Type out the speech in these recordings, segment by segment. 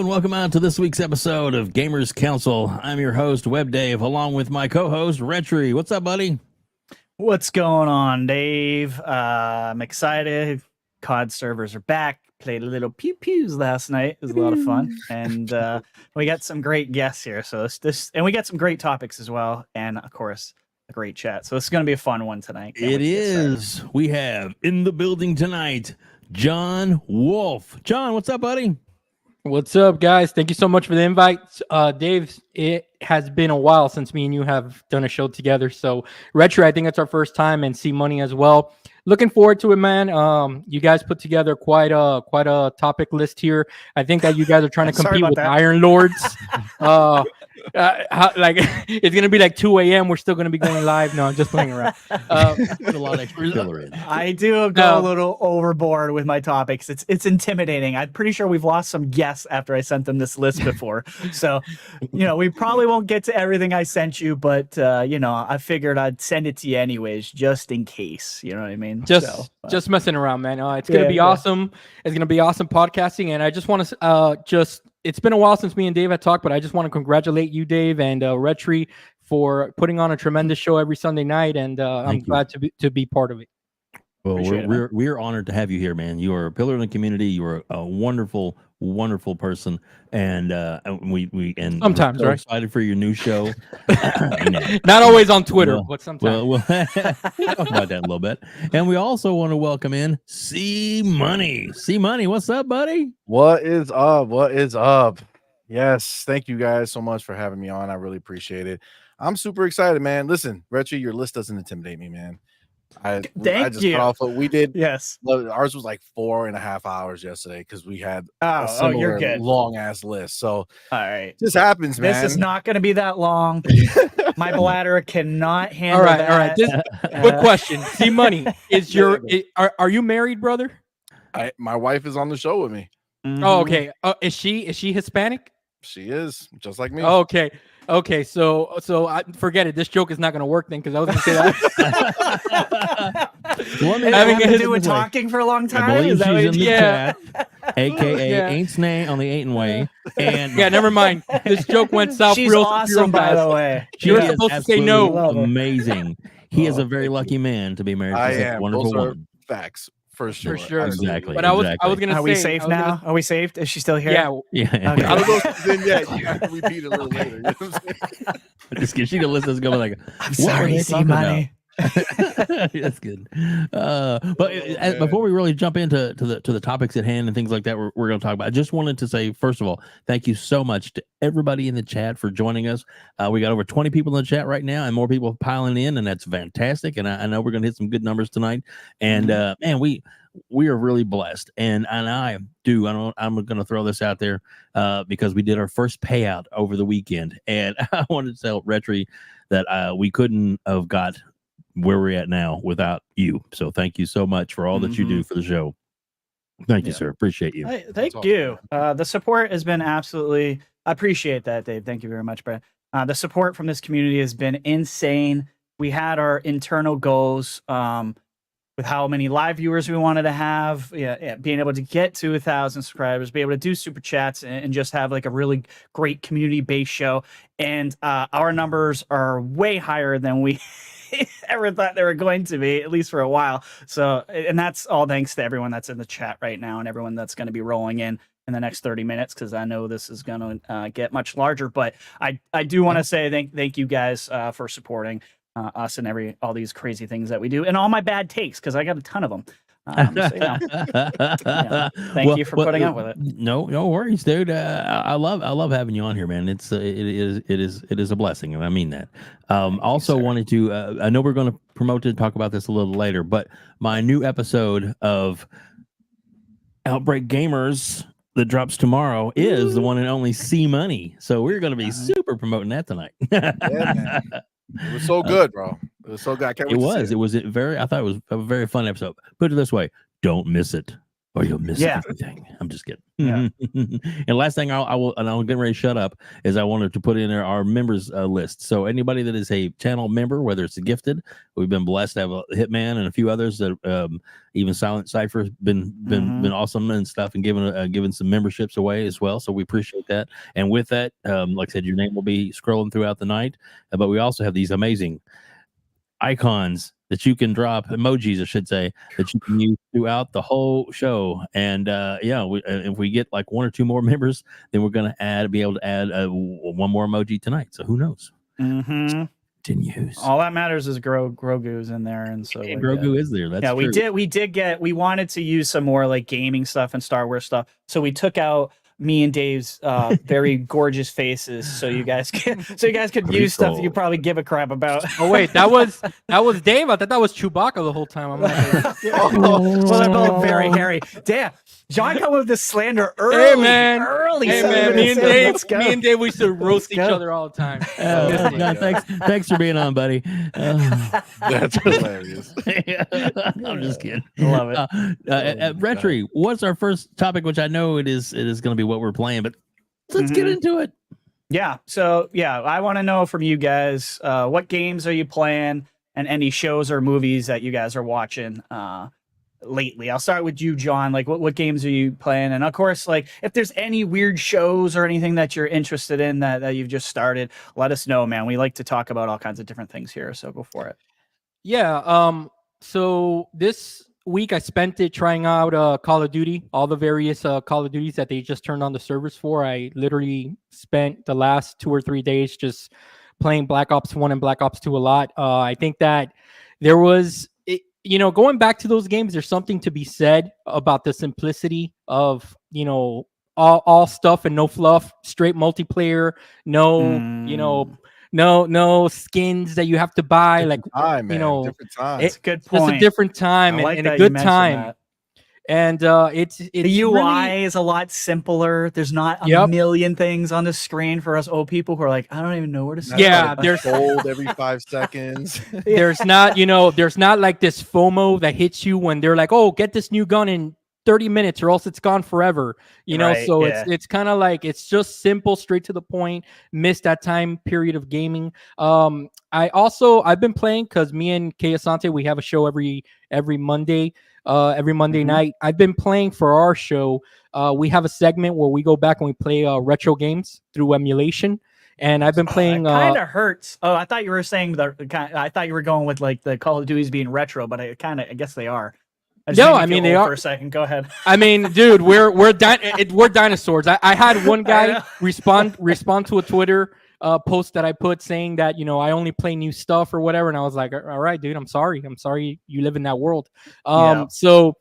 and welcome out to this week's episode of Gamers Council. I'm your host, WebDave, along with my co-host, RHETRI. What's up, buddy? What's going on, Dave? I'm excited. COD servers are back. Played a little pew-pews last night. It was a lot of fun. And we got some great guests here. So and we got some great topics as well. And, of course, a great chat. So it's going to be a fun one tonight. It is. We have in the building tonight, John Wolf. John, what's up, buddy? What's up, guys? Thank you so much for the invite. Dave, it has been a while since me and you have done a show together. So, RHETRI, I think it's our first time, and Cmoney as well. Looking forward to it, man. You guys put together quite a topic list here. I think that you guys are trying to compete with Iron Lords. Like it's gonna be like 2 a.m. We're still gonna be going live. No, I'm just playing around. Put a lot of extra filler in. I do go a little overboard with my topics. It's intimidating. I'm pretty sure we've lost some guests after I sent them this list before. So, we probably won't get to everything I sent you, but I figured I'd send it to you anyways, just in case. You know what I mean? Just messing around, man. It's gonna be awesome. It's gonna be awesome podcasting, and I just want to it's been a while since me and Dave had talked, but I just want to congratulate you, Dave, and RHETRI for putting on a tremendous show every Sunday night, and I'm glad to be part of it. Well, we're honored to have you here, man. You are a pillar in the community. You are a wonderful person, and we sometimes we're so excited for your new show. Not always on Twitter, but sometimes. We'll talk about that a little bit. And we also want to welcome in Cmoney. Cmoney, what's up, buddy? What is up? What is up? Yes, thank you guys so much for having me on. I really appreciate it. I'm super excited, man. Listen, RHETRI, your list doesn't intimidate me, man. Thank you. Cut off what we did. Yes, ours was like 4.5 hours yesterday because we had a similar long ass list. So all right, this happens, man. This is not going to be that long. My bladder cannot handle that. All right. Good question. Cmoney, are you married, brother? My wife is on the show with me. Mm-hmm. Oh, okay. Is she Hispanic? She is, just like me. Okay, so I forget it. This joke is not going to work then because I was going to say that. Having to do with talking for a long time. I believe she's in the chat, aka Ain't Nay on the Ain't Way. And never mind. This joke went south. She's awesome, by the way. You're supposed to say no. Amazing. He is a very lucky man to be married to such a wonderful woman. Facts. For sure. Exactly. But I was going to say, are we safe now? Are we safe? Is she still here? Yeah. Okay. I don't know if she's in yet. You have to repeat it a little later. You know what I'm just kidding. She can listen to going like, I'm sorry, Cmoney. That's good. But before we really jump into the topics at hand and things like that, we're going to talk about. I just wanted to say, first of all, thank you so much to everybody in the chat for joining us. We got over 20 people in the chat right now, and more people piling in, and that's fantastic. And I know we're going to hit some good numbers tonight. And man, we are really blessed. And I'm going to throw this out there because we did our first payout over the weekend, and I wanted to tell RHETRI that we couldn't have got where we're at now without you. So thank you so much for all that you do for the show. Thank you, sir. Appreciate you. Thank you. The support has been I appreciate that, Dave. Thank you very much, Brett. The support from this community has been insane. We had our internal goals with how many live viewers we wanted to have, being able to get to 1,000 subscribers, be able to do super chats, and just have like a really great community-based show. And our numbers are way higher than we ever thought they were going to be, at least for a while. So, and that's all thanks to everyone that's in the chat right now and everyone that's going to be rolling in the next 30 minutes, because I know this is going to get much larger. But I do want to say thank you guys for supporting us and all these crazy things that we do, and all my bad takes, because I got a ton of them. Thank you for putting up with it. No worries, dude. I love having you on here, man. It is a blessing, and I mean that. Also wanted to I know we're going to promote and talk about this a little later, but my new episode of Outbreak Gamers that drops tomorrow is the one and only Cmoney. So we're going to be super promoting that tonight. Yeah, man. It was so good, bro. It was so good. I thought it was a very fun episode. Put it this way, don't miss it. or you'll miss everything. I'm just kidding. Yeah. And last thing I'll get ready to shut up is I wanted to put in our members list. So anybody that is a channel member, whether it's a gifted, we've been blessed to have a Hitman and a few others that even Silent Cypher's been awesome and stuff, and giving some memberships away as well. So we appreciate that. And with that, like I said, your name will be scrolling throughout the night. But we also have these amazing icons that you can drop, emojis I should say, that you can use throughout the whole show. And if we get like 1 or 2 more members, then we're going to be able to add one more emoji tonight. So who knows? Continues. All that matters is Grogu's in there, and so Grogu is there. That's true. we wanted to use some more like gaming stuff and Star Wars stuff, so we took out me and Dave's very gorgeous faces, so you guys could use stuff you probably give a crap about. Oh wait, that was Dave. I thought that was Chewbacca the whole time. I'm like, well, they're both very hairy. Damn, John come with this slander early. Hey man, me and Dave, we used to roast each other all the time. Thanks for being on, buddy. That's hilarious. I'm just kidding. Love it. At RHETRI, what's our first topic? Which I know it is going to be what we're playing, but let's get into it. Yeah. So I want to know from you guys, what games are you playing, and any shows or movies that you guys are watching lately. I'll start with you, John. Like, what games are you playing? And of course, like, if there's any weird shows or anything that you're interested in that you've just started, let us know, man. We like to talk about all kinds of different things here, so go for it. Yeah. So this week I spent it trying out Call of Duty, all the various Call of Duties that they just turned on the servers for. I literally spent the last 2 or 3 days just playing Black Ops 1 and Black Ops 2 a lot. I think that there was, going back to those games, there's something to be said about the simplicity of, all stuff and no fluff, straight multiplayer, no skins that you have to buy. Different time, man. Different time. It's a good point. It's a different time and a good time. That. And it's the UI really is a lot simpler. There's not a million things on the screen for us old people who are like, I don't even know where to start. Yeah, there's gold every 5 seconds. There's not, there's not like this FOMO that hits you when they're like, oh, get this new gun in 30 minutes or else it's gone forever. It's kind of like, it's just simple, straight to the point. Missed that time period of gaming. I've been playing because me and Kay Asante, we have a show every Monday. Every Monday night. I've been playing for our show. We have a segment where we go back and we play retro games through emulation. And I've been playing. It kind of hurts. Oh, I thought you were saying I thought you were going with like the Call of Duties being retro, but I guess they are. No, I mean they are for a second. Go ahead. I mean, dude, we're dinosaurs. I had one guy respond to a Twitter post that I put saying that I only play new stuff or whatever, and I was like, all right, dude, I'm sorry you live in that world. So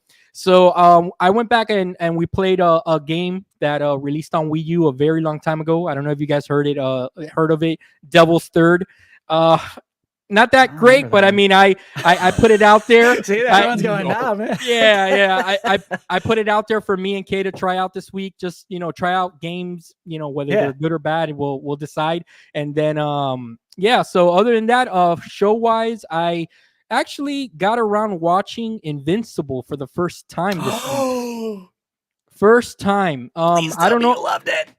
I went back and we played a game that released on Wii U a very long time ago. I don't know if you guys heard of it, Devil's Third. Not that great, but I mean, I put it out there. See, everyone's going down, man. Yeah. I put it out there for me and Kay to try out this week. Just try out games. Whether they're good or bad, we'll decide. And then So other than that, show wise, I actually got around watching Invincible for the first time this week. First time. I don't know. You loved it.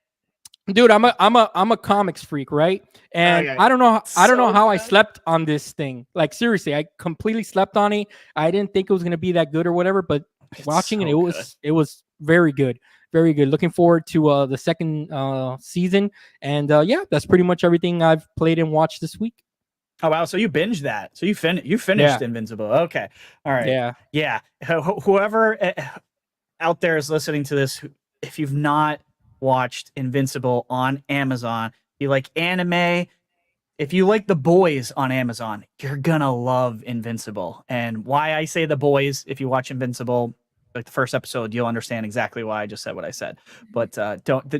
Dude, I'm a comics freak, right? And I don't know how I slept on this thing. Like seriously, I completely slept on it. I didn't think it was gonna be that good or whatever, but watching it was very good. Very good. Looking forward to the second season. And that's pretty much everything I've played and watched this week. Oh wow! So you binged that? So you finished Invincible? Okay, all right. Yeah. Whoever out there is listening to this, if you've not watched Invincible on Amazon, you like anime, if you like The Boys on Amazon, you're gonna love Invincible. And why I say The Boys, if you watch Invincible, like the first episode, you'll understand exactly why I just said what I said. But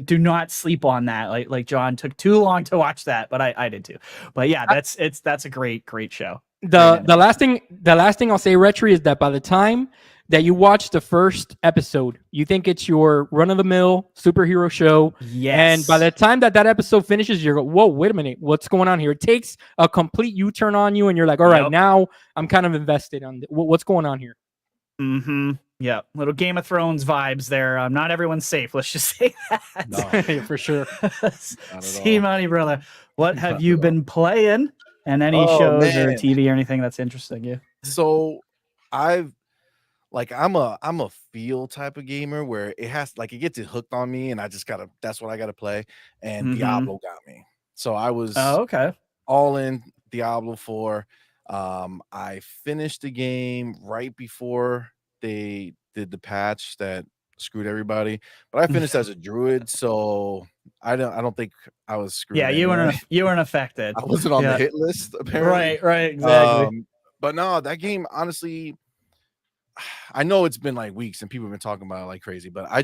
do not sleep on that. Like John took too long to watch that, but I did too. But yeah, that's a great show. The last thing I'll say, RHETRI, is that by the time that you watch the first episode, you think it's your run-of-the-mill superhero show. Yes. And by the time that episode finishes, you're like, whoa, wait a minute, what's going on here? It takes a complete U-turn on you, and you're like, all right, now I'm kind of invested on what's going on here. Mm-hmm. Yeah, little Game of Thrones vibes there. Not everyone's safe. Let's just say that. No, For sure. Cmoney, brother, what have Not you at all. been playing? And any Oh, shows or man. TV or anything that's interesting you? So I've I'm a feel type of gamer where it has like it gets it hooked on me, and I just gotta that's what I gotta play. And Diablo got me. So I was Oh, okay. all in Diablo 4. I finished the game right before they did the patch that screwed everybody, but I finished as a druid, so I don't think I was screwed. Yeah, you anyway. weren't affected. I wasn't on the Yeah. hit list apparently. Right, exactly. But no, that game honestly, I know it's been like weeks and people have been talking about it like crazy, but I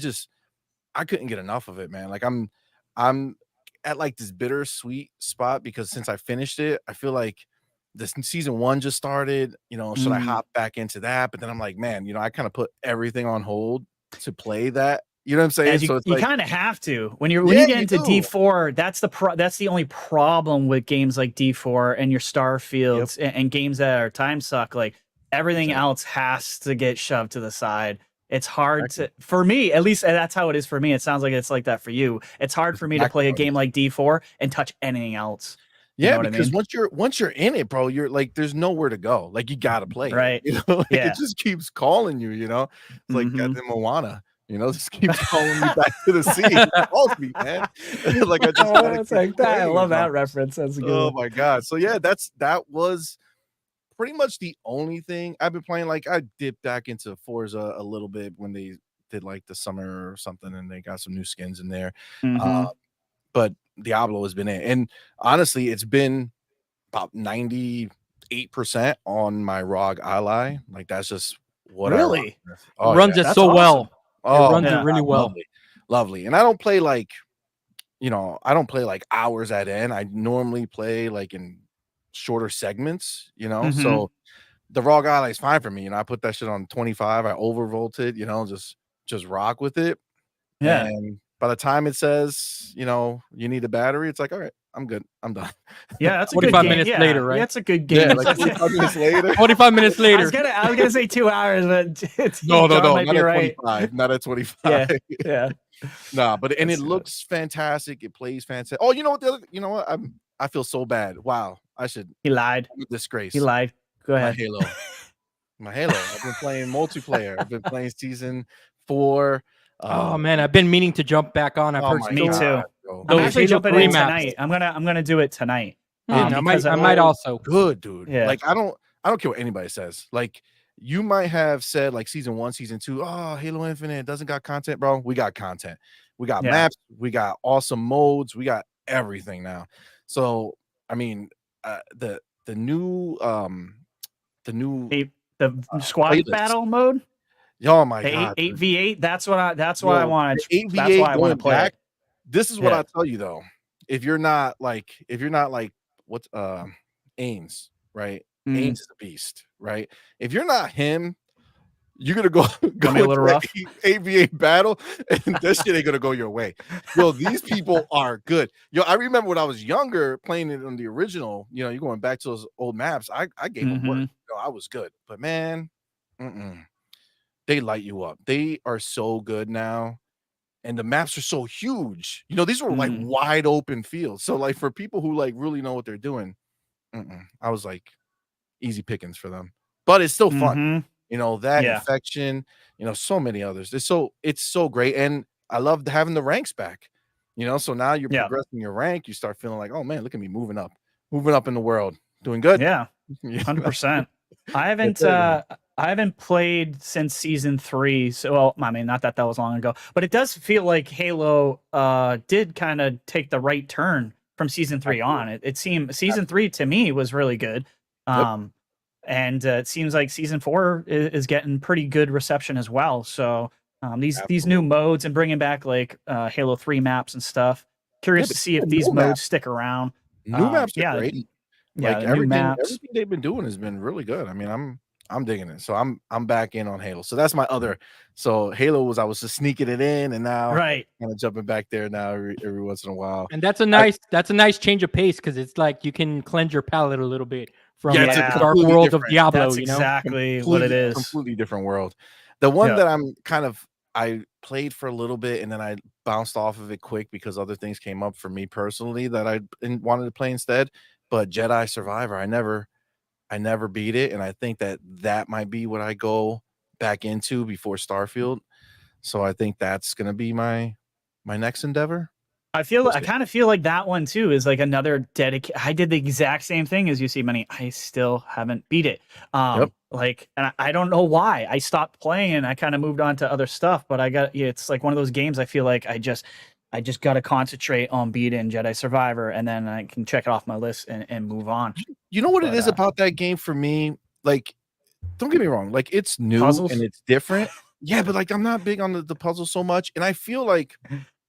couldn't get enough of it, man. Like I'm at like this bittersweet spot because since I finished it, I feel like this season 1 just started, should I hop back into that? But then I'm like, man, I kind of put everything on hold to play that. You know what I'm saying? And So it's you like, kind of have to when you Yeah, get you into do. D4. That's the only problem with games like D4 and your Starfields and games that are time suck. Like everything Exactly. else has to get shoved to the side. It's hard for me, at least that's how it is for me. It sounds like it's like that for you. It's hard for me to play a game like D4 and touch anything else. You Yeah, know what I because mean? once you're in it, bro, you're like, there's nowhere to go. Like you gotta play, Right. it, like, Yeah. it just keeps calling you. It's like Mhm. goddamn Moana. Just keeps calling me back to the sea. It calls me, man. Like I just gotta It's keep like that. I playing, love that reference. That's a good Oh one. my god. So yeah, that was pretty much the only thing I've been playing. Like I dipped back into Forza a little bit when they did like the summer or something, and they got some new skins in there. Mhm. But Diablo has been it, and honestly, it's been about 98% on my ROG Ally. Like that's just what I rock Really? with. Oh, Runs yeah. it That's so awesome. well. Oh, It runs man, it really well. lovely, lovely. And I don't play like, I don't play like hours at end. I normally play like in shorter segments, Mhm. So the ROG Ally is fine for me. I put that shit on 25. I overvolted, just rock with it. Yeah. And by the time it says, you need a battery, it's like, all right, I'm good. I'm done. Yeah, that's a good 45 game. minutes Yeah, later, right? That's a good game. Yeah, like 45 minutes later. 45 minutes I later. was gonna say 2 hours, but No, John might not be at right. 25. Not at 25. Yeah, yeah. Nah, but it That's looks fantastic. It plays fantastic. Oh, you know what? You know what? I feel so bad. Wow, He lied. I'm a disgrace. He lied. Go My ahead. Halo. My Halo. I've been playing multiplayer. I've been playing season 4. Oh man, I've been meaning to jump back on. I've Oh heard my Me so- too. bro. I'm Those actually Halo jumping 3 in maps. tonight. I'm gonna do it tonight. I because might also. Good, dude. Yeah. Like I don't care what anybody says. Like you might have said like season 1, season 2, oh, Halo Infinite doesn't got content, bro. We got content. We got Yeah. maps, we got awesome modes, we got everything now. So I mean, the new the squad playlist. battle mode. Oh my The god. 8v8. That's what I wanted. the That's 8v8 why I want going to play back, it. this is what Yeah. I tell you though. If you're not like what's Ames, right? Ames is a beast, right? If you're not him, you're gonna go me a into little rough. 8v8 battle, and this shit ain't gonna go your way. Yo, these people are good. Yo, I remember when I was younger playing it on the original. You're going back to those old maps. I gave them work. I was good, but man, they light you up. They are so good now. And the maps are so huge. These were like wide open fields. So like for people who like really know what they're doing, I was like easy pickings for them. But it's still fun. That Yeah. Infection, so many others. It's so great. And I love having the ranks back. So now you're Yeah. progressing your rank. You start feeling like, oh man, look at me moving up in the world, doing good. Yeah. 100%. I haven't played since season 3. So, well, I mean, not that was long ago, but it does feel like Halo did kind of take the right turn from season 3 on. It seemed season 3 to me was really good. And it seems like season 4 is getting pretty good reception as well. So these new modes and bringing back like Halo 3 maps and stuff. Curious to see if these modes stick around. New maps are great. Yeah, Like the new maps. everything they've been doing has been really good. I mean, I'm digging it. So I'm back in on Halo. So that's my other. So Halo I was just sneaking it in, and now Right. kind of jumping back there now every once in a while. And that's a nice change of pace because it's like you can cleanse your palate a little bit from Yeah, like it's the dark completely world of different. Diablo. That's exactly what it is. Completely different world. The one Yeah. that I played for a little bit and then I bounced off of it quick because other things came up for me personally that I wanted to play instead. But Jedi Survivor, I never beat it, and I think that might be what I go back into before Starfield. So I think that's gonna be my next endeavor. I We'll see. kind of feel like that one too is like another dedicated. I did the exact same thing as you see, Money. I still haven't beat it. Yep. Like, and I don't know why. I stopped playing and I kind of moved on to other stuff. But it's like one of those games. I feel like I just got to concentrate on beating Jedi Survivor, and then I can check it off my list and move on. You know what it is But, about that game for me? Like, don't get me wrong, like it's new Puzzles? and it's different. Yeah, but like I'm not big on the puzzle so much, and I feel like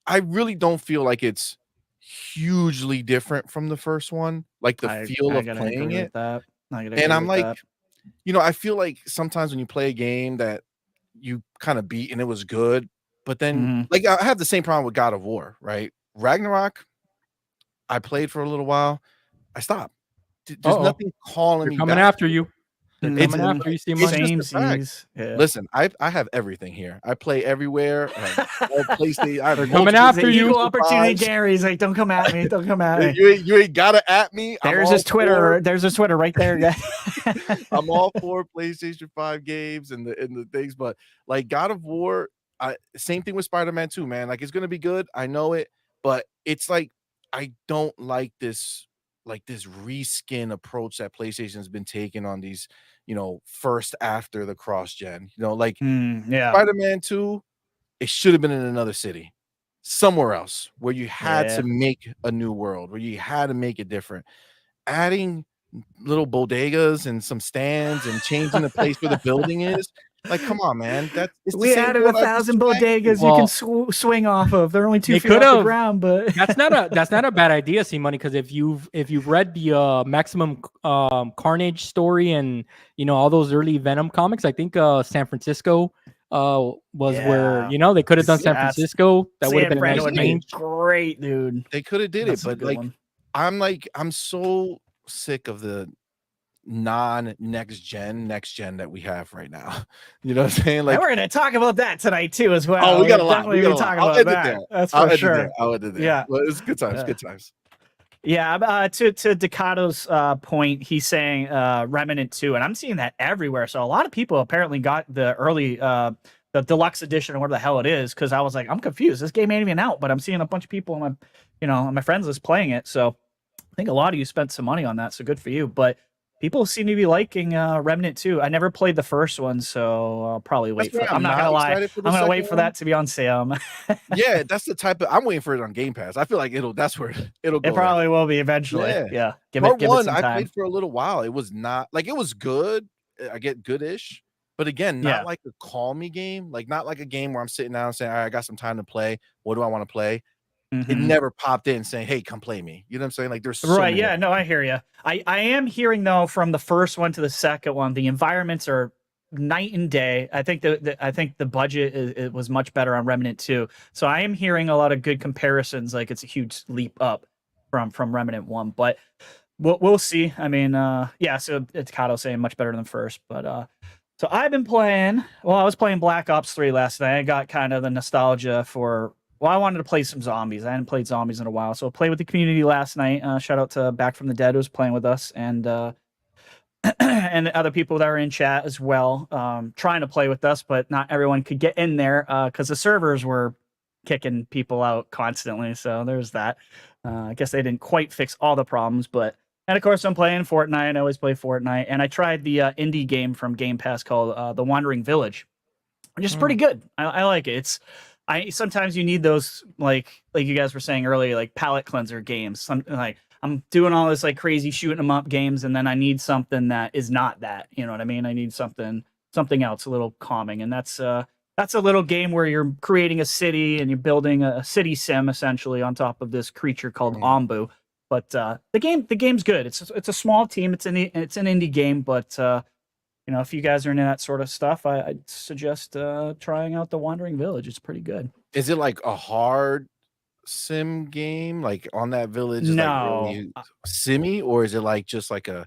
I really don't feel like it's hugely different from the first one, like the feel of gotta playing agree it. with that. I gotta And agree I'm with like, that. you know, I feel like sometimes when you play a game that you kind of beat and it was good, but then Mhm. like I have the same problem with God of War, right? Ragnarok, I played for a little while, I stopped. There's Uh-oh. nothing calling They're me coming back. after you. They're It's- coming after you, It's C-Money. just a fact. Yeah. Listen, I have everything here. I play everywhere. I have all PlayStation. I have They're coming multiple after you. Equal opportunity, PS5s. Gary's like, don't come at me. Don't come at me. You ain't gotta at me. There's his Twitter. There's his Twitter right there, guys. I'm all for PlayStation 5 games and the things, but like God of War, same thing with Spider-Man 2, man. Like it's gonna be good. I know it, but it's like I don't like this reskin approach that PlayStation's been taking on these, you know, first after the cross gen. You know, like Yeah. Spider-Man 2, it should have been in another city, somewhere else where you had Yeah. to make a new world, where you had to make it different. Adding little bodegas and some stands and changing the place where the building is. Like, come on, man. It's the We same added what I've 1,000 expected. bodegas you can swing off of. They're only 2 They feet off the could've- ground, but That's not a bad idea, C-Money, because if you've read the Maximum Carnage story and you know all those early Venom comics, I think San Francisco was where they could have done San That's- Francisco. That would have San been a Fran nice would be change. great, dude. They could have did That's it, a but good like one. I'm so sick of the next gen that we have right now. You know what I'm saying? And Like, we're gonna talk about that tonight too, as well. oh, we got a We're lot. definitely We got a gonna lot. talk I'll about end it that. there. That's I'll for end sure. it there. I'll end it there. Yeah. Well, it's good times. Yeah. Good times. Yeah, to Decato's point, he's saying Remnant 2, and I'm seeing that everywhere. So a lot of people apparently got the early the deluxe edition or whatever the hell it is, because I was like, I'm confused. This game ain't even out, but I'm seeing a bunch of people on my friends list playing it. So I think a lot of you spent some money on that, so good for you. But people seem to be liking Remnant 2. I never played the first one, so I'll probably wait for it. I'm not gonna lie. I'm gonna wait for that to be on sale. Yeah, that's the type of. I'm waiting for it on Game Pass. I feel like that's where it'll go. It probably will be eventually. Yeah. Give Part it one, some I time. played for a little while. It was not like it was good. I get goodish, but again, not like a call me game. Like not like a game where I'm sitting down saying, "All right, I got some time to play. What do I want to play?" It never popped in saying, "Hey, come play me." You know what I'm saying? Like there's so many. Yeah, no, I hear you. I am hearing though from the first one to the second one, the environments are night and day. I think the budget it was much better on Remnant 2. So I am hearing a lot of good comparisons. Like it's a huge leap up from Remnant 1, but we'll see. I mean, so it's Kato saying much better than first, but so I've been playing. Well, I was playing Black Ops 3 last night. I got kind of the nostalgia for. Well, I wanted to play some zombies. I hadn't played zombies in a while, so I played with the community last night. Shout out to Back from the Dead who was playing with us, and and other people that were in chat as well, trying to play with us, but not everyone could get in there because the servers were kicking people out constantly. So there's that. I guess they didn't quite fix all the problems, but and of course I'm playing Fortnite. I always play Fortnite, and I tried the indie game from Game Pass called The Wandering Village, which is pretty good. I like it. Sometimes you need those like you guys were saying earlier, like palate cleanser games. Something like I'm doing all this like crazy shooting them up games, and then I need something that is not that. You know what I mean? I need something else, a little calming, and that's a little game where you're creating a city and you're building a city sim essentially on top of this creature called Ombu. But the game's good. It's a small team. It's an indie game, but if you guys are into that sort of stuff, I'd suggest trying out The Wandering Village. It's pretty good. Is it like a hard sim game, like on that village? Is No, like really simmy, or is it like just like a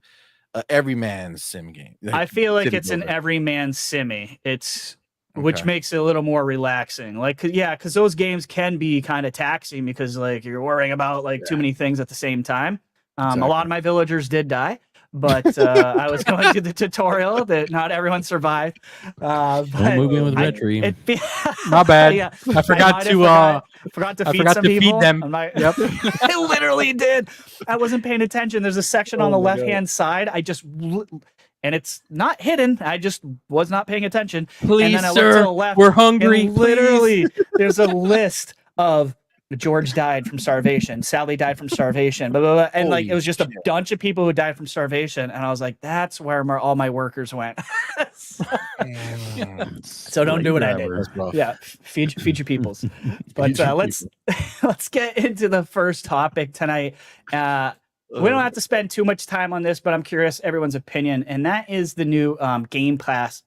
everyman sim game? Like I feel like it's an everyman simmy. It's which Okay. makes it a little more relaxing. Like, because those games can be kind of taxing because like you're worrying about like too many things at the same time. A lot of my villagers did die, but I was going through the tutorial that not everyone survived. Don't move in with RHETRI. My bad. Yeah, I forgot to feed some people. them. Yep. I literally did. I wasn't paying attention. There's a section on the left-hand side. And it's not hidden. I just was not paying attention. Please, and then I sir, looked to the left, we're hungry. and literally, there's a list of George died from starvation. Sally died from starvation. Blah, blah, blah. And like, it was just a bunch of people who died from starvation. And I was like, that's where all my workers went. So don't do what I did. Yeah, feed your peoples. But let's get into the first topic tonight. We don't have to spend too much time on this, but I'm curious everyone's opinion, and that is the new Game Pass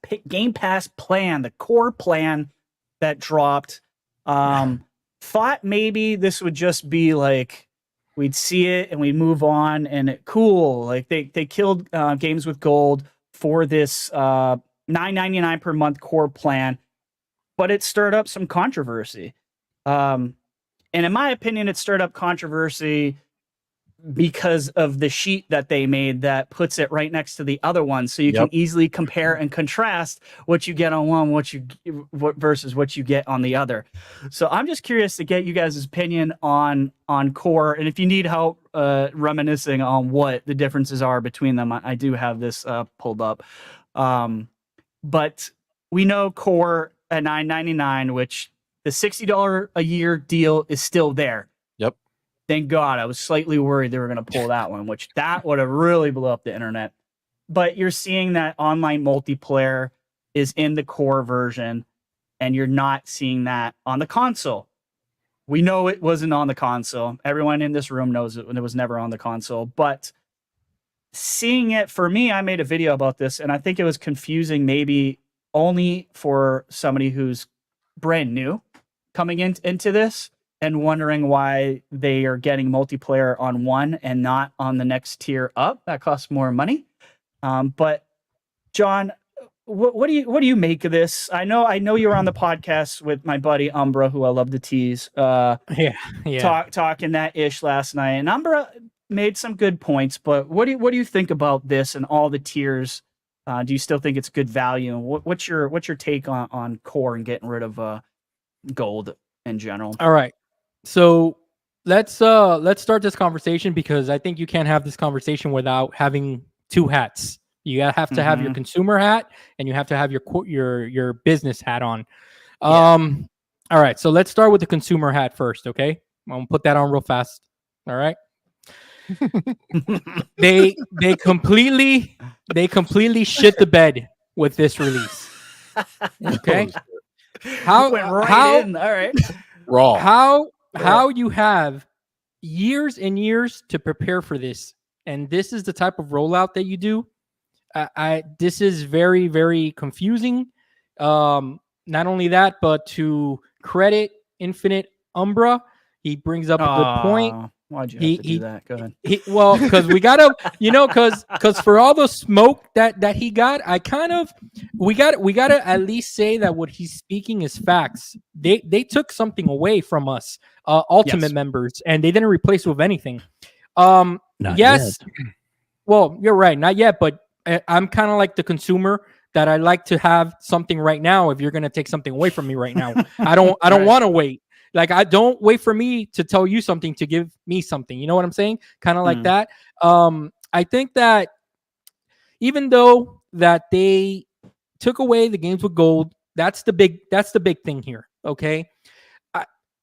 plan, the core plan that dropped. Thought maybe this would just be like we'd see it and we move on, and cool. Like they killed Games with Gold for this $9.99 per month core plan, but it stirred up some controversy. And in my opinion, it stirred up controversy because of the sheet that they made that puts it right next to the other one, so you can easily compare and contrast what you get on one, versus what you get on the other. So I'm just curious to get you guys' opinion on core, and if you need help reminiscing on what the differences are between them, I do have this pulled up. But we know core at $9.99, which the $60 a year deal is still there. Thank God. I was slightly worried they were going to pull that one, which that would have really blew up the internet. But you're seeing that online multiplayer is in the core version, and you're not seeing that on the console. We know it wasn't on the console. Everyone in this room knows it was never on the console. But seeing it, for me, I made a video about this, and I think it was confusing maybe only for somebody who's brand new coming into this, and wondering why they are getting multiplayer on one and not on the next tier up. That costs more money. But John, what do you make of this? I know you were on the podcast with my buddy Umbra, who I love to tease. Talking that ish last night, and Umbra made some good points. But what do you think about this and all the tiers? Do you still think it's good value? And what's your take on core and getting rid of gold in general? All right. So let's start this conversation, because I think you can't have this conversation without having two hats. You have to have your consumer hat, and you have to have your business hat on. All right. So let's start with the consumer hat first. Okay. I'm gonna put that on real fast. All right. they completely shit the bed with this release. Okay. All right. Raw. How you have years and years to prepare for this, and this is the type of rollout that you do. This is very, very confusing. Not only that, but to credit Infinite Umbra, he brings up a good point. Why'd you have to do that? Go ahead. Well, because we gotta, because for all the smoke that he got, we gotta at least say that what he's speaking is facts. They took something away from us, Ultimate members, and they didn't replace it with anything. Not yet. Well, you're right, not yet, but I'm kind of like the consumer that I like to have something right now. If you're gonna take something away from me right now, I don't want to wait. Like, I don't wait for me to tell you something to give me something. You know what I'm saying? Kind of like that. I think that even though that they took away the Games with Gold, that's the big thing here. Okay.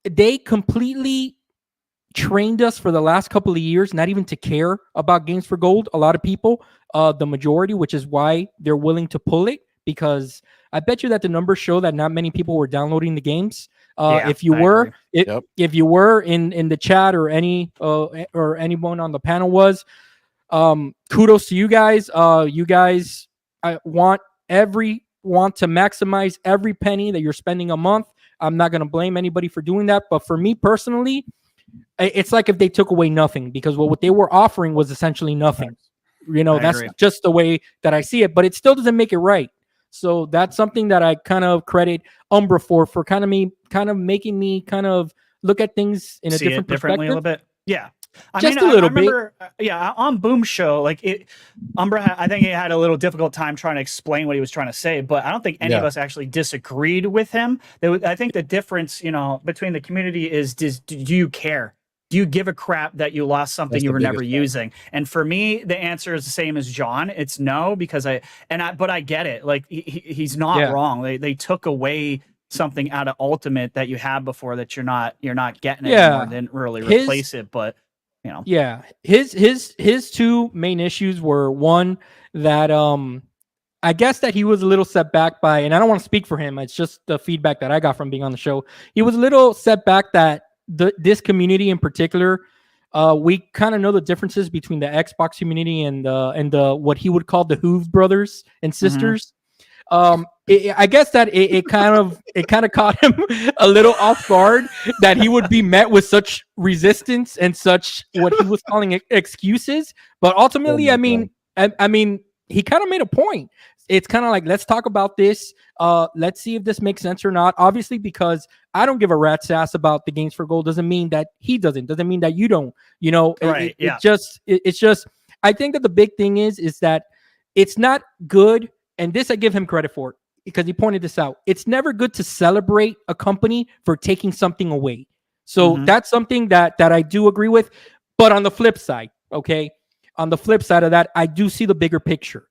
They completely trained us for the last couple of years, not even to care about Games for Gold. A lot of people, the majority, which is why they're willing to pull it, because I bet you that the numbers show that not many people were downloading the games. If you were in the chat, or anyone on the panel was, kudos to you guys. You guys want to maximize every penny that you're spending a month. I'm not going to blame anybody for doing that. But for me personally, it's like if they took away nothing, because what they were offering was essentially nothing. That's just the way that I see it, but it still doesn't make it right. So that's something that I kind of credit Umbra for kind of making me kind of look at things in a different differently perspective. a little bit. Yeah. Just a little I remember, on Boom Show, like Umbra, I think he had a little difficult time trying to explain what he was trying to say, but I don't think any of us actually disagreed with him. I think the difference, between the community is, do you care? Do you give a crap that you lost something you were never using? And for me, the answer is the same as John. It's no, because but I get it. Like he's not wrong. They took away something out of Ultimate that you had before that you're not getting anymore. They didn't really replace it, but yeah, his two main issues were, one, that I guess that he was a little set back by, and I don't want to speak for him, it's just the feedback that I got from being on the show. He was a little set back that this community in particular, we kind of know the differences between the Xbox community and the what he would call the Hoove brothers and sisters. I guess that it kind of caught him a little off guard that he would be met with such resistance and such what he was calling excuses. But ultimately, I mean, he kind of made a point. It's kind of like, let's talk about this. Let's see if this makes sense or not. Obviously, because I don't give a rat's ass about the games for gold doesn't mean that he doesn't mean that you don't, right. It's just, I think that the big thing is that it's not good. And this, I give him credit for, because he pointed this out. It's never good to celebrate a company for taking something away. So that's something that I do agree with. But on the flip side, okay, on the flip side of that, I do see the bigger picture.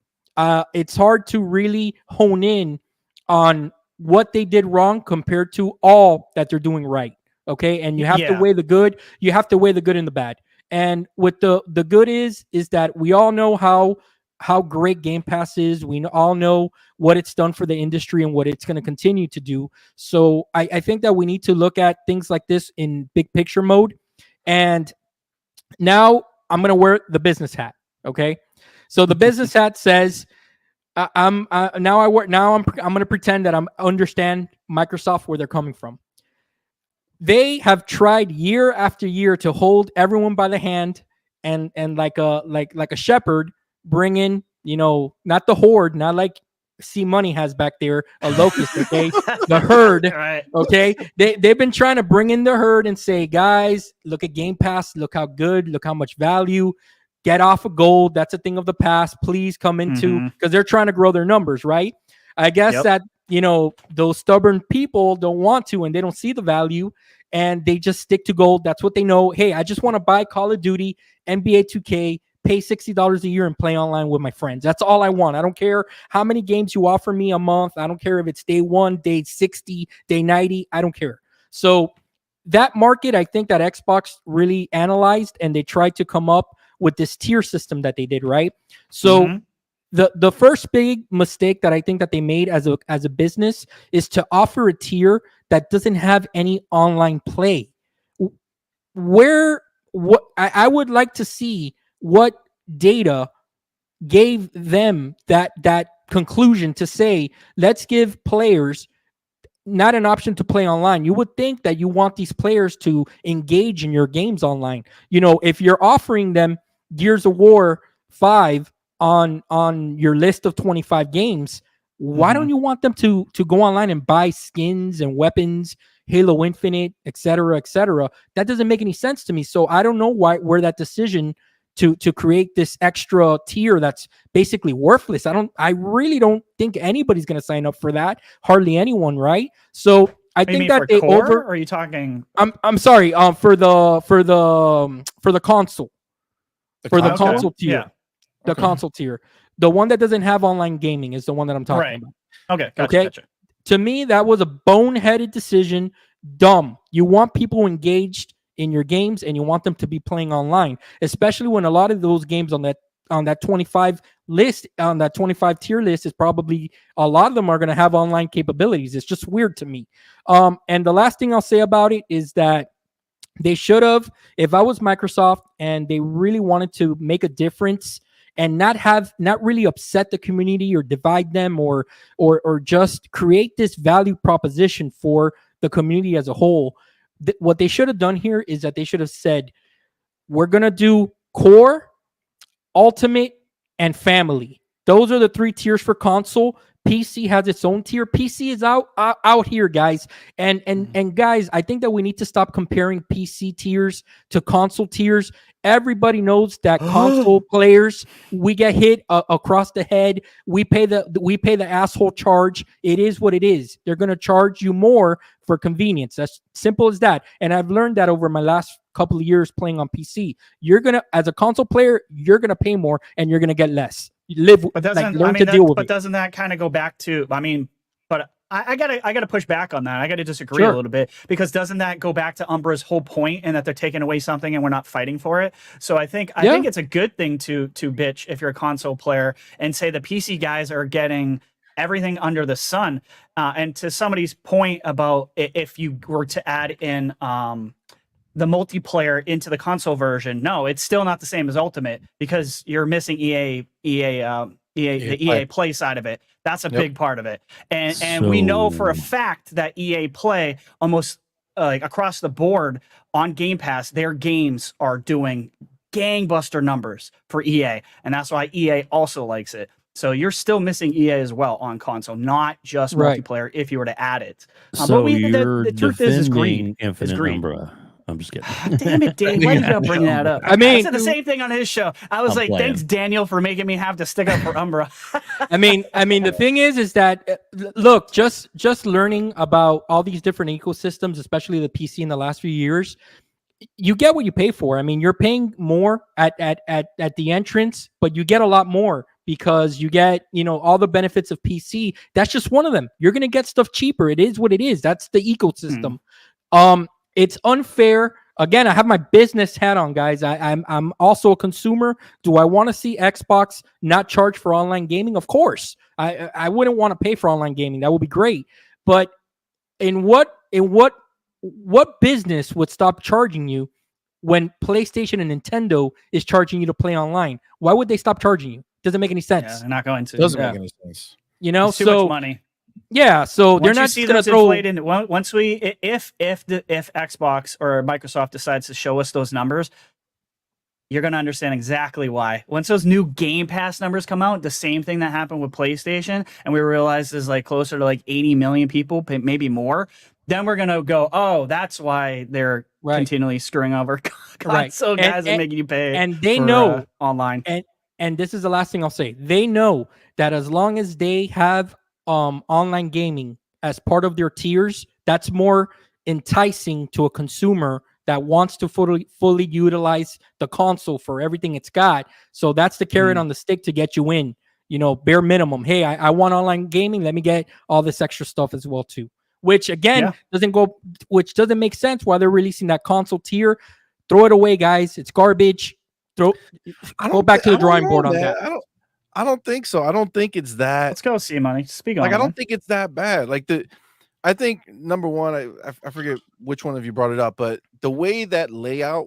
It's hard to really hone in on what they did wrong compared to all that they're doing right. Okay. And you have to weigh the good. You have to weigh the good and the bad. And with the good is that we all know how great Game Pass is. We all know what it's done for the industry and what it's going to continue to do. So I think that we need to look at things like this in big picture mode. And now I'm going to wear the business hat. Okay. So the business hat says, I'm going to pretend that I understand Microsoft, where they're coming from. They have tried year after year to hold everyone by the hand and like a shepherd, bring in, not the horde, not like Cmoney has back there, a locust, okay? The herd, right. Okay? They've been trying to bring in the herd and say, guys, look at Game Pass, look how good, look how much value, get off of gold, that's a thing of the past, please come into, because they're trying to grow their numbers, right? I guess that, those stubborn people don't want to, and they don't see the value, and they just stick to gold. That's what they know. Hey, I just want to buy Call of Duty, NBA 2K, pay $60 a year and play online with my friends. That's all I want. I don't care how many games you offer me a month. I don't care if it's day 1, day 60, day 90. I don't care. So that market, I think that Xbox really analyzed, and they tried to come up with this tier system that they did, right? So the first big mistake that I think that they made as a business is to offer a tier that doesn't have any online play. I would like to see what data gave them that conclusion to say, let's give players not an option to play online. You would think that you want these players to engage in your games online. If you're offering them Gears of War 5 on your list of 25 games, why don't you want them to go online and buy skins and weapons, Halo Infinite, etc., etc.? That doesn't make any sense to me. So I don't know where that decision to create this extra tier that's basically worthless. I really don't think anybody's going to sign up for that. Hardly anyone, right? So I think that they or are you talking? I'm sorry. For the console, the console tier, the console tier, the one that doesn't have online gaming is the one that I'm talking about. Okay. Gotcha. To me, that was a boneheaded decision. Dumb. You want people engaged in your games, and you want them to be playing online, especially when a lot of those games on that 25 list, on that 25 tier list, is probably a lot of them are going to have online capabilities. It's just weird to me. And the last thing I'll say about it is that they should have, if I was Microsoft and they really wanted to make a difference and not really upset the community or divide them or just create this value proposition for the community as a whole, what they should have done here is that they should have said, we're going to do core, ultimate, and family. Those are the 3 tiers for console. PC has its own tier. PC is out here, guys. And guys, I think that we need to stop comparing PC tiers to console tiers. Everybody knows that console players, we get hit across the head. We pay the asshole charge. It is what it is. They're gonna charge you more for convenience. That's simple as that. And I've learned that over my last couple of years playing on PC. You're gonna, as a console player, you're gonna pay more and you're gonna get less. Learn to deal with it. But doesn't that kind of go back to? I mean, but I gotta push back on that. I gotta disagree a little bit, because doesn't that go back to Umbra's whole point, and that they're taking away something and we're not fighting for it? So I think it's a good thing to bitch if you're a console player and say the PC guys are getting everything under the sun. And to somebody's point about if you were to add in the multiplayer into the console version, no, it's still not the same as Ultimate, because you're missing the EA Play side of it. That's a big part of it. And we know for a fact that EA Play almost like across the board on Game Pass, their games are doing gangbuster numbers for EA. And that's why EA also likes it. So you're still missing EA as well on console, not just multiplayer if you were to add it. So but the truth is green. Infinite Umbra. I'm just kidding. Damn it, Dave. Why did you bring that up? I mean, I said the same thing on his show. I was thanks, Daniel, for making me have to stick up for Umbra. I mean, the thing is that look, just learning about all these different ecosystems, especially the PC in the last few years, you get what you pay for. I mean, you're paying more at the entrance, but you get a lot more because you get, all the benefits of PC. That's just one of them. You're going to get stuff cheaper. It is what it is. That's the ecosystem. It's unfair. Again, I have my business hat on, guys. I'm also a consumer. Do I want to see Xbox not charge for online gaming? Of course. I wouldn't want to pay for online gaming. That would be great. But in what business would stop charging you when PlayStation and Nintendo is charging you to play online? Why would they stop charging you? Doesn't make any sense. Yeah, they're not going to. Doesn't make any sense. It's too much money. Yeah, so they're not going to throw in. Once if Xbox or Microsoft decides to show us those numbers, you're going to understand exactly why. Once those new Game Pass numbers come out, the same thing that happened with PlayStation, and we realize there's like closer to like 80 million people, maybe more. Then we're going to go, oh, that's why they're continually screwing over console guys and making you pay. And they know online. And this is the last thing I'll say. They know that as long as they have online gaming as part of their tiers, that's more enticing to a consumer that wants to fully utilize the console for everything it's got. So that's the carrot on the stick to get you in, bare minimum. Hey, I want online gaming. Let me get all this extra stuff as well too, which again doesn't make sense why they're releasing that console tier. Throw it away, guys. It's garbage. Go back to the drawing board on that. I don't think so. I don't think it's that. Let's go see money. Speak on. I don't think it's that bad. I think number one, I forget which one of you brought it up, but the way that layout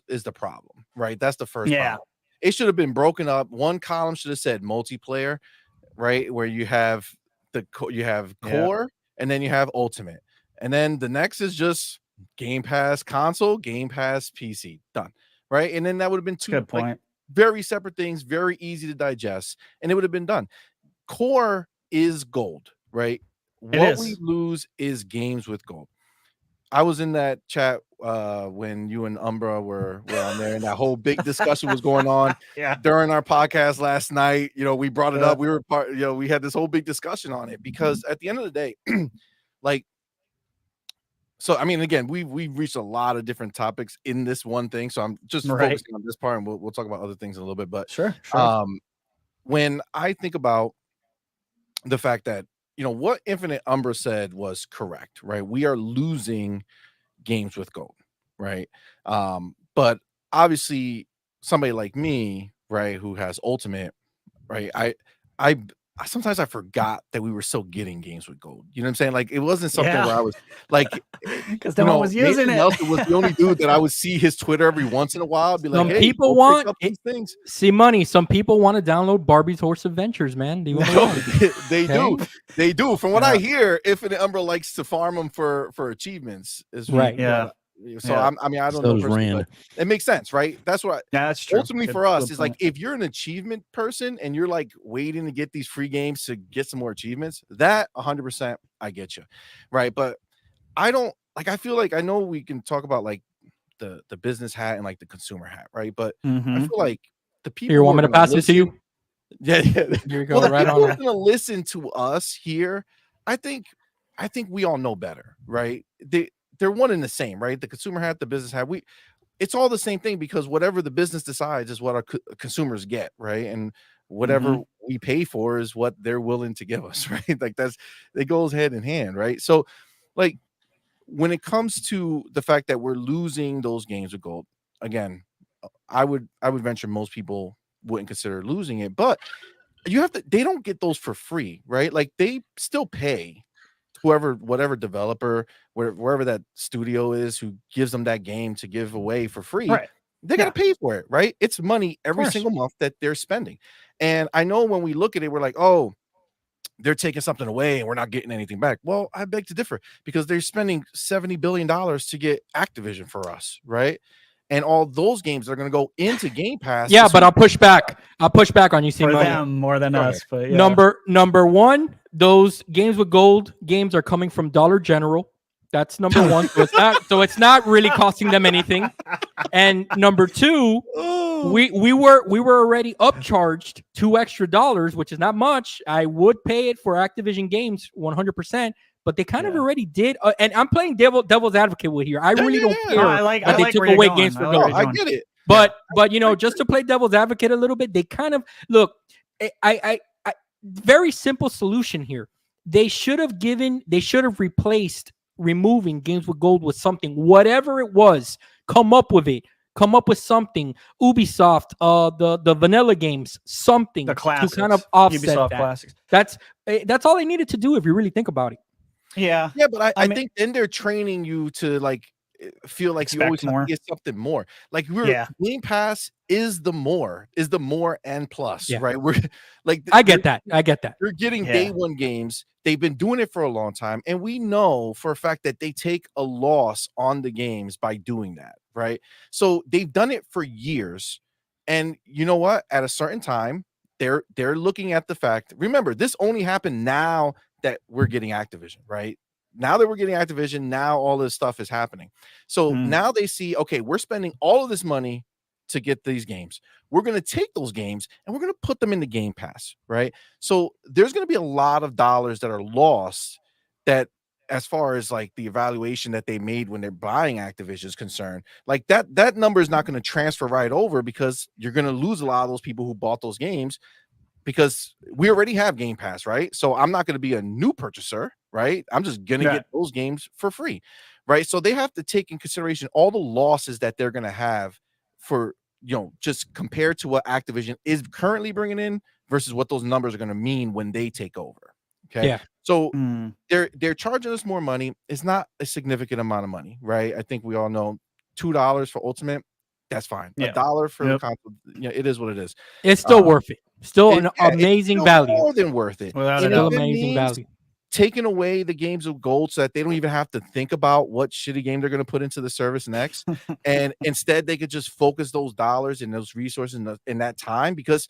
is the problem, right? That's the first problem. It should have been broken up. One column should have said multiplayer, right? Where you have core and then you have ultimate. And then the next is just Game Pass console, Game Pass PC. Done. Right. And then that would have been two good point. Very separate things, very easy to digest, and it would have been done. Core is gold, right? What we lose is games with gold. I was in that chat when you and Umbra were on there, and that whole big discussion was going on during our podcast last night. We brought it up. We were we had this whole big discussion on it because at the end of the day, so, I mean, again, we've reached a lot of different topics in this one thing. So I'm just focusing on this part, and we'll talk about other things in a little bit. But sure. When I think about the fact that, what Infinite Umbra said was correct, right? We are losing games with gold, right? But obviously somebody like me, right, who has Ultimate, right? I sometimes I forgot that we were still getting games with gold. You know what I'm saying? Like, it wasn't something where I was like, because no one was using it. Nelson was the only dude that I would see his Twitter every once in a while. Be like, some hey, people want these things. See money. Some people want to download Barbie's Horse Adventures, man. Do you they do. They do. From what I hear, Infinite Umbra likes to farm them for achievements. Right. Yeah. So Yeah. I mean, I don't So know does personally, Rand. but it makes sense, right? That's what Yeah, that's true. ultimately Good- for us good is like, point. if you're an achievement person and you're like waiting to get these free games to get some more achievements, that 100% I get you, right? But I don't like, I feel like, I know we can talk about like the business hat and like the consumer hat, right? But I Mhm. feel like the people Here, who want are me to gonna pass it to you? yeah, Here you go, well, the right people on who are there. gonna listen to us here, I think we all know better, right? They're one and the same, right? The consumer hat, the business hat, it's all the same thing, because whatever the business decides is what our consumers get, right? And whatever we pay for is what they're willing to give us, right? Like it goes hand in hand, right? So like when it comes to the fact that we're losing those games with gold, again, I would venture most people wouldn't consider losing it, but they don't get those for free, right? Like they still pay whatever developer, wherever that studio is who gives them that game to give away for free. Right. They got to pay for it, right? It's money every course. single month that they're spending. And I know when we look at it, we're like, oh, they're taking something away and we're not getting anything back. Well, I beg to differ, because they're spending $70 billion to get Activision for us, right? And all those games are going to go into Game Pass. Yeah, but I'll push back. I'll push back on you, For Cmoney. them more than Go us, but yeah. Number one, those games with gold games are coming from Dollar General. That's number one. So it's not really costing them anything. And number two, we were already upcharged $2 extra, which is not much. I would pay it for Activision games 100%, but they kind of already did. And I'm playing devil's advocate with here. I really don't care I like that they where took you're away going. games for I like gold. where you're I going. get it. But you know, just to play devil's advocate a little bit, they kind of look. I very simple solution here. They should have replaced removing games with gold with something, whatever it was. Come up with it. Come up with something. Ubisoft, the vanilla games, something The classics, to kind of offset Ubisoft that. classics. That's all they needed to do if you really think about it. Yeah. Yeah, but I mean, think then they're training you to like feel like you always expect more. have to get something more. Like Yeah. Game Pass is the more and plus, Yeah. right? We're like I get that. You're getting Yeah. day one games. They've been doing it for a long time, and we know for a fact that they take a loss on the games by doing that, right? So they've done it for years, and you know what? At a certain time, they're looking at the fact. Remember, this only happened now that we're getting Activision, right? Now that we're getting Activision, now all this stuff is happening. So now they see, okay, we're spending all of this money to get these games. We're going to take those games and we're going to put them in the Game Pass, right? So there's going to be a lot of dollars that are lost, that as far as like the evaluation that they made when they're buying Activision is concerned, like that number is not going to transfer right over, because you're going to lose a lot of those people who bought those games, because we already have Game Pass, right? So I'm not going to be a new purchaser, right? I'm just going to get those games for free, right? So they have to take in consideration all the losses that they're going to have for, you know, just compared to what Activision is currently bringing in versus what those numbers are going to mean when they take over. Okay. Yeah. So they're charging us more money. It's not a significant amount of money, right? I think we all know $2 for Ultimate. That's fine. $1 for the console. Yeah, it is what it is. It's still worth it. Still an amazing value. More than worth it. Without Still amazing value. Taking away the games of gold so that they don't even have to think about what shitty game they're going to put into the service next. And instead they could just focus those dollars and those resources in that time, because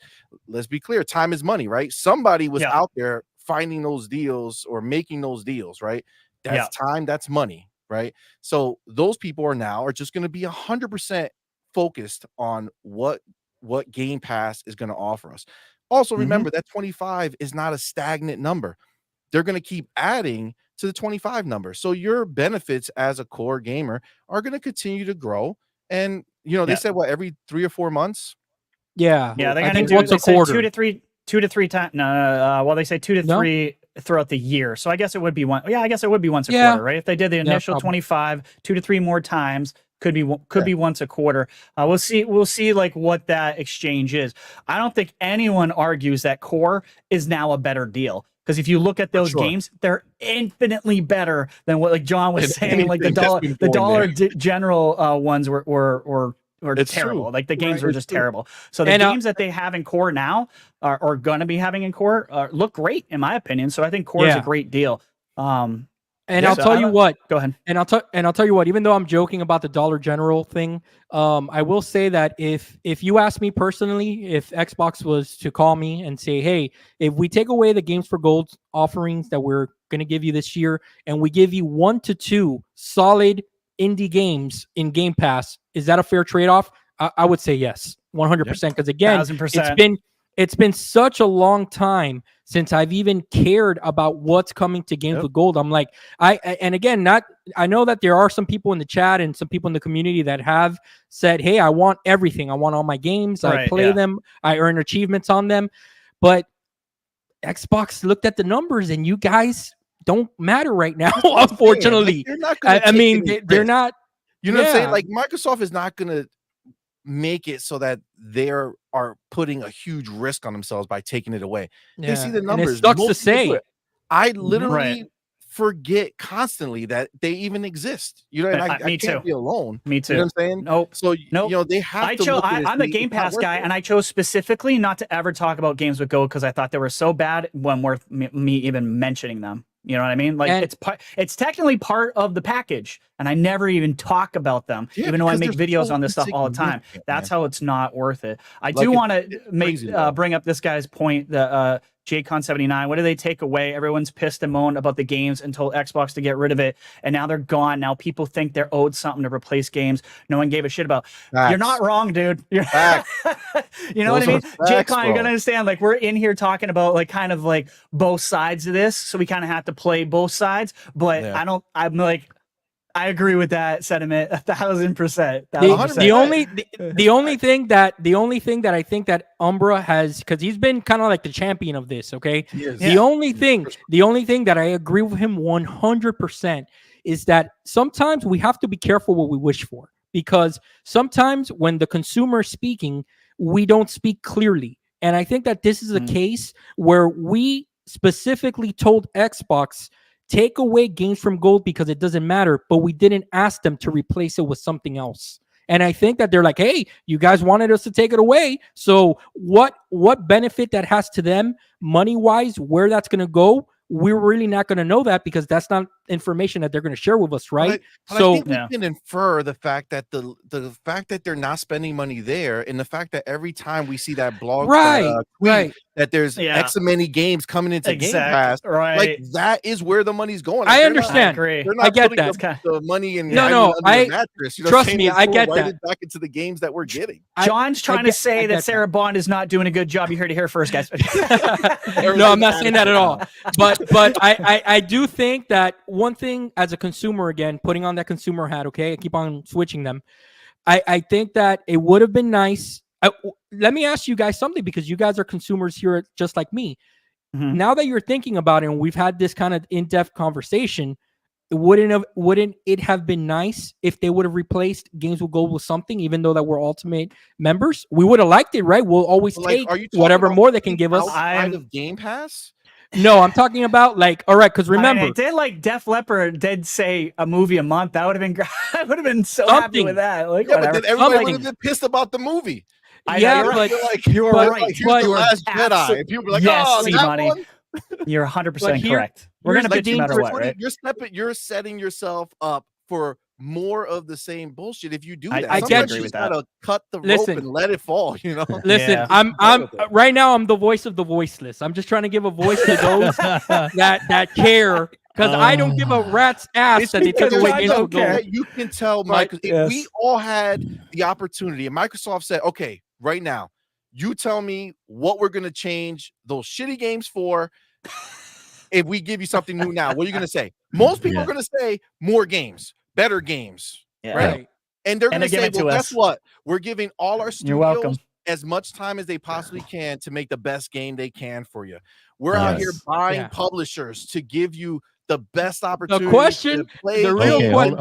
let's be clear, time is money, right? Somebody was out there finding those deals or making those deals, right? That's time, that's money, right? So those people are just going to be 100% focused on what Game Pass is going to offer us. Also remember that 25 is not a stagnant number. They're going to keep adding to the 25 number. So your benefits as a core gamer are going to continue to grow. And, you know, they said what, every 3 or 4 months? Yeah. They're going to do once a quarter. 2 to 3 times. No, well, they say 2 to 3 throughout the year. So I guess it would be one. Yeah, I guess it would be once a quarter, right? If they did the initial 25, 2 to 3 more times, could be once a quarter. We'll see like what that exchange is. I don't think anyone argues that core is now a better deal. Because if you look at those games, they're infinitely better than what, like John was saying, like the Dollar General ones were terrible. True. Like the games were just terrible. So the games that they have in core now are going to be having in core look great in my opinion. So I think core is a great deal. And Yeah, I'll so tell I you don't- what. Go ahead. And I'll tell you what. Even though I'm joking about the Dollar General thing, I will say that if you ask me personally, if Xbox was to call me and say, "Hey, if we take away the Games for Gold offerings that we're going to give you this year, and we give you 1 to 2 solid indie games in Game Pass, is that a fair trade-off?" I would say yes, 100%. Because again, 1000%. it's been such a long time since I've even cared about what's coming to Games with Gold. I'm like, and again, I know that there are some people in the chat and some people in the community that have said, "Hey, I want everything. I want all my games. I play them. I earn achievements on them." But Xbox looked at the numbers, and you guys don't matter right now, unfortunately. I mean, they're not. You know what I'm saying? Like, Microsoft is not going to make it so that they are putting a huge risk on themselves by taking it away. They see the numbers. And it sucks to say. I literally forget constantly that they even exist. You know, and I can't be alone. Me too. You know what I'm saying? Nope. So you know, they have to. I'm a Game Pass guy, and I chose specifically not to ever talk about Games with Gold because I thought they were so bad when worth me even mentioning them. You know what I mean? Like, it's technically part of the package, and I never even talk about them, even though I make videos on this stuff all the time. That's how it's not worth it. I do want to bring up this guy's point that JCon79. What do they take away? Everyone's pissed and moaned about the games and told Xbox to get rid of it, and now they're gone. Now people think they're owed something to replace games no one gave a shit about. Facts. You're not wrong, dude. You know what I mean? JCon, you're gonna understand. Like, we're in here talking about like kind of like both sides of this, so we kind of have to play both sides. But I'm like, I agree with that sentiment 1,000%. The only thing that I think that Umbra has, because he's been kind of like the champion of this. Okay, the only thing that I agree with him 100% is that sometimes we have to be careful what we wish for, because sometimes when the consumer is speaking, we don't speak clearly, and I think that this is a case where we specifically told Xbox, take away Games from Gold because it doesn't matter, but we didn't ask them to replace it with something else. And I think that they're like, "Hey, you guys wanted us to take it away, so what benefit that has to them money-wise, where that's going to go, we're really not going to know that, because that's not information that they're going to share with us, right?" But I think we can infer the fact that the fact that they're not spending money there, and the fact that every time we see that blog tweet that there's X many games coming into Game Pass, like, that is where the money's going. I understand. They're not I get putting that. the money in the mattress. You know, trust me, I get that. Back into the games that we're getting. John's trying to say that Sarah Bond is not doing a good job. You heard it here first, guys. No, I'm not saying that at all. But I do think that one thing as a consumer, again, putting on that consumer hat, okay, I keep on switching them. I think that it would have been nice. Let me ask you guys something, because you guys are consumers here just like me. Now that you're thinking about it, and we've had this kind of in-depth conversation, wouldn't it have been nice if they would have replaced Games with Gold with something, even though that we're Ultimate members? We would have liked it, right? We'll always take whatever more they can give us. Outside of Game Pass? No, I'm talking about, like, all right, because remember, I did, like, Def Leppard did say a movie a month. That would have been great. I would have been so happy with that. Like, but then everybody would have been pissed about the movie. You're right. Here's The Last Jedi. And people were like, "Oh, Cmoney. You're 100% correct. We're gonna pitch no matter what, right? You're setting yourself up for more of the same bullshit if you do that. I get you. You gotta cut the rope and let it fall. You know. Listen, I'm right now. I'm the voice of the voiceless. I'm just trying to give a voice to those that care. Because I don't give a rat's ass that they took away Games with Gold. You can tell, Mike, if we all had the opportunity, and Microsoft said, "Okay, right now, you tell me what we're gonna change those shitty games for. If we give you something new now, what are you gonna say?" Most people are gonna say more games, better games, right? And they're gonna say, "Well, guess what? We're giving all our studios as much time as they possibly can to make the best game they can for you. We're out here buying publishers to give you the best opportunity." The question, the real question.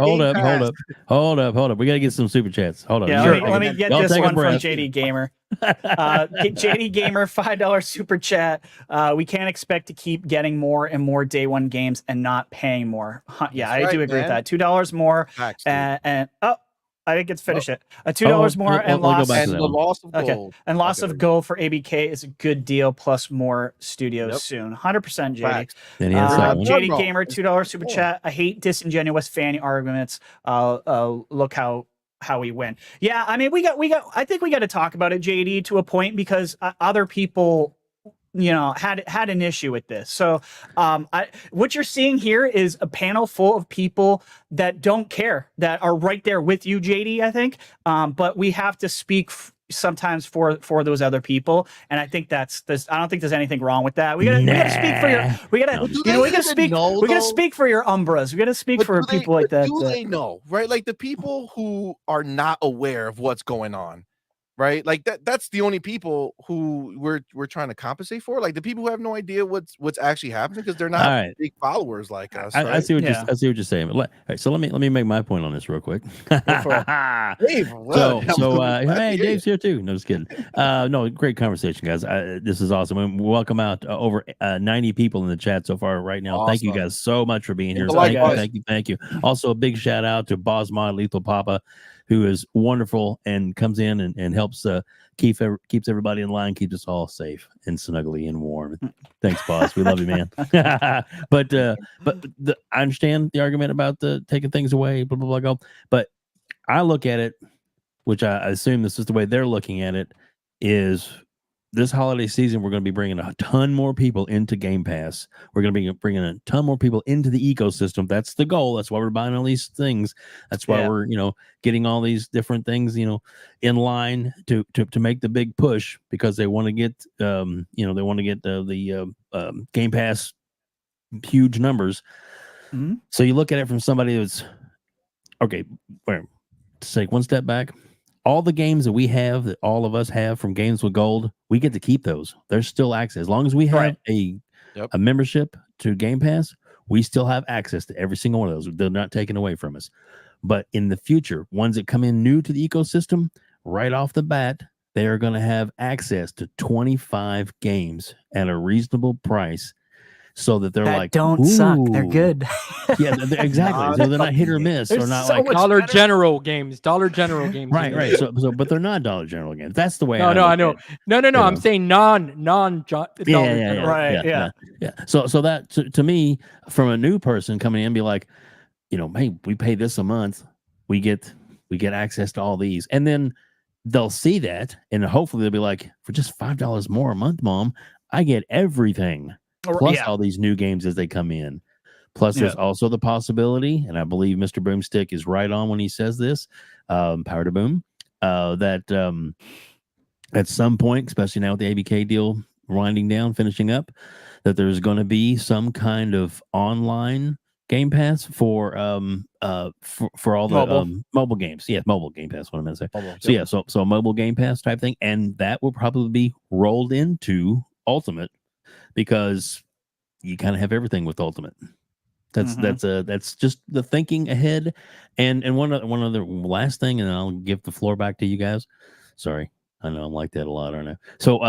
Hold up. We gotta get some super chats. Hold on. Let me get this one from JD Gamer. JD Gamer, $5 super chat. We can't expect to keep getting more and more day one games and not paying more. I do agree with that. $2 more. I didn't get to finish it. $2 more and we'll go loss. back to And that the one. loss of Okay. gold. And loss Okay. of gold for ABK is a good deal, plus more studios Yep. soon. 100% JD. Facts. Then he has that one. JD Bro. Gamer, $2 super chat. I hate disingenuous fan arguments. Look how we win. Yeah, I mean, I think we got to talk about it, JD, to a point, because other people, you know, had an issue with this. So what you're seeing here is a panel full of people that don't care, that are right there with you, JD, I think. But we have to speak sometimes for those other people, and I think I don't think there's anything wrong with that. We gotta speak for your, we gotta speak for your Umbras. We gotta speak for people like that. Do they know, right? Like the people who are not aware of what's going on, right? Like that's the only people who we're trying to compensate for. Like the people who have no idea what's actually happening because they're not big followers like us. I see what right? I see what you're saying. All right, so let me make my point on this real quick. Dave, hey, Dave's here too. No, just kidding. No, great conversation, guys. This is awesome. And welcome out over 90 people in the chat so far right now. Awesome. Thank you guys so much for being here. Thank you. Also, a big shout out to Boss Mod Lethal Papa, who is wonderful and comes in and helps keeps everybody in line, keeps us all safe and snuggly and warm. Thanks, boss. We love you, man. but I understand the argument about the taking things away, blah blah blah. But I look at it, which I assume this is the way they're looking at it, is this holiday season we're going to be bringing a ton more people into Game Pass. We're going to be bringing a ton more people into the ecosystem. That's the goal. That's why we're buying all these things. That's why we're getting all these different things in line to make the big push, because they want to get the Game Pass huge numbers. Mm-hmm. So you look at it from somebody that's okay. To take one step back. All the games that we have, that all of us have from Games with Gold, we get to keep those. There's still access. As long as we have a membership to Game Pass, we still have access to every single one of those. They're not taken away from us. But in the future, ones that come in new to the ecosystem, right off the bat, they are going to have access to 25 games at a reasonable price, so that they're don't suck. They're good. Yeah, exactly. So they're not hit or miss, or not like Dollar General games. Right. So, but they're not Dollar General games. That's the way. No, I know. No. I'm saying non. Yeah. So that to me, from a new person coming in, be like, hey, we pay this a month, we get access to all these, and then they'll see that, and hopefully they'll be like, for just $5 more a month, Mom, I get everything. Plus all these new games as they come in. Plus, there's also the possibility, and I believe Mr. Boomstick is right on when he says this, power to boom, that at some point, especially now with the ABK deal winding down, finishing up, that there's going to be some kind of online Game Pass for all the mobile games. Yeah, mobile Game Pass, what I'm going to say. So a mobile Game Pass type thing, and that will probably be rolled into Ultimate, because you kind of have everything with Ultimate. That's just the thinking ahead. And one other last thing, and I'll give the floor back to you guys. Sorry, I know I'm like that a lot, aren't I? So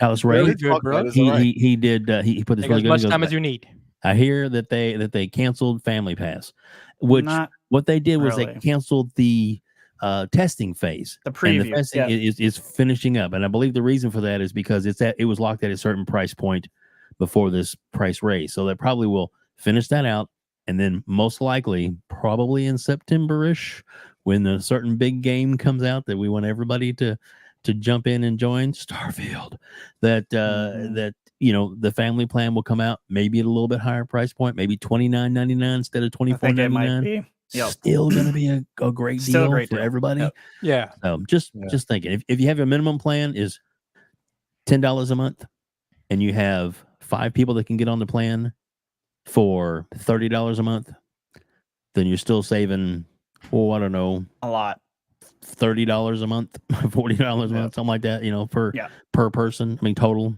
Alice Ray, really good, bro. He did he put this Take really as good. much time as you need. I hear that they canceled Family Pass, which what they did was they canceled the testing phase. The preview, and the testing is finishing up, and I believe the reason for that is because it was locked at a certain price point before this price raise, so they probably will finish that out, and then most likely probably in September-ish, when a certain big game comes out that we want everybody to jump in and join, Starfield, that the family plan will come out, maybe at a little bit higher price point, maybe $29.99 instead of $24.99. Still going to be a great deal for everybody. Yeah. Just thinking, if you have a minimum plan is $10 a month, and you have 5 people that can get on the plan for $30 a month, then you're still saving, I don't know, a lot. $30 a month, $40 a month, something like that, per person. I mean, total,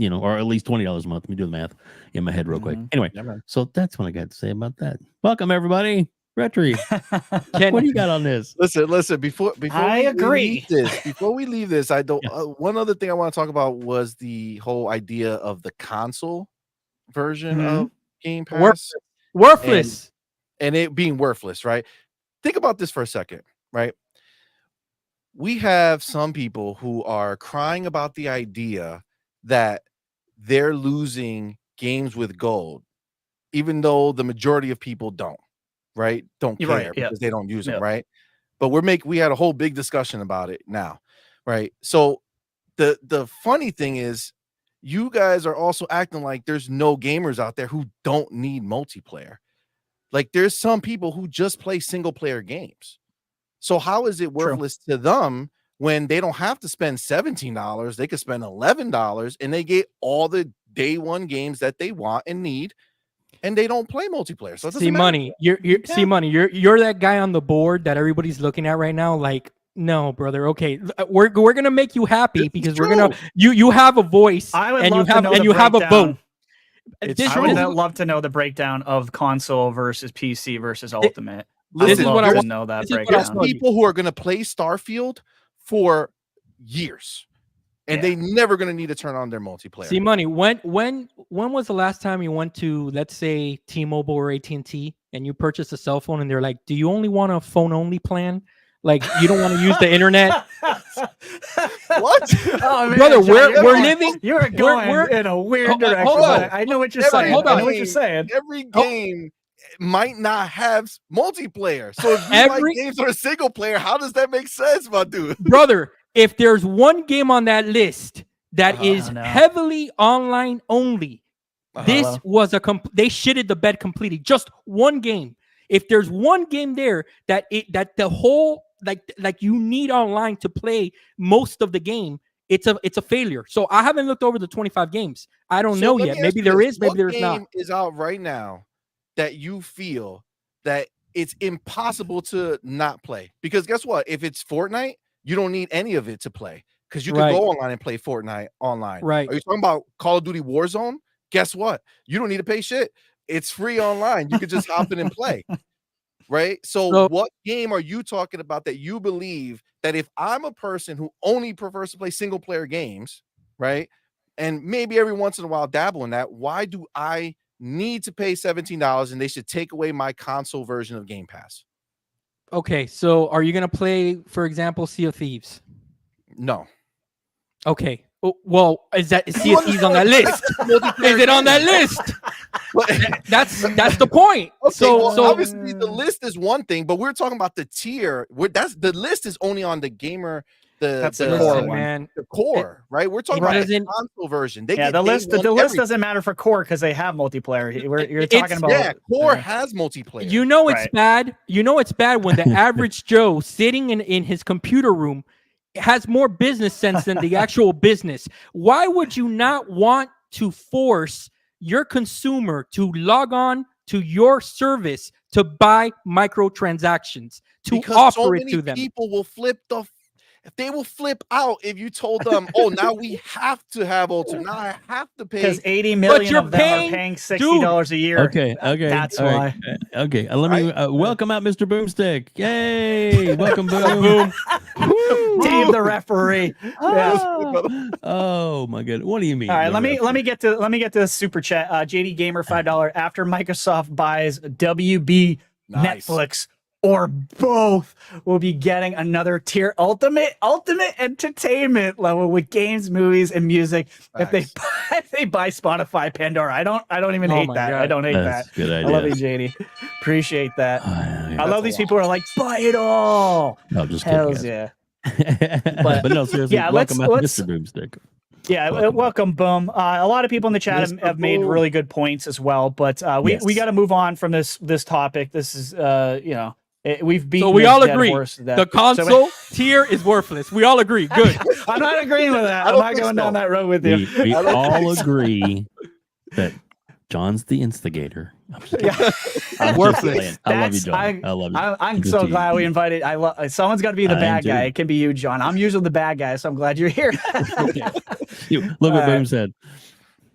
or at least $20 a month. Let me do the math in my head real quick. Anyway, so that's what I got to say about that. Welcome, everybody. RHETRI, what do you got on this? Listen. Before I agree. Before we leave this, I don't. One other thing I want to talk about was the whole idea of the console version of Game Pass, worthless, and it being worthless. Right? Think about this for a second. right? We have some people who are crying about the idea that they're losing games with gold, even though the majority of people don't, right? Don't You're care right, yeah. because they don't use them, Yeah. right? But we had a whole big discussion about it now, right? So the funny thing is, you guys are also acting like there's no gamers out there who don't need multiplayer. Like there's some people who just play single player games. So how is it worthless to them when they don't have to spend $17? They could spend $11 and they get all the day one games that they want and need, and they don't play multiplayer. So Cmoney, you're that guy on the board that everybody's looking at right now. Like, no, brother. Okay, we're gonna make you happy because we're gonna you have a voice and you have a vote. I would love to know the breakdown of console versus PC versus Ultimate. This is what I want to know that breakdown. There's people who are going to play Starfield for years, and they never going to need to turn on their multiplayer. Cmoney, when was the last time you went to, let's say, T-Mobile or AT&T, and you purchased a cell phone, and they're like, "Do you only want a phone only plan? Like you don't want to use the internet?" What? Oh, man, brother, John, we're living. You're going in a weird direction. Hold on. I know what you're saying. Hold on. I know what you're saying. Every game might not have multiplayer. So if you like games that are single player, how does that make sense, my dude? Brother, if there's one game on that list that is heavily online only, this was they shitted the bed completely. Just one game. If there's one game there that the whole like you need online to play most of the game, it's a failure. So I haven't looked over the 25 games. I don't know yet. Maybe there is, maybe there's not. What game is out right now that you feel that it's impossible to not play? Because guess what? If it's Fortnite, you don't need any of it to play because you can go online and play Fortnite online. Right. Are you talking about Call of Duty Warzone? Guess what? You don't need to pay shit. It's free online. You could just hop in and play. Right. So what game are you talking about that you believe that if I'm a person who only prefers to play single player games, right, and maybe every once in a while dabble in that, why do I need to pay $17 and they should take away my console version of Game Pass? Okay, so are you gonna play, for example, Sea of Thieves? No. Okay. Well, is Sea of Thieves on that list? Is it on that list? That's the point. Okay, so obviously the list is one thing, but we're talking about the tier. The list is only on the gamer. That's the core one, man. The core, right? We're talking about the console version. The list doesn't matter for core because they have multiplayer. You're talking about core has multiplayer. You know it's bad. You know it's bad when the average Joe sitting in his computer room has more business sense than the actual business. Why would you not want to force your consumer to log on to your service to buy microtransactions, to offer it to them? People will they will flip out if you told them, "Oh, now we have to have Ultimate. Now I have to pay." Because 80 million of them are paying $60 a year. Okay. That's why. Okay, let me welcome out Mr. Boomstick. Yay! Welcome, Boom. Dave, the referee. Oh my god, what do you mean? All right, let me get to the super chat. JD Gamer $5 after Microsoft buys WB Netflix. Or both will be getting another tier ultimate entertainment level with games, movies, and music. If they buy Spotify, Pandora, I don't even hate that. God. I don't hate That's that. Good idea. I love you, JD. Appreciate that. I love these people who are like, buy it all. No, just Hells kidding, yeah. but no, seriously, welcome out let's Mr. Boomstick. Yeah, welcome, Boom. A lot of people in the chat have made really good points as well, but we got to move on from this topic. This is we've beaten. So we all agree the console tier is worthless. We all agree. Good. I'm not agreeing with that. I'm not going down that road with you. We all agree that John's the instigator. I'm worthless. I love you, John. I love you. I'm so glad we invited. Someone's got to be the bad guy. It can be you, John. I'm usually the bad guy, so I'm glad you're here. Look what Boom said.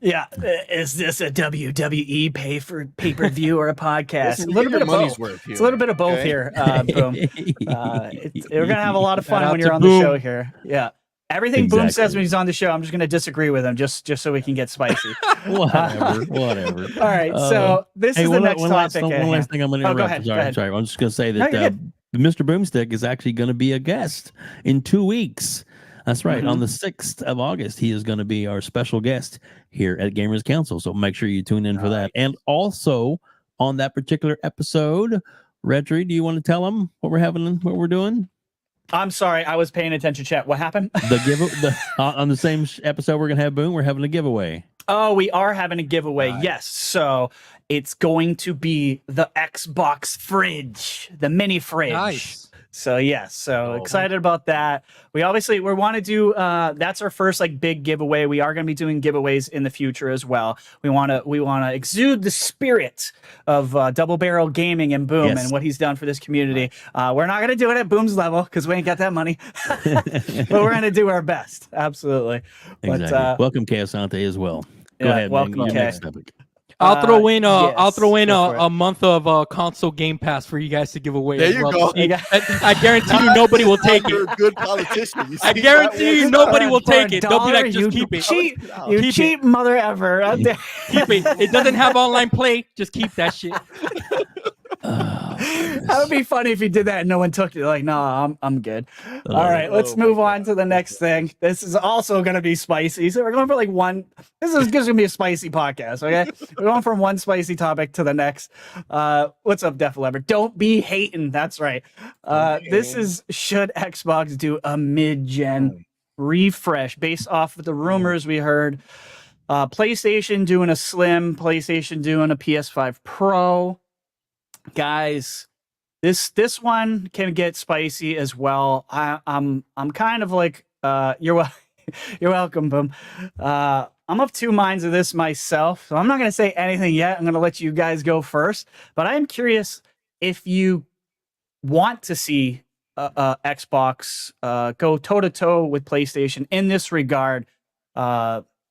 Yeah, is this a WWE pay-per-view or a podcast? Listen, a little bit of money's both. worth here. It's a little bit of both here. Boom. We're gonna have a lot of fun when you're on the show here. Yeah, everything Boom says when he's on the show, I'm just gonna disagree with him just so we can get spicy. Whatever. All right, so this is the next topic. One last thing I'm gonna interrupt. Go ahead. Sorry. I'm just gonna say that Mr. Boomstick is actually going to be a guest in 2 weeks. That's right. On the 6th of August, he is going to be our special guest here at Gamers Council. So make sure you tune in for that. And also on that particular episode, RHETRI, do you want to tell them what we're doing? I'm sorry, I was paying attention, chat. What happened? On the same episode we're going to have Boom, we're having a giveaway. Oh, we are having a giveaway. Nice. Yes. So it's going to be the Xbox fridge, the mini fridge. Nice. So yes, so excited about that. We want to do that's our first like big giveaway. We are going to be doing giveaways in the future as well. We want to exude the spirit of Double Barrel Gaming and Boom and what he's done for this community. We're not going to do it at Boom's level because we ain't got that money, but we're going to do our best. Absolutely. Exactly. But, welcome, Kayasante, as well. Go ahead. Welcome, Kay. I'll throw in a month of console Game Pass for you guys to give away. There you go. I guarantee you nobody will take it. You're a good politician. I guarantee you nobody will take it. They'll be like, just keep it. You cheap mother ever. Keep it. It doesn't have online play. Just keep that shit. That would be funny if you did that and no one took it. Like, no, I'm good. All right, let's move on to the next thing. This is also going to be spicy. So we're going for like one. This is going to be a spicy podcast. Okay, we're going from one spicy topic to the next. What's up, Def Lever? Don't be hating. That's right. This is should Xbox do a mid-gen refresh based off of the rumors we heard. PlayStation doing a Slim, PlayStation doing a PS5 Pro. Guys, this one can get spicy as well. I'm kind of like you're welcome, Boom. I'm of two minds of this myself, so I'm not going to say anything yet. I'm going to let you guys go first, but I am curious if you want to see Xbox go toe to toe with PlayStation in this regard,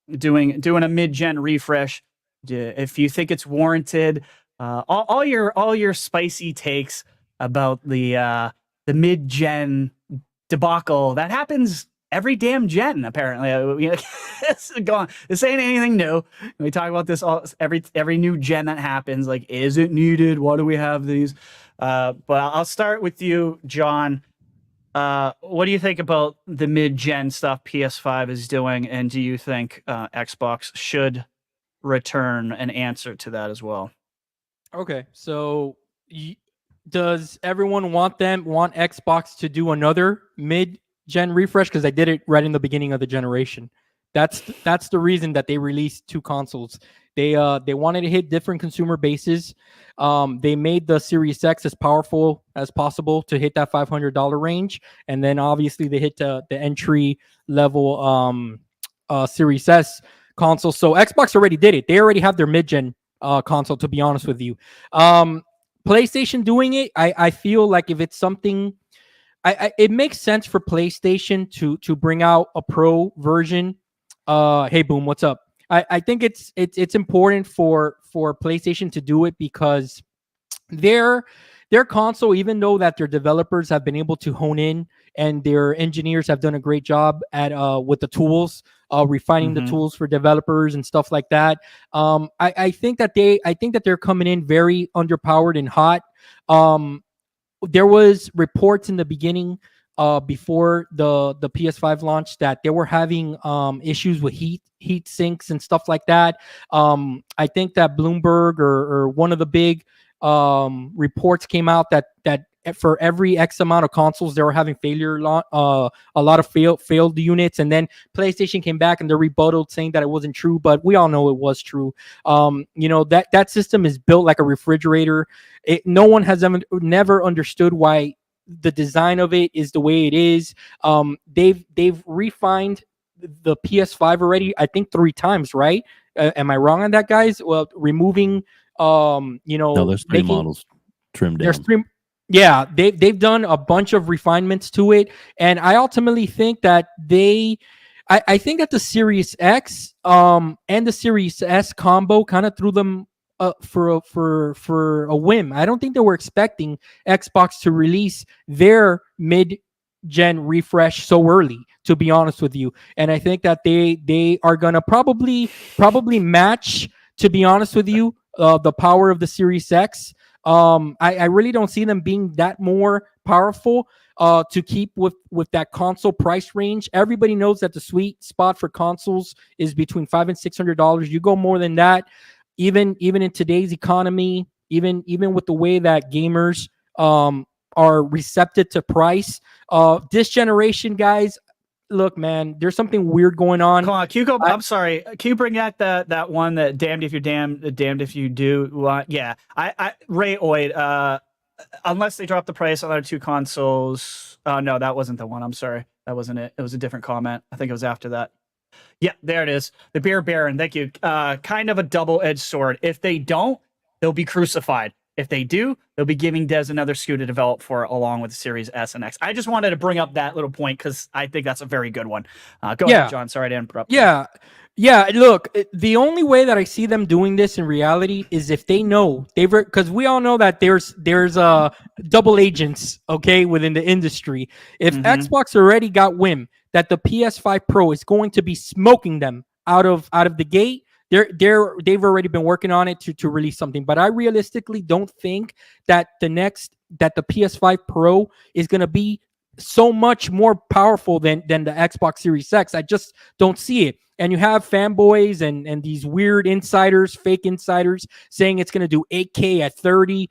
doing a mid-gen refresh. If you think it's warranted. All your spicy takes about the mid-gen debacle that happens every damn gen. Apparently, this ain't anything new. We talk about this every new gen that happens. Like, is it needed? Why do we have these? But I'll start with you, John. What do you think about the mid-gen stuff PS5 is doing, and do you think Xbox should return an answer to that as well? Okay, so does everyone want Xbox to do another mid-gen refresh? Because they did it right in the beginning of the generation. That's the reason that they released two consoles. They wanted to hit different consumer bases. They made the Series X as powerful as possible to hit that $500 range, and then obviously they hit the entry level Series S console. So Xbox already did it. They already have their mid-gen console, to be honest with you. PlayStation doing it, I feel like if it's something, it makes sense for PlayStation to bring out a pro version. Hey, Boom, what's up? I think it's important for PlayStation to do it because their console, even though that their developers have been able to hone in and their engineers have done a great job at with the tools, refining the tools for developers and stuff like that. I think that they're coming in very underpowered and hot. There was reports in the beginning before the PS5 launch that they were having issues with heat sinks and stuff like that. I think that Bloomberg or one of the big reports came out that for every X amount of consoles they were having failure, a lot of failed units, and then PlayStation came back and they rebutted saying that it wasn't true, but we all know it was true. That system is built like a refrigerator. No one has never understood why the design of it is the way it is. They've refined the PS5 already, I think 3 times, right? Am I wrong on that, guys? Well, removing no, there's 3 models trimmed down. There's 3. Yeah, they've done a bunch of refinements to it, and I ultimately think that I think that the Series X and the Series S combo kind of threw them for a whim. I don't think they were expecting Xbox to release their mid-gen refresh so early, to be honest with you, and I think that they are gonna probably match, to be honest with you, the power of the Series X. I really don't see them being that more powerful to keep with that console price range. Everybody knows that the sweet spot for consoles is between $500 and $600. You go more than that, even in today's economy, even with the way that gamers are receptive to price. This generation, guys, look, man, there's something weird going on. Come on, can you go? I'm sorry. Can you bring back that one that damned if you're damned if you do? Yeah, I Ray Oid. Unless they drop the price on other two consoles. No, that wasn't the one. I'm sorry, that wasn't it. It was a different comment. I think it was after that. Yeah, there it is. The Beer Baron. Thank you. Kind of a double-edged sword. If they don't, they'll be crucified. If they do, they'll be giving Des another SKU to develop for along with the Series S and X. I just wanted to bring up that little point because I think that's a very good one. Go ahead, John. Sorry to interrupt. Yeah, look, the only way that I see them doing this in reality is if they know because we all know that there's double agents, okay, within the industry. If Xbox already got wind that the PS5 Pro is going to be smoking them out of the gate, they've already been working on it to release something. But I realistically don't think that the PS5 Pro is going to be so much more powerful than the Xbox Series X. I just don't see it. And you have fanboys and these weird insiders, fake insiders, saying it's going to do 8K at 30.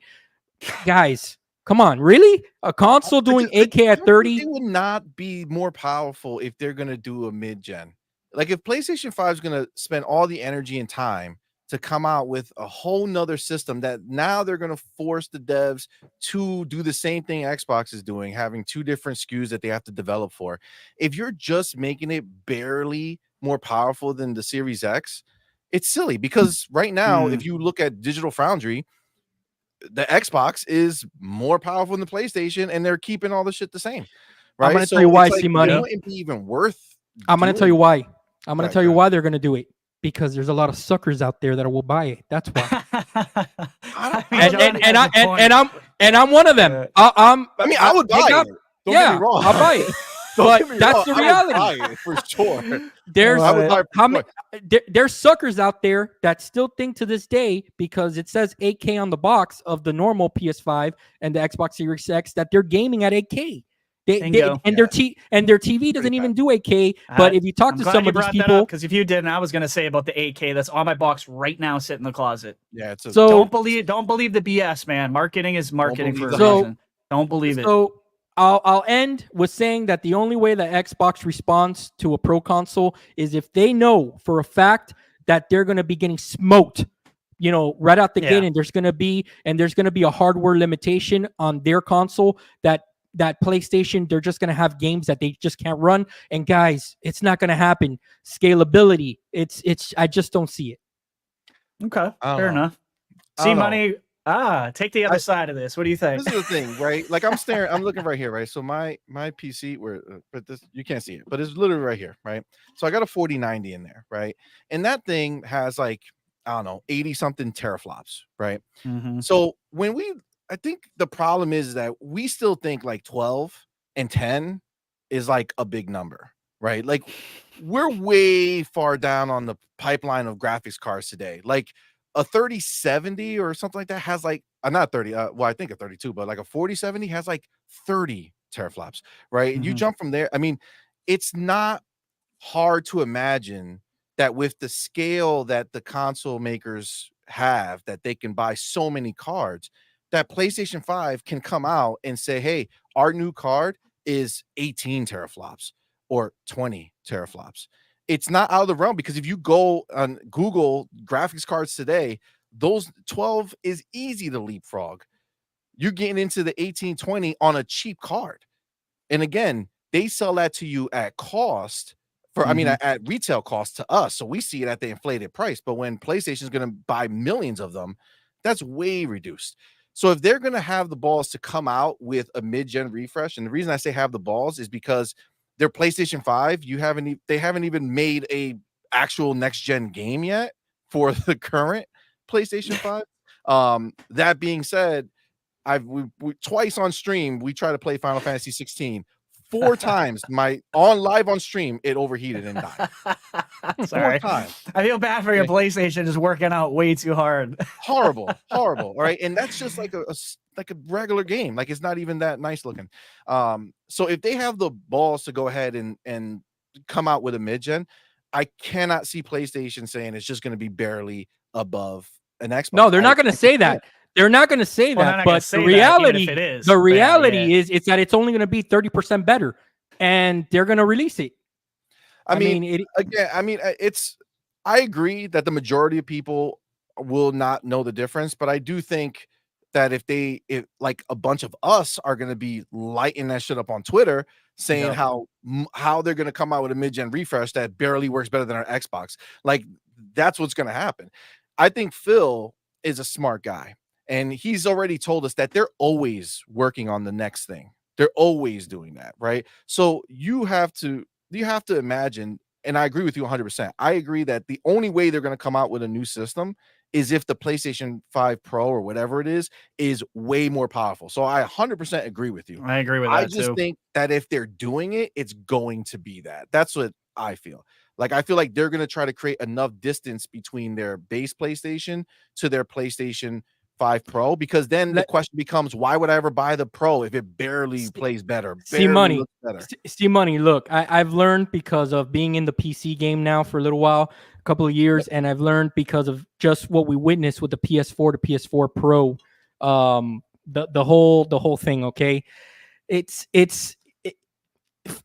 Guys, come on, really? A console doing 8K at 30? It would not be more powerful if they're going to do a mid-gen. Like if PlayStation 5 is going to spend all the energy and time to come out with a whole nother system that now they're going to force the devs to do the same thing Xbox is doing, having two different SKUs that they have to develop for. If you're just making it barely more powerful than the Series X, it's silly because right now, if you look at Digital Foundry, the Xbox is more powerful than the PlayStation and they're keeping all the shit the same. Right? I'm going to tell you why, Cmoney. It wouldn't be even worth I'm going to tell you why. I'm going to tell you why they're going to do it. Because there's a lot of suckers out there that will buy it. That's why. And I'm one of them. I would buy it. Don't get me wrong. I'll buy it. But that's the reality. I would buy it for sure. There's suckers out there that still think to this day, because it says 8K on the box of the normal PS5 and the Xbox Series X, that they're gaming at 8K. Their TV doesn't even do 8K. But if you talk to some of these people, because if you didn't, I was going to say about the 8K that's on my box right now, sitting in the closet. Yeah, don't believe the BS, man. Marketing is marketing for a reason. Don't believe it. So I'll end with saying that the only way that Xbox responds to a pro console is if they know for a fact that they're going to be getting smoked, right out the gate, and there's going to be a hardware limitation on their console that PlayStation, they're just going to have games that they just can't run. And guys, it's not going to happen. Scalability, I just don't see it. Okay, fair enough. Cmoney, take the other side of this. What do you think? This is the thing, right? Like I'm looking right here, right? So my PC, but this, you can't see it, but it's literally right here, right? So I got a 4090 in there, right? And that thing has like, I don't know, 80 something teraflops, right? So I think the problem is that we still think like 12 and 10 is like a big number, right? Like we're way far down on the pipeline of graphics cards today. Like a 3070 or something like that has like, not 30, I think a 32, but like a 4070 has like 30 teraflops, right? And you jump from there. I mean, it's not hard to imagine that with the scale that the console makers have, that they can buy so many cards, that PlayStation 5 can come out and say, hey, our new card is 18 teraflops or 20 teraflops. It's not out of the realm, because if you go on Google graphics cards today, those 12 is easy to leapfrog. You're getting into the 1820 on a cheap card. And again, they sell that to you at cost at retail cost to us. So we see it at the inflated price. But when PlayStation is going to buy millions of them, that's way reduced. So if they're going to have the balls to come out with a mid-gen refresh, and the reason I say have the balls is because their PlayStation 5, they haven't even made a actual next-gen game yet for the current PlayStation 5. That being said, we twice on stream, we try to play Final Fantasy 16. 4 times live on stream, it overheated and died. Sorry. 4 times. I feel bad for your PlayStation just working out way too hard. Horrible. All right. And that's just like like a regular game. Like it's not even that nice looking. So if they have the balls to go ahead and come out with a mid-gen, I cannot see PlayStation saying it's just going to be barely above an Xbox. No, they're not going to say that. They're not going to say that. But the reality, is it's that it's only going to be 30% better, and they're going to release it. I mean, I agree that the majority of people will not know the difference, but I do think that if like a bunch of us are going to be lighting that shit up on Twitter, saying how they're going to come out with a mid-gen refresh that barely works better than our Xbox, like that's what's going to happen. I think Phil is a smart guy, and he's already told us that they're always working on the next thing. They're always doing that, right? So you have to imagine, and I agree with you 100%. I agree that the only way they're going to come out with a new system is if the PlayStation 5 Pro or whatever it is way more powerful. So I 100% agree with you. I agree with that. I just think that if they're doing it, it's going to be that. That's what I feel. Like, I feel like they're going to try to create enough distance between their base PlayStation to their PlayStation 5 Pro, because then the question becomes, why would I ever buy the Pro if it barely plays better? Cmoney, look, I've learned because of being in the PC game now for a little while, a couple of years, and I've learned because of just what we witnessed with the PS4 to PS4 Pro, the whole thing. Okay,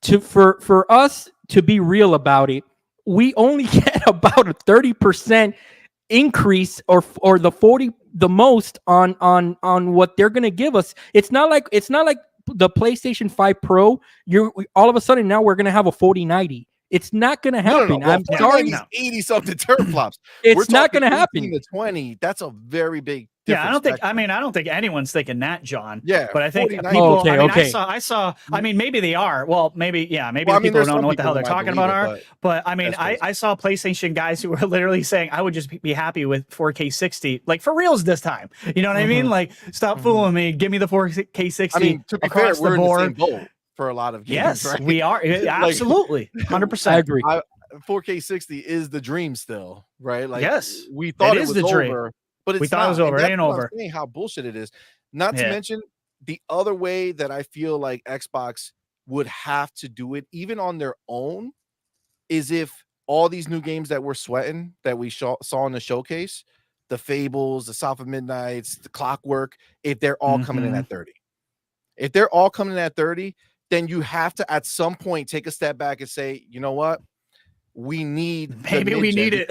for us to be real about it, we only get about a 30% increase or the 40 the most on what they're gonna give us. It's not like the PlayStation 5 Pro. All of a sudden now we're gonna have a 4090. It's not gonna happen. No. I'm sorry. 80 something teraflops. It's not gonna happen. The 20. That's a very big difference. Yeah, I don't think anyone's thinking that, John. Yeah, but I think 49. people. Okay. I saw. I mean, maybe they are. Well, maybe people don't know what the hell they're talking about. But I mean, I saw PlayStation guys who were literally saying, "I would just be happy with 4K 60, like for reals this time." You know what I mean? Like, stop fooling me. Give me the 4K 60. I mean, to be fair, we're in the same boat for a lot of games. Yes, right? we are. Absolutely, 100%. I agree. 4K 60 is the dream still, right? Like, yes, we thought it was the dream. over. But we thought it was over. It ain't over. How bullshit it is. Not to mention the other way that I feel like Xbox would have to do it, even on their own, is if all these new games that we're sweating that we saw in the showcase, the Fables, the South of Midnights, the Clockwork, if they're all coming in at 30. If they're all coming in at 30, then you have to at some point take a step back and say, you know what? We need it.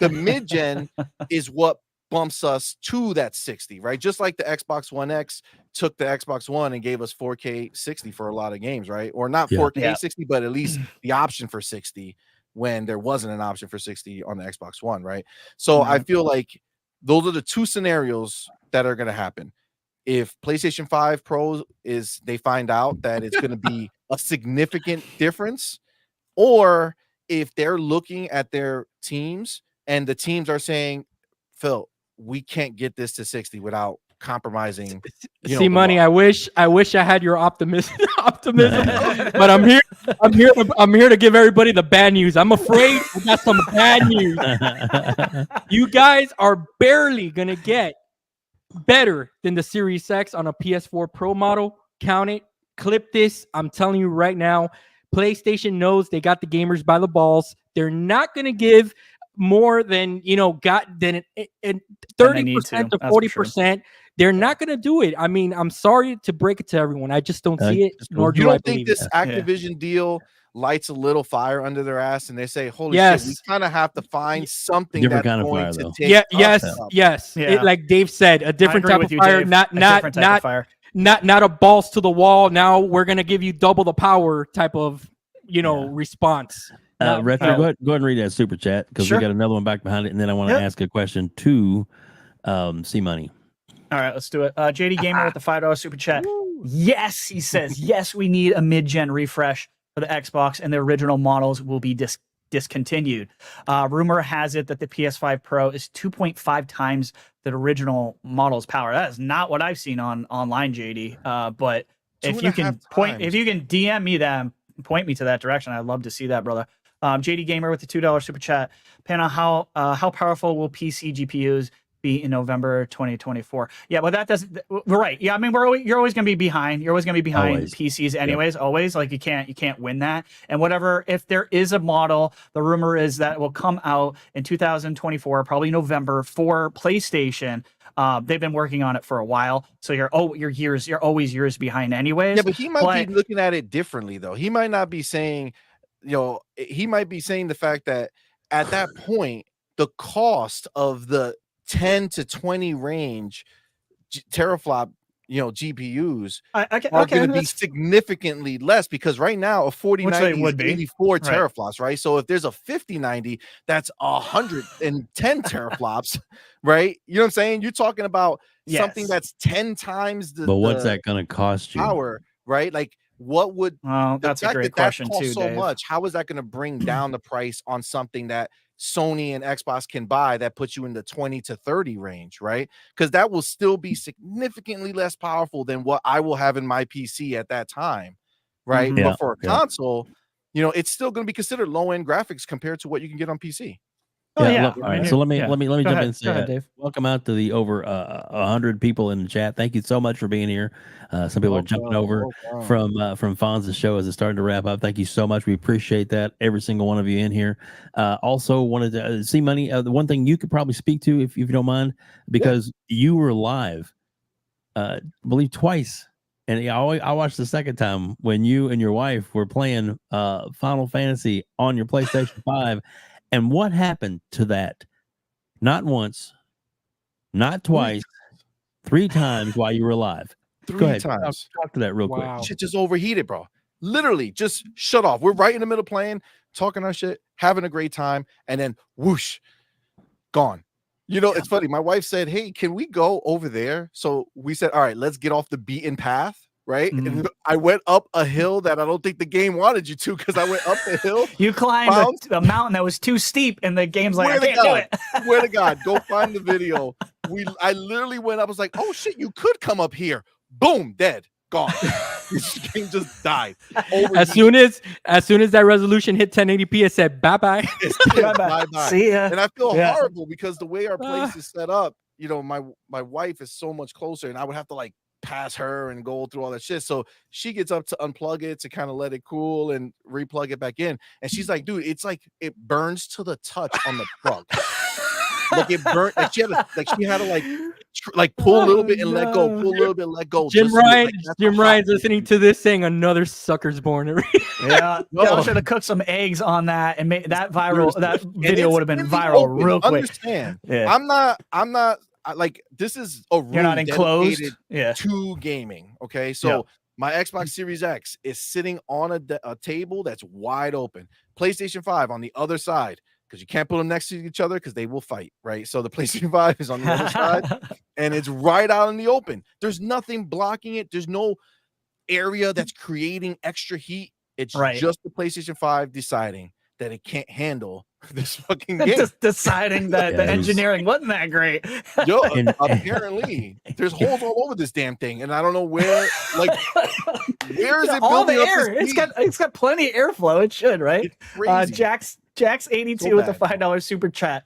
The mid-gen is what bumps us to that 60, right? Just like the Xbox One X took the Xbox One and gave us 4K 60 for a lot of games, right? Or not 4K 60, but at least the option for 60 when there wasn't an option for 60 on the Xbox One, right? So I feel like those are the two scenarios that are going to happen. If PlayStation 5 Pro they find out that it's going to be a significant difference, or if they're looking at their teams and the teams are saying, Phil, we can't get this to 60 without compromising. Cmoney, I wish I had your optimism, but I'm here to give everybody the bad news. I'm afraid I got some bad news. You guys are barely gonna get better than the Series X on a PS4 Pro model. Count it, clip this. I'm telling you right now, PlayStation knows they got the gamers by the balls. They're not gonna give more than 30% to 40%. They're not going to do it. I mean, I'm sorry to break it to everyone. I just don't see it. Nor do I think believe this Activision deal lights a little fire under their ass, and they say, "Holy shit, we kind of have to find something different that's kind of going fire, to though. take." Yes. Yeah. Like Dave said, a different type of fire, fire. Not a balls to the wall. Now we're going to give you double the power type of response. RHETRI, go ahead and read that super chat, because we got another one back behind it, and then I want to ask a question to Cmoney. All right, let's do it. JD Gamer with the $5 super chat. Yes, he says, yes, we need a mid-gen refresh for the Xbox, and the original models will be discontinued. Rumor has it that the PS5 Pro is 2.5 times the original model's power. That is not what I've seen online, JD. But if you can DM me that, point me to that direction, I'd love to see that, brother. JD Gamer with the $2 super chat. Panna, how powerful will PC GPUs be in November 2024. Yeah, but that doesn't. We're right. Yeah, I mean, you're always going to be behind. You're always going to be behind Always. PCs, anyways. Yep. Always, like you can't win that. And whatever, if there is a model, the rumor is that it will come out in 2024, probably November, for PlayStation. They've been working on it for a while, so you're always years behind, anyways. Yeah, but he might be looking at it differently, though. He might not be saying, he might be saying the fact that at that point, the cost of the 10 to 20 range teraflop, GPUs are going to be significantly less, because right now a 4090 is 84 teraflops, right? So if there's a 5090, that's 110 teraflops, right? You know what I'm saying? You're talking about something that's 10 times the. But what's that going to cost you? Power, right? Like, what would? Well, that's a great question too, so Dave. much. How is that going to bring down the price on something that Sony and Xbox can buy that puts you in the 20 to 30 range, right? Because that will still be significantly less powerful than what I will have in my PC at that time, right? Mm-hmm. But for a console, it's still going to be considered low-end graphics compared to what you can get on PC. Oh, yeah. Look, all right. So let me jump in and say, Go ahead, Dave. Welcome out to the over 100 people in the chat. Thank you so much for being here. Some people are jumping over from Fonz's show as it's starting to wrap up. Thank you so much. We appreciate that, every single one of you in here. Also wanted to Cmoney. The one thing you could probably speak to, if you don't mind, because you were live, I believe twice. And I watched the second time when you and your wife were playing Final Fantasy on your PlayStation 5. And what happened to that? Not once, not twice, 3 times while you were alive. 3 times. Talk to that real quick. Shit just overheated, bro. Literally just shut off. We're right in the middle playing, talking our shit, having a great time, and then whoosh, gone. It's funny. My wife said, "Hey, can we go over there?" So we said, "All right, let's get off the beaten path." Right. Mm-hmm. And I went up a hill that I don't think the game wanted you to, because I went up the hill. You climbed a mountain that was too steep, and the game's like, I can't do it. Swear to God, go find the video. I literally went up. I was like, oh shit, you could come up here. Boom, dead, gone. This game just died. As soon as that resolution hit 1080p, it said bye bye. Bye. See ya. And I feel horrible, because the way our place is set up, my wife is so much closer, and I would have to pass her and go through all that shit. So she gets up to unplug it to kind of let it cool and replug it back in. And she's like, dude, it's like it burns to the touch on the plug. Like it burnt. Like she had to pull a little bit and let go, pull a little bit, let go. Jim Ryan's listening to this saying another sucker's born. Yeah, y'all should have cooked some eggs on that and made that viral. That video would have been viral real quick. Understand? Yeah. I'm not. This is a room. You're not enclosed to gaming. Okay, so my Xbox Series X is sitting on a table that's wide open. PlayStation 5 on the other side, because you can't put them next to each other because they will fight, right? So the PlayStation 5 is on the other side, and it's right out in the open. There's nothing blocking it. There's no area that's creating extra heat. It's just the PlayStation 5 deciding that it can't handle this fucking game. Just deciding that the engineering wasn't that great. Yo, apparently there's holes all over this damn thing, and I don't know where. Where is it? All the air. It's got plenty of airflow. It should, right? Jack's 82 with a $5 super chat.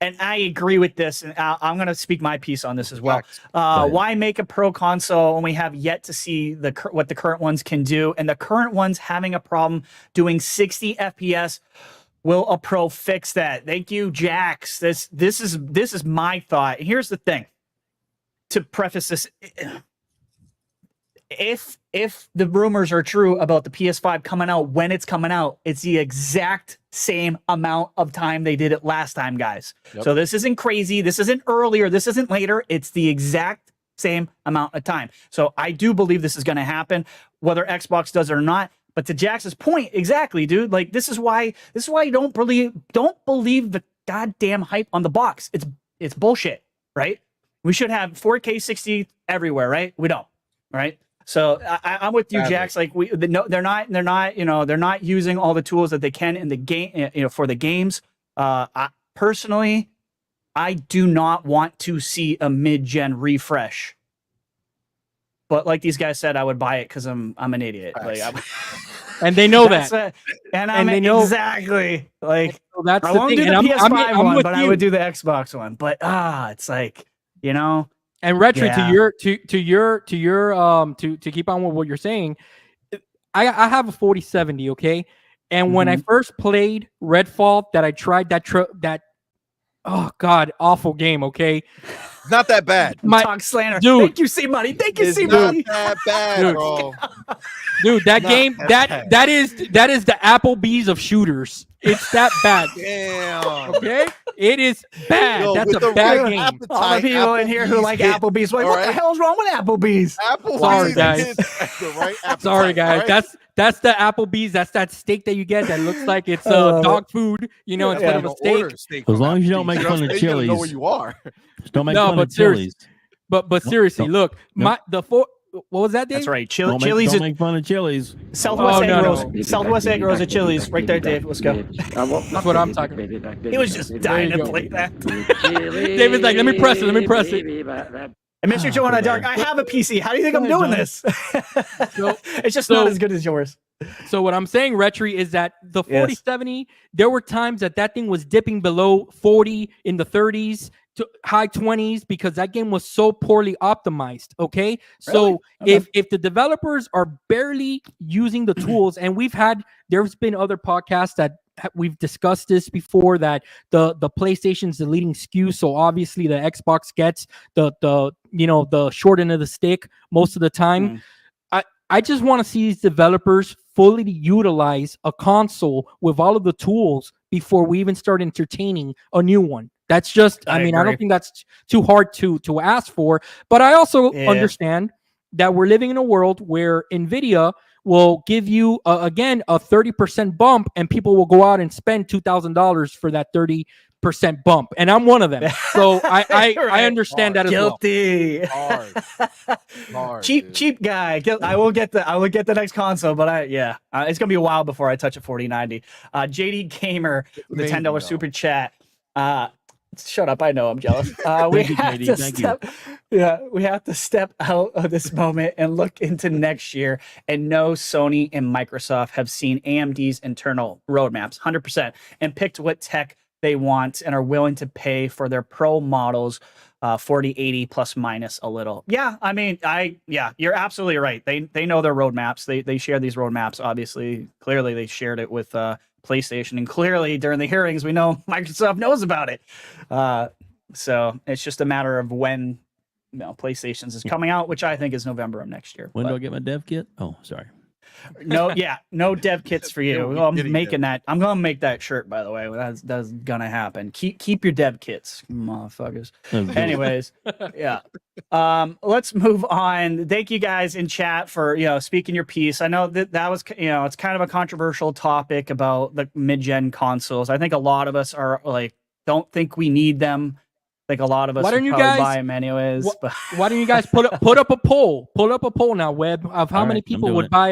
And I agree with this, and I'm going to speak my piece on this as well. Why make a pro console when we have yet to see what the current ones can do? And the current ones having a problem doing 60 FPS. Will a pro fix that? Thank you, Jax. This is my thought. Here's the thing. To preface this, if the rumors are true about the PS5 coming out when it's coming out, it's the exact same amount of time they did it last time, guys. Yep. So this isn't crazy. This isn't earlier. This isn't later. It's the exact same amount of time. So I do believe this is going to happen, whether Xbox does it or not. But to Jax's point, exactly, dude. Like this is why you don't believe the goddamn hype on the box. It's bullshit, right? We should have 4K 60 everywhere, right? We don't, right? So I'm with you, Jax. Like they're not using all the tools that they can in the game, for the games. Personally, I do not want to see a mid-gen refresh. But like these guys said, I would buy it because I'm an idiot. and they know That's that. And And I'm they know- exactly like So that's I the won't thing. do the And PS5 I'm one, with but I you. would do the Xbox one. But it's like, you know, And RHETRI, Yeah. to keep on with what you're saying, I have a 4070, okay? And when I first played Redfall, that I tried that oh god, awful game, okay? Not that bad. talk slander. Dude. Thank you, C-Money. Thank you, It's not C-Money. that bad, Dude. bro. Dude, that Not game that that is the Applebee's of shooters. It's that bad. Damn. Okay? It is bad. Yo, That's with a the bad real game. appetite, All the people in here who Applebee's like hit, Applebee's, like, all what the right? hell's wrong with Applebee's? Applebee's Sorry, guys. hits at the right appetite, Sorry, guys. all right? That's the Applebee's. That's that steak that you get that looks like it's I love dog food, you know, That's instead why of you a don't steak. order steak As from long as you don't Applebee's. make You know fun what of I'm saying? You gotta know where Chili's. you are. Just don't make No, fun but of Chili's. But seriously, don't- look, nope. what was that, Dave? That's right. Don't Chili's make is fun of Chili's. Southwest Oh, egg no, rolls. no. Southwest egg rolls at Chili's. Right there, Dave. Let's go. That's what I'm talking about. He was just dying you to go. play that. David's like, let me press it. Let me press it. And Mr. Joe on Dark, I have a PC. How do you think I'm Go doing ahead, this? So- It's just so- not as good as yours. So what I'm saying, RHETRI, is that the Yes. 4070, there were times that thing was dipping below 40 in the 30s to high 20s because that game was so poorly optimized. Okay, so Okay. if the developers are barely using the tools, and there's been other podcasts that we've discussed this before, that the PlayStation's the leading SKU, so obviously the Xbox gets the short end of the stick most of the time. I just want to see these developers fully utilize a console with all of the tools before we even start entertaining a new one. That's just, I don't agree. think that's too hard to ask for. But I also Yeah. understand that we're living in a world where NVIDIA will give you, again, a 30% bump, and people will go out and spend $2,000 for that 30% bump. And I'm one of them. So I Right. understand that as well. Guilty. Hard, dude. cheap guy. I will get the next console, but it's gonna be a while before I touch a 4090. JD Gamer with a Amazing, $10 though. super chat. Shut up! I know I'm jealous. We Thank you, have JD, to thank you. step. Yeah, we have to step out of this moment and look into next year. And know Sony and Microsoft have seen AMD's internal roadmaps 100% and picked what tech they want and are willing to pay for their pro models, 4080 plus minus a little. Yeah, I mean, you're absolutely right. They know their roadmaps. They share these roadmaps. Obviously, clearly they shared it with PlayStation, and clearly during the hearings we know Microsoft knows about it. So it's just a matter of when PlayStation's is coming out, which I think is November of next year. When do But I get my dev kit? Oh, sorry. no dev kits for you. Yeah, I'm getting making dev that. I'm gonna make that shirt, by the way. That's gonna happen. Keep your dev kits, motherfuckers. Anyways, yeah. Let's move on. Thank you guys in chat for speaking your piece. I know that was it's kind of a controversial topic about the mid-gen consoles. I think a lot of us are like don't think we need them. I think a lot of us Why don't would you probably guys- buy them anyways. But Why don't you guys put up a poll? Pull up a poll now, Web, of how All many right, I'm people doing would it. buy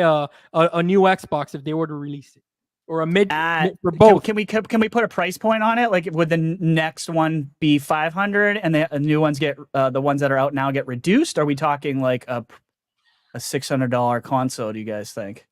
a new Xbox if they were to release it, or a mid for Can both. we put a price point on it? Like, would the next one be 500 and the new ones get the ones that are out now get reduced? Are we talking like a $600 console? Do you guys think?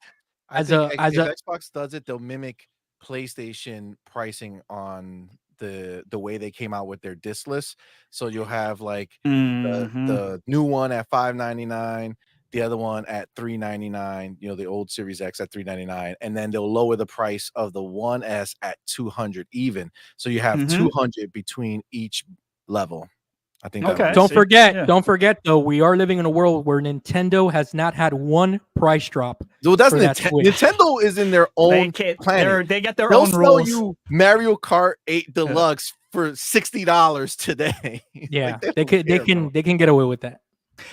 As if a- Xbox does it, they'll mimic PlayStation pricing on the way they came out with their disc list. So you'll have like Mhm. the new one at $599, the other one at $399, the old Series X at $399, and then they'll lower the price of the 1S at $200 even. So you have Mhm. $200 between each level. I think Okay. Don't see. forget, Yeah. don't forget though, we are living in a world where Nintendo has not had one price drop. Well, that's for that Switch. Nintendo is in their own planet. They get their They'll own sell rules. you Mario Kart 8 Deluxe for $60 today. Yeah, Like, they don't care, can get away with that.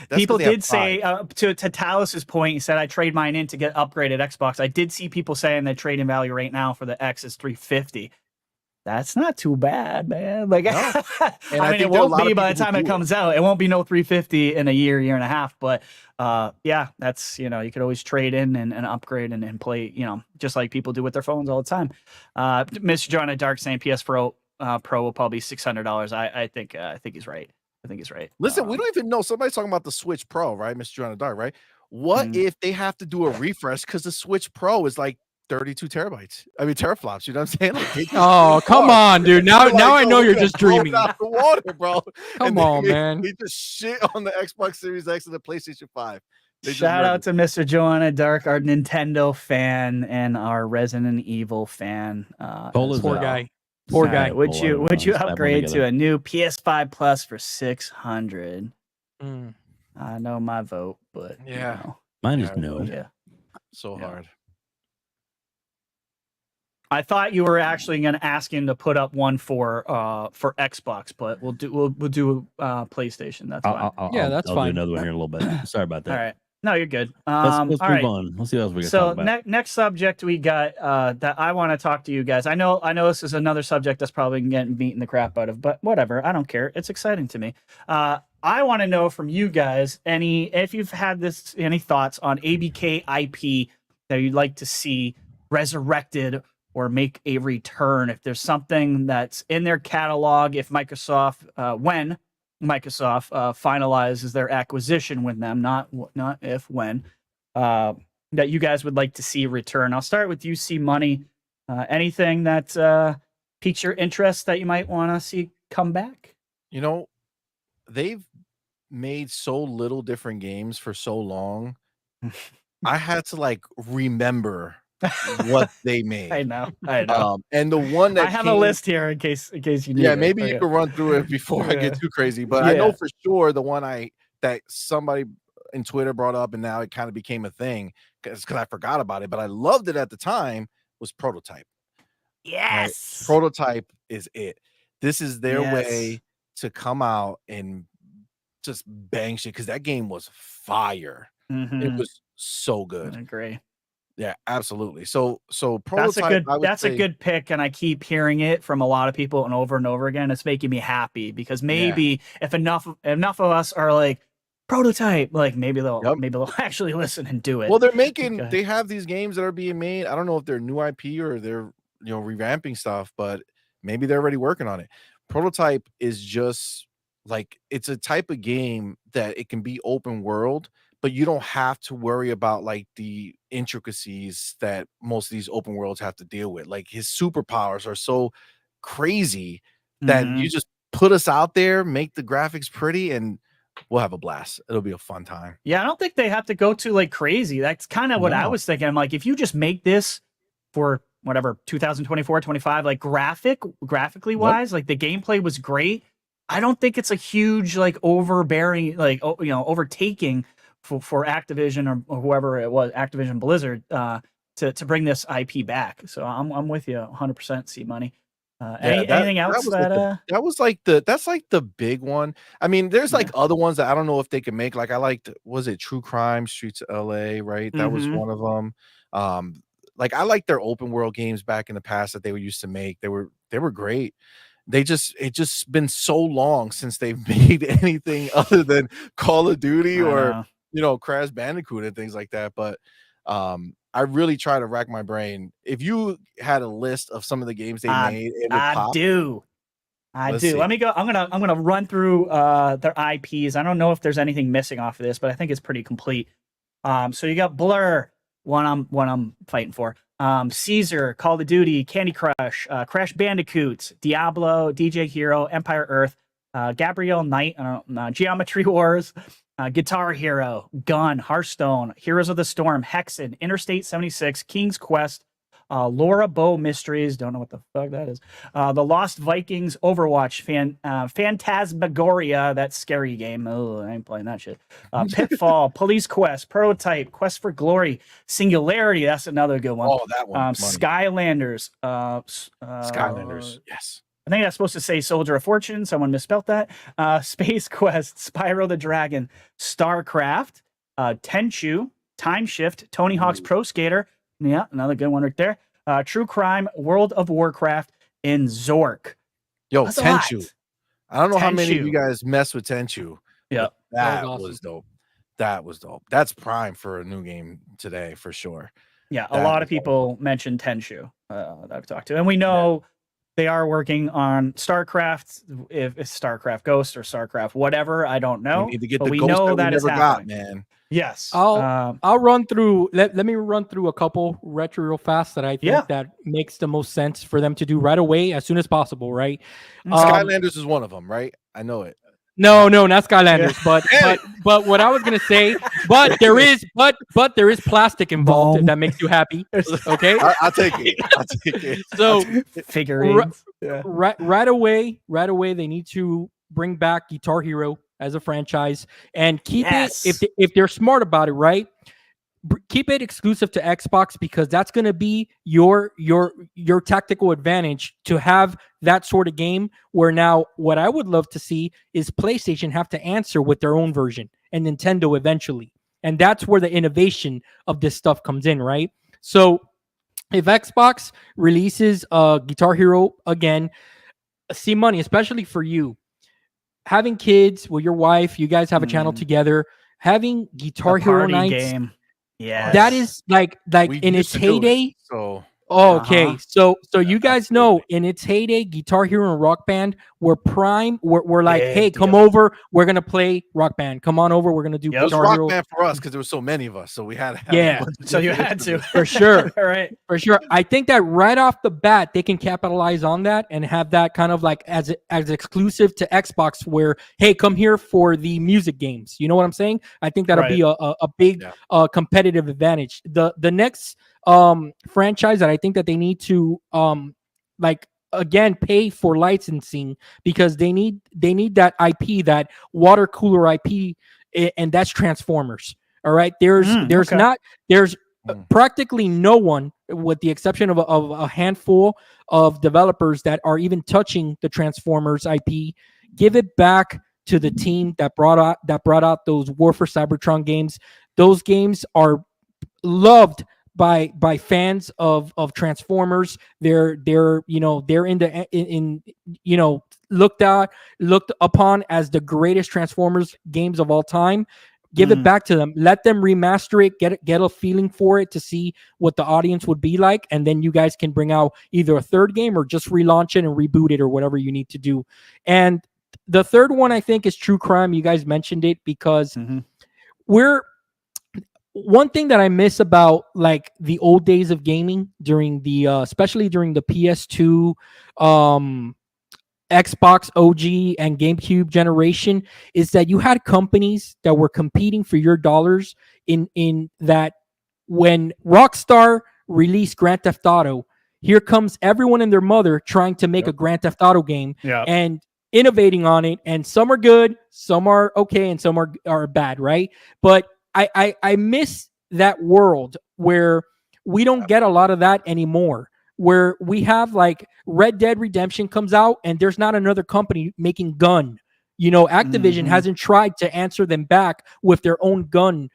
That's People 'cause they have did say to Talus's point, he said I trade mine in to get upgraded Xbox. I did see people saying the trade-in value right now for the X is $350. That's not too bad, man. Like, No. I And I mean, it think there are a won't lot be of by the people who time it do it. comes out. It won't be no 350 in a year and a half. But yeah, that's you could always trade in and upgrade and play. Just like people do with their phones all the time. Mr. John at Dark saying PS Pro will probably be $600. I think he's right. I think he's right. Listen, we don't even know. Somebody's talking about the Switch Pro, right, Mr. John Dark, right? What if they have to do a refresh because the Switch Pro is like 32 terabytes? I mean, teraflops. You know what I'm saying? Like, oh, come on, dude. Now I know you're just dreaming. Out the water, bro. Come on, man. They just shit on the Xbox Series X and the PlayStation 5. Shout out to Mr. Joanna Dark, our Nintendo fan and our Resident Evil fan. Poor guy. Poor guy. Would you upgrade to a new PS5 Plus for $600? I know my vote, but yeah, you know. Mine is no. Yeah, so hard. I thought you were actually going to ask him to put up one for Xbox, but we'll do PlayStation. That's fine. That's fine. I'll do another one here in a little bit. Sorry about that. All right. No, you're good. Let's move on. Let's see what else we got to talk about. Next subject we got that I want to talk to you guys. I know this is another subject that's probably getting beaten the crap out of, but whatever. I don't care. It's exciting to me. I want to know from you guys if you've had any thoughts on ABK IP that you'd like to see resurrected or make a return. If there's something that's in their catalog, if Microsoft, when Microsoft finalizes their acquisition with them, not if, when, that you guys would like to see return. I'll start with you, Cmoney. Anything that piques your interest that you might want to see come back? You know, they've made so little different games for so long. I had to remember what they made. I know. And the one that I have a list here in case you need. Yeah, maybe you can run through it before I get too crazy. But I know for sure the one that somebody in Twitter brought up, and now it kind of became a thing because I forgot about it, but I loved it at the time, was Prototype. Yes, right? Prototype is it. This is their way to come out and just bang shit, because that game was fire. It was so good. I agree. Yeah, absolutely. So Prototype, that's a good pick, and I keep hearing it from a lot of people and over again. It's making me happy because maybe if enough of us are like Prototype, maybe they'll actually listen and do it. Well, they have these games that are being made. I don't know if they're new IP or they're revamping stuff, but maybe they're already working on it. Prototype is just it's a type of game that it can be open world, but you don't have to worry about the intricacies that most of these open worlds have to deal with. His superpowers are so crazy that you just put us out there, make the graphics pretty, and we'll have a blast. It'll be a fun time. Yeah, I don't think they have to go to crazy. That's kind of what I was thinking. I'm if you just make this for whatever 2024, 25, graphically wise, the gameplay was great. I don't think it's a huge overbearing overtaking for Activision or whoever it was, Activision Blizzard, to bring this IP back. So I'm with you 100%. Cmoney. Anything else that's the big one. I mean, there's other ones that I don't know if they can make. I liked, was it True Crime Streets of LA, right? That was one of them. I liked their open world games back in the past that they were used to make. They were great. It just been so long since they've made anything other than Call of Duty or Crash Bandicoot and things like that. But I really try to rack my brain. If you had a list of some of the games they made, I do. See. Let me go. I'm gonna run through their IPs. I don't know if there's anything missing off of this, but I think it's pretty complete. So you got Blur, one I'm fighting for. Caesar, Call of Duty, Candy Crush, Crash Bandicoot, Diablo, DJ Hero, Empire Earth, Gabrielle Knight, Geometry Wars, Guitar Hero, Gun, Hearthstone, Heroes of the Storm, Hexen, Interstate 76, King's Quest, Laura Bow Mysteries, don't know what the fuck that is, The Lost Vikings, Overwatch, Phantasmagoria, that scary game, oh, I ain't playing that shit, Pitfall, Police Quest, Prototype, Quest for Glory, Singularity, that's another good one. Oh, that one. Skylanders. Skylanders, yes. I think that's supposed to say Soldier of Fortune. Someone misspelled that. Space Quest, Spyro the Dragon, StarCraft, Tenchu, Time Shift, Tony Hawk's Pro Skater. Yeah, another good one right there. True Crime, World of Warcraft, and Zork. Yo, that's Tenchu. I don't know how many of you guys mess with Tenchu. Yeah, that was dope. That was dope. That's prime for a new game today, for sure. Yeah, a lot of people mentioned Tenchu that I've talked to. And we know They are working on StarCraft, if it's StarCraft Ghost or StarCraft whatever, I don't know. We need to get but the we ghost know that we that is never got, happening. man. Yes. I'll run through. Let me run through a couple retro real fast that I think that makes the most sense for them to do right away, as soon as possible. Right. Skylanders is one of them, right? I know it. No, not Skylanders, but what I was gonna say, but there is plastic involved, if that makes you happy. Okay, I'll take it. I'll take it. So figurines. Right away, they need to bring back Guitar Hero as a franchise and keep it if they're smart about it, right? Keep it exclusive to Xbox, because that's going to be your tactical advantage to have that sort of game. Where now, what I would love to see is PlayStation have to answer with their own version, and Nintendo eventually. And that's where the innovation of this stuff comes in, right? So if Xbox releases Guitar Hero again, Cmoney, especially for you, having kids with your wife, you guys have a channel together, having Guitar Hero nights. Game. Yeah, that is like in its heyday. Okay, so you guys know, in its heyday, Guitar Hero and Rock Band were prime. We're like, hey, come over. We're gonna play Rock Band. Come on over. We're gonna do Guitar Rock Hero. Band for us because there were so many of us, so we had to have so you had to for sure. All right, for sure. I think that right off the bat they can capitalize on that and have that kind of like as exclusive to Xbox, where hey, come here for the music games. You know what I'm saying? I think that'll be a big competitive advantage. The next franchise that I think that they need to again pay for licensing, because they need that IP, that water cooler IP, and that's Transformers. All right, there's practically no one, with the exception of a handful of developers, that are even touching the Transformers IP. Give it back to the team that brought out those War for Cybertron games. Those games are loved by fans of Transformers. They're looked upon as the greatest Transformers games of all time. Give it back to them. Let them remaster it. Get a feeling for it to see what the audience would be like, and then you guys can bring out either a third game or just relaunch it and reboot it or whatever you need to do. And the third one, I think, is True Crime. You guys mentioned it, because one thing that I miss about like the old days of gaming during the especially during the PS2, Xbox OG and GameCube generation, is that you had companies that were competing for your dollars. In that, when Rockstar released Grand Theft Auto, here comes everyone and their mother trying to make a Grand Theft Auto game and innovating on it. And some are good, some are okay, and some are bad, right? But I miss that world where we don't get a lot of that anymore, where we have like Red Dead Redemption comes out and there's not another company making gun. Activision hasn't tried to answer them back with their own gun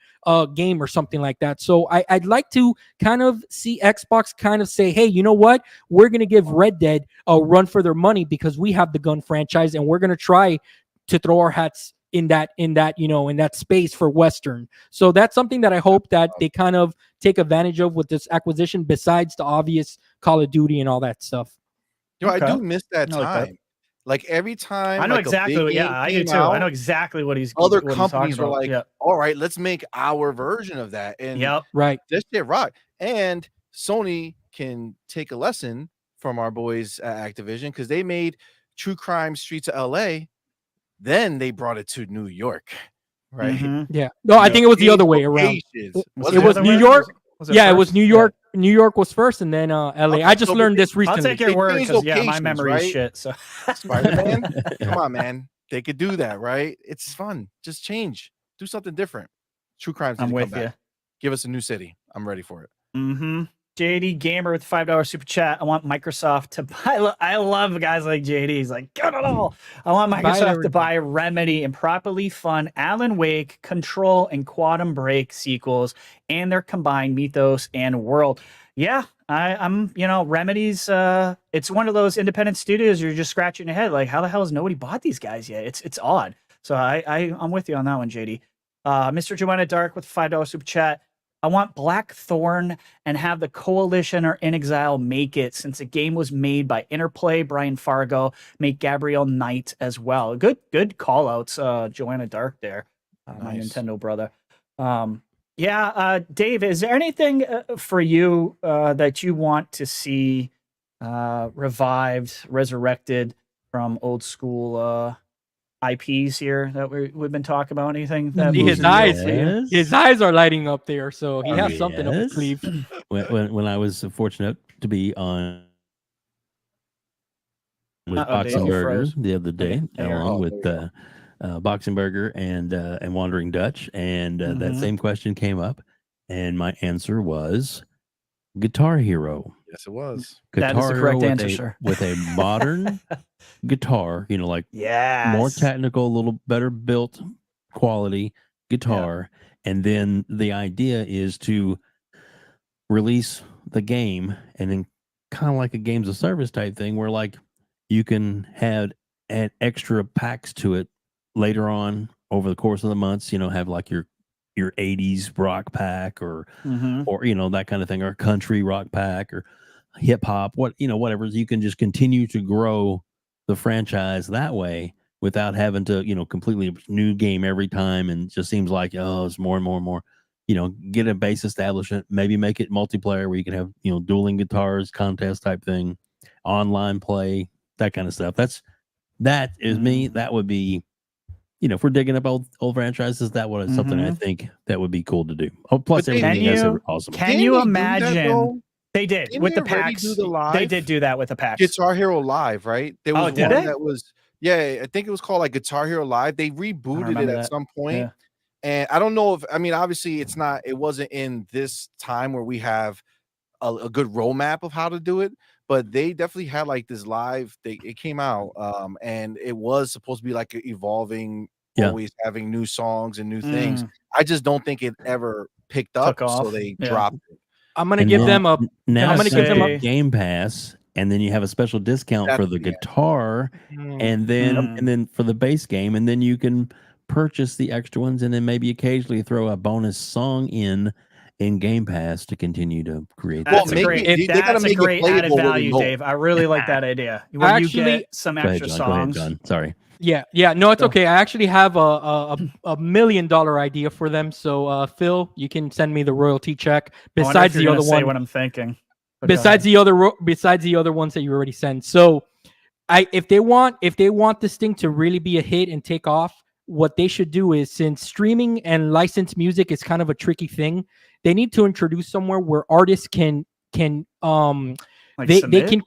game or something like that. So I'd like to kind of see Xbox kind of say, hey, you know what? We're going to give Red Dead a run for their money, because we have the gun franchise, and we're going to try to throw our hats in that space for Western. So that's something that I hope that they kind of take advantage of with this acquisition, besides the obvious Call of Duty and all that stuff. I do miss that time. Like every time I know like exactly. I do too. I know exactly what he's other what companies he's were like, all right, let's make our version of that. And this shit rock. And Sony can take a lesson from our boys at Activision, because they made True Crime Streets of LA. Then they brought it to New York, right? Yeah. No, I think it was the other way around. It was New York. It was New York. New York was first, and then LA. Okay, I just learned this recently. I'll take your word, because my memory is shit. So Spider-Man, come on, man. They could do that, right? It's fun. Just change. Do something different. True Crimes. I'm with you. Give us a new city. I'm ready for it. JD Gamer with $5 super chat. I want Microsoft to buy. I love guys like JD. He's like, get it all. I want Microsoft to buy Remedy and properly fund Alan Wake, Control, and Quantum Break sequels and their combined mythos and world. Yeah, I'm. Remedy's. It's one of those independent studios. You're just scratching your head, like, how the hell has nobody bought these guys yet? It's odd. So I'm with you on that one, JD. Mr. Joanna Dark with $5 super chat. I want Blackthorn and have the Coalition or In Exile make it, since the game was made by Interplay, Brian Fargo, make Gabrielle Knight as well. Good call outs, Joanna Dark there, my Nice. Nintendo brother. Dave, is there anything for you that you want to see revived, resurrected from old school IPs here that we've been talking about? Anything that See, moves his the needle eyes, for you? Yes. his eyes are lighting up there, so he has something up his Yes. sleeve. When I was fortunate to be on with Uh-oh, Dave, you Boxenberger froze. the other day, There. along Oh, with there Boxenberger and Wandering Dutch, and that Mhm. same question came up, and my answer was Guitar Hero. Yes, it was. That is the Guitar correct Hero answer, sir. with a modern guitar, like Yes. more technical, a little better built quality guitar. And then the idea is to release the game and then kind of like a games of service type thing where like you can add extra packs to it later on over the course of the months, have like your 80s rock pack or Mhm. that kind of thing, or country rock pack or hip hop, whatever. You can just continue to grow the franchise that way without having to, completely new game every time. And it just seems like, it's more and more and more, get a base establishment, maybe make it multiplayer where you can have, dueling guitars, contest type thing, online play, that kind of stuff. That is me. That would be, if we're digging up old franchises, that would something I think that would be cool to do. Oh, plus But everything else is awesome. Can Didn't you they do that, imagine? though? They did Didn't with they the already packs. do the They live? did do that with the packs. Guitar Hero Live, right? There was did one they? that was, I think it was called like Guitar Hero Live. They rebooted it remember at that. some point. Yeah. And I don't know if, obviously it wasn't in this time where we have a good roadmap of how to do it, but they definitely had like this live, it came out, and it was supposed to be like evolving, always having new songs and new things. I just don't think it ever picked up, Took off. so they Yeah. dropped it. I'm gonna give them a. Now I'm gonna give them say- a. Game Pass, and then you have a special discount for the That's- yeah. guitar, and then for the base game, and then you can purchase the extra ones, and then maybe occasionally throw a bonus song in Game Pass to continue to create. That's Well, a make great. it- they gotta That's a make it great added playable with value, remote. Dave. I really like that idea. Where you Actually- get some Go ahead, extra John. Go ahead, songs. John. Sorry. Yeah. No, it's So- okay. I actually have a $1 million idea for them. So, Phil, you can send me the royalty check. I wonder if Besides you're the gonna other say one, what I'm thinking. But besides the other ones that you already sent. So, if they want this thing to really be a hit and take off, what they should do is, since streaming and licensed music is kind of a tricky thing, they need to introduce somewhere where artists can they can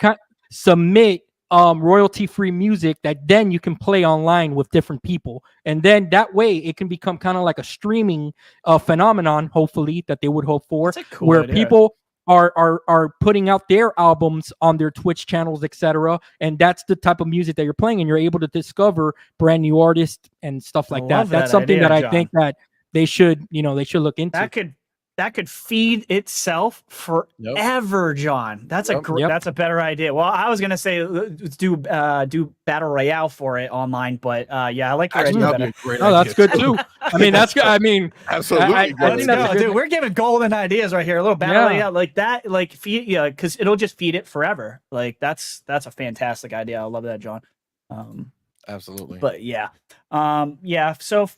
submit royalty free music that then you can play online with different people, and then that way it can become kind of like a streaming phenomenon, hopefully, that they would hope for, That's a cool where idea. people are putting out their albums on their Twitch channels, etc. And that's the type of music that you're playing, and you're able to discover brand new artists and stuff like that. love That's that something idea, that I John. think that they should look into. That could feed itself forever, John. That's that's a better idea. Well, I was gonna say let's do battle royale for it online, but I like your idea better. Oh, that's good too. I mean, that's good. I mean, absolutely. I think Let's that's go, a good dude. We're giving golden ideas right here. A little battle royale like that, like feed, because it'll just feed it forever. Like that's a fantastic idea. I love that, John. Absolutely. But So.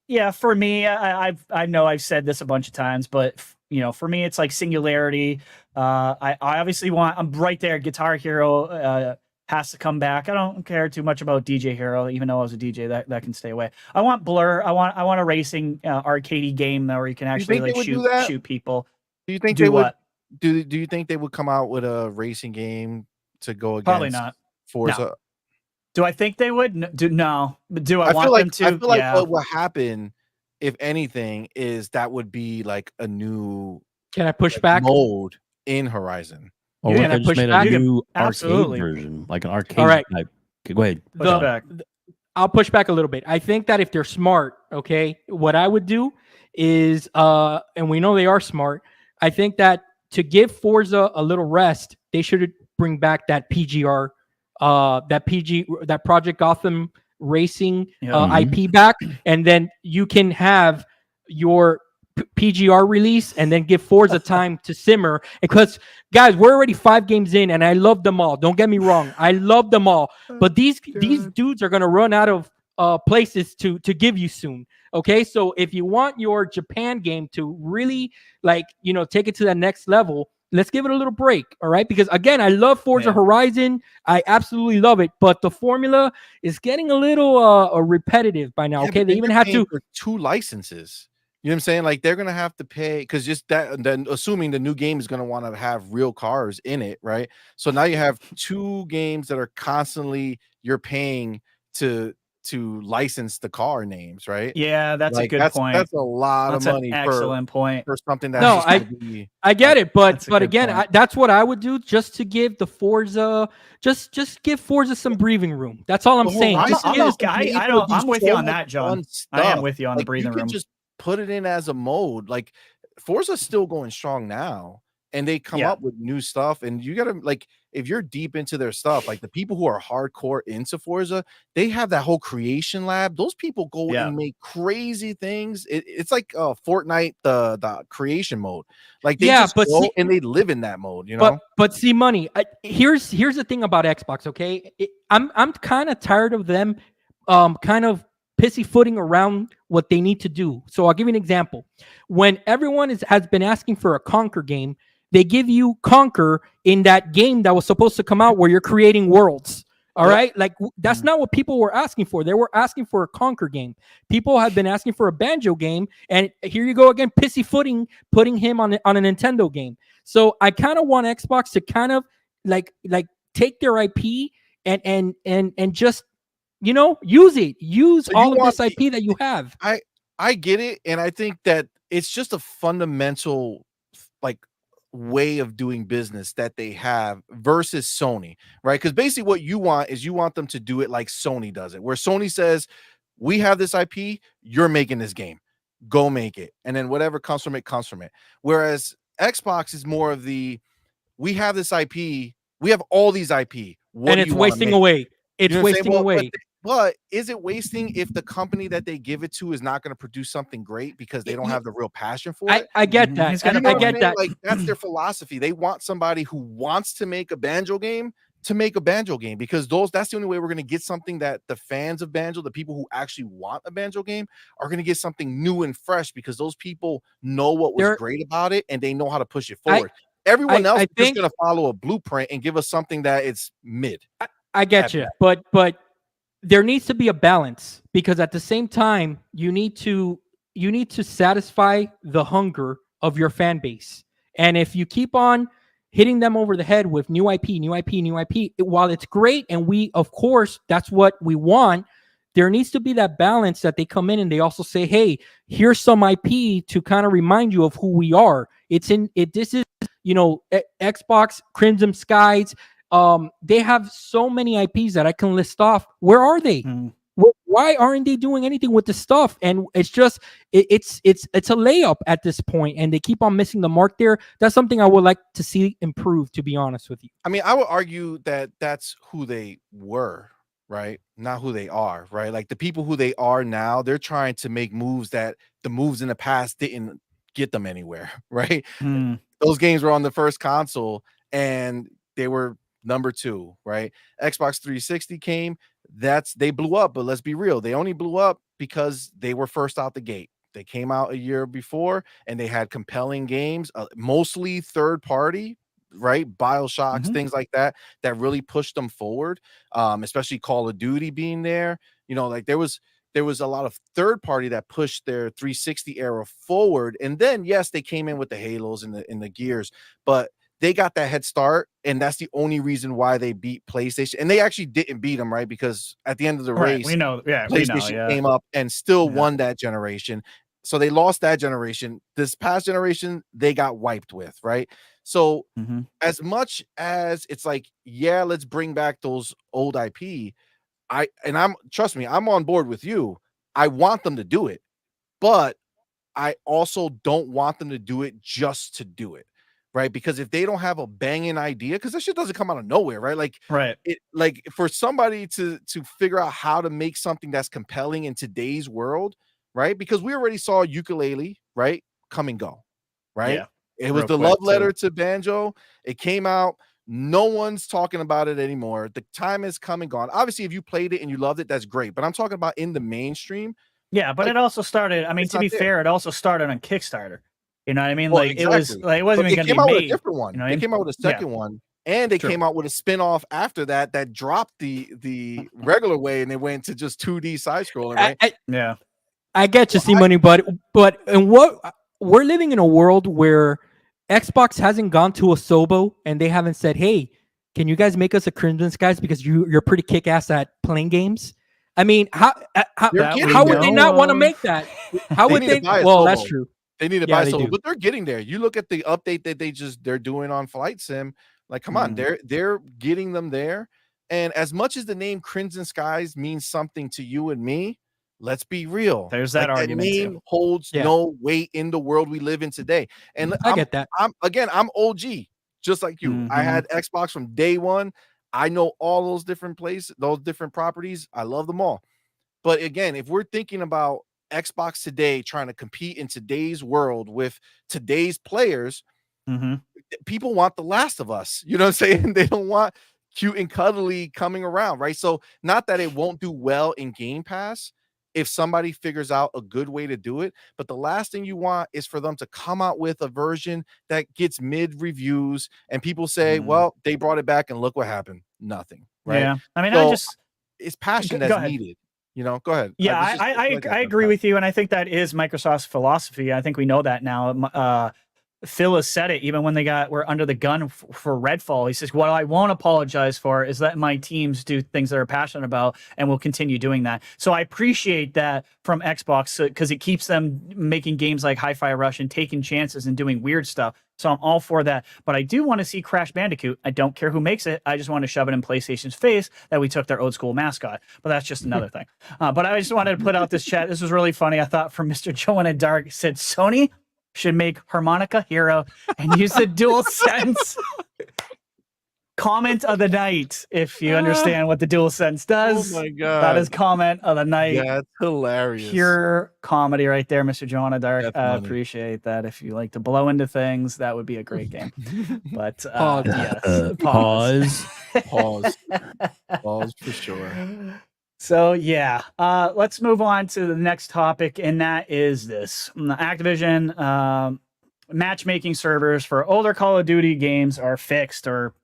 Yeah, for me, I know I've said this a bunch of times, but for me, it's like Singularity. I obviously I'm right there. Guitar Hero has to come back. I don't care too much about DJ Hero, even though I was a DJ. That can stay away. I want Blur. I want a racing arcadey game where you can actually like shoot people. Do you think do they what? would? Do you think they would come out with a racing game to go against? Probably not. Forza. No. Do I think they would? No. But do I want feel like, them to? I feel like what will happen, if anything, is that would be like a new can I push back mode in Horizon. Or Can I just push made back? a new Absolutely. arcade version, like an arcade All right. type. Okay, go ahead. Push back. I'll push back a little bit. I think that if they're smart, okay, what I would do is, and we know they are smart, I think that to give Forza a little rest, they should bring back that PGR, that Project Gotham Racing IP back, and then you can have your PGR release and then give Forza time to simmer. Because guys, we're already 5 games in, and I love them all. Don't get me wrong, I love them all. But these dudes are gonna run out of places to give you soon. Okay, so if you want your Japan game to really take it to the next level, let's give it a little break. All right, because again, I love Forza Horizon. I absolutely love it, but the formula is getting a little repetitive by now. Okay, they even have to for 2 licenses. You know what I'm saying? Like they're gonna have to pay because just that. Then assuming the new game is gonna want to have real cars in it, right? So now you have 2 games that are constantly you're paying to license the car names, right? Yeah, that's a good point. That's a lot of money. Excellent point for something that's I get it, but again, that's what I would do just to give the Forza, just give Forza some breathing room. That's all I'm saying. I'm with you on that, John. I am with you on the breathing room. Just put it in as a mode. Like Forza's still going strong now, and they come up with new stuff, and you gotta if you're deep into their stuff, like the people who are hardcore into Forza, they have that whole creation lab. Those people go and make crazy things. It's like Fortnite, the creation mode. Like they just go and they live in that mode, you know. But see, money. Here's the thing about Xbox. Okay, I'm kind of tired of them, kind of pussyfooting around what they need to do. So I'll give you an example. When everyone has been asking for a Conquer game, they give you Conquer in that game that was supposed to come out where you're creating worlds. All right. Like that's not what people were asking for. They were asking for a Conquer game. People have been asking for a Banjo game. And here you go again, pussyfooting, putting him on a Nintendo game. So I kind of want Xbox to kind of like take their IP and just, use it. Use all of this IP that you have. I get it. And I think that it's just a fundamental way of doing business that they have versus Sony, right? Because basically what you want is you want them to do it like Sony does it, where Sony says, we have this IP, you're making this game, go make it. And then whatever comes from it, comes from it. Whereas Xbox is more of we have this IP, we have all these IP. And it's wasting away. It's wasting away. But is it wasting if the company that they give it to is not going to produce something great because they don't have the real passion for it? I get that. I get that. Like that's their philosophy. They want somebody who wants to make a Banjo game to make a Banjo game, because that's the only way we're going to get something that the fans of Banjo, the people who actually want a Banjo game, are going to get something new and fresh, because those people know what was great about it and they know how to push it forward. Everyone else is just going to follow a blueprint and give us something that it's mid. I get you, but there needs to be a balance, because at the same time you need to satisfy the hunger of your fan base. And if you keep on hitting them over the head with new IP, while it's great, and of course that's what we want, there needs to be that balance that they come in and they also say, hey, here's some IP to kind of remind you of who we are. This is Xbox, Crimson Skies. They have so many IPs that I can list off. Where are they? Why aren't they doing anything with the stuff? And it's just it's a layup at this point, and they keep on missing the mark there. That's something I would like to see improve, to be honest with you. I mean, I would argue that that's who they were, right? Not who they are, right? Like the people who they are now, they're trying to make moves that the moves in the past didn't get them anywhere, right? Those games were on the first console and they were number 2, right? Xbox 360 came, they blew up, but let's be real, they only blew up because they were first out the gate. They came out a year before and they had compelling games, mostly third party, right? BioShocks, things like that really pushed them forward, especially Call of Duty being there. Like there was a lot of third party that pushed their 360 era forward. And then yes, they came in with the Halos and the Gears, but they got that head start, and that's the only reason why they beat PlayStation. And they actually didn't beat them, right? Because at the end of the race, PlayStation came up and still won that generation. So they lost that generation. This past generation, they got wiped with, right? So as much as it's like, yeah, let's bring back those old IP, trust me, I'm on board with you. I want them to do it, but I also don't want them to do it just to do it. Right, because if they don't have a banging idea, because that shit doesn't come out of nowhere, right? Like for somebody to figure out how to make something that's compelling in today's world, right? Because we already saw Ukulele, right, come and go, right? Yeah, it was real the quick, love letter too. to Banjo. It came out. No one's talking about it anymore. The time has come and gone. Obviously, if you played it and you loved it, that's great. But I'm talking about in the mainstream. Yeah, but Like, it also started. I mean, it's to not be there. fair, it also started on Kickstarter. You know what I mean? Well, Like it was exactly. like it wasn't But even it going to came be out with a made. different one. You know what I They mean? came out with a Yeah, second one, and they true. came out with a spin-off after that that dropped the regular way, and it went to just 2D side scrolling, right? Yeah. I get you, Cmoney, but and what we're living in a world where Xbox hasn't gone to Asobo and they haven't said, "Hey, can you guys make us a Crimson Skies because you're pretty kick ass at playing games." I mean, They're That getting we how would there. they know not want to of. make that? How They would need to they? buy a Well, that's Sobo. true. They need to Yeah, buy they Solo, do. but they're getting there. You look at the update that they're doing on Flight Sim. Like, come on, Mm. they're getting them there. And as much as the name Crimson Skies means something to you and me, let's be real. There's that Like, that argument too. name holds Yeah, no weight in the world we live in today. And I get that. I'm OG, just like you. I Mhm. had Xbox from day one. I know all those different places, those different properties. I love them all. But again, if we're thinking about Xbox today trying to compete in today's world with today's players, Mhm. people want The Last of Us. You know what I'm saying? They don't want cute and cuddly coming around, right? So, not that it won't do well in Game Pass if somebody figures out a good way to do it, but the last thing you want is for them to come out with a version that gets mid reviews and people say, Mm. well, they brought it back and look what happened. Nothing, right? Yeah. I mean, So, it's passion go that's ahead. needed. Go ahead. Yeah, It's just like I that agree sometimes. with you, and I think that is Microsoft's philosophy. I think we know that now. Phil has said it even when were under the gun for Redfall. He says, "What I won't apologize for is letting my teams do things that are passionate about, and we'll continue doing that." So I appreciate that from Xbox because it keeps them making games like Hi-Fi Rush and taking chances and doing weird stuff. So I'm all for that. But I do want to see Crash Bandicoot. I don't care who makes it. I just want to shove it in PlayStation's face that we took their old school mascot. But that's just another thing. But I just wanted to put out this chat. This was really funny. I thought from Mr. Joe and Dark. It said Sony should make Harmonica Hero and use the dual sense. Comment of the night, if you understand what the dual sense does. Oh my That is god. comment of the night. That's hilarious. Pure comedy right there, Mr. Joanna Dark. That's I money. appreciate that. If you like to blow into things, that would be a great game. But Pause. yes, Pause. Pause. Pause for sure. So yeah, let's move on to the next topic, and that is this: Activision matchmaking servers for older Call of Duty games are fixed, or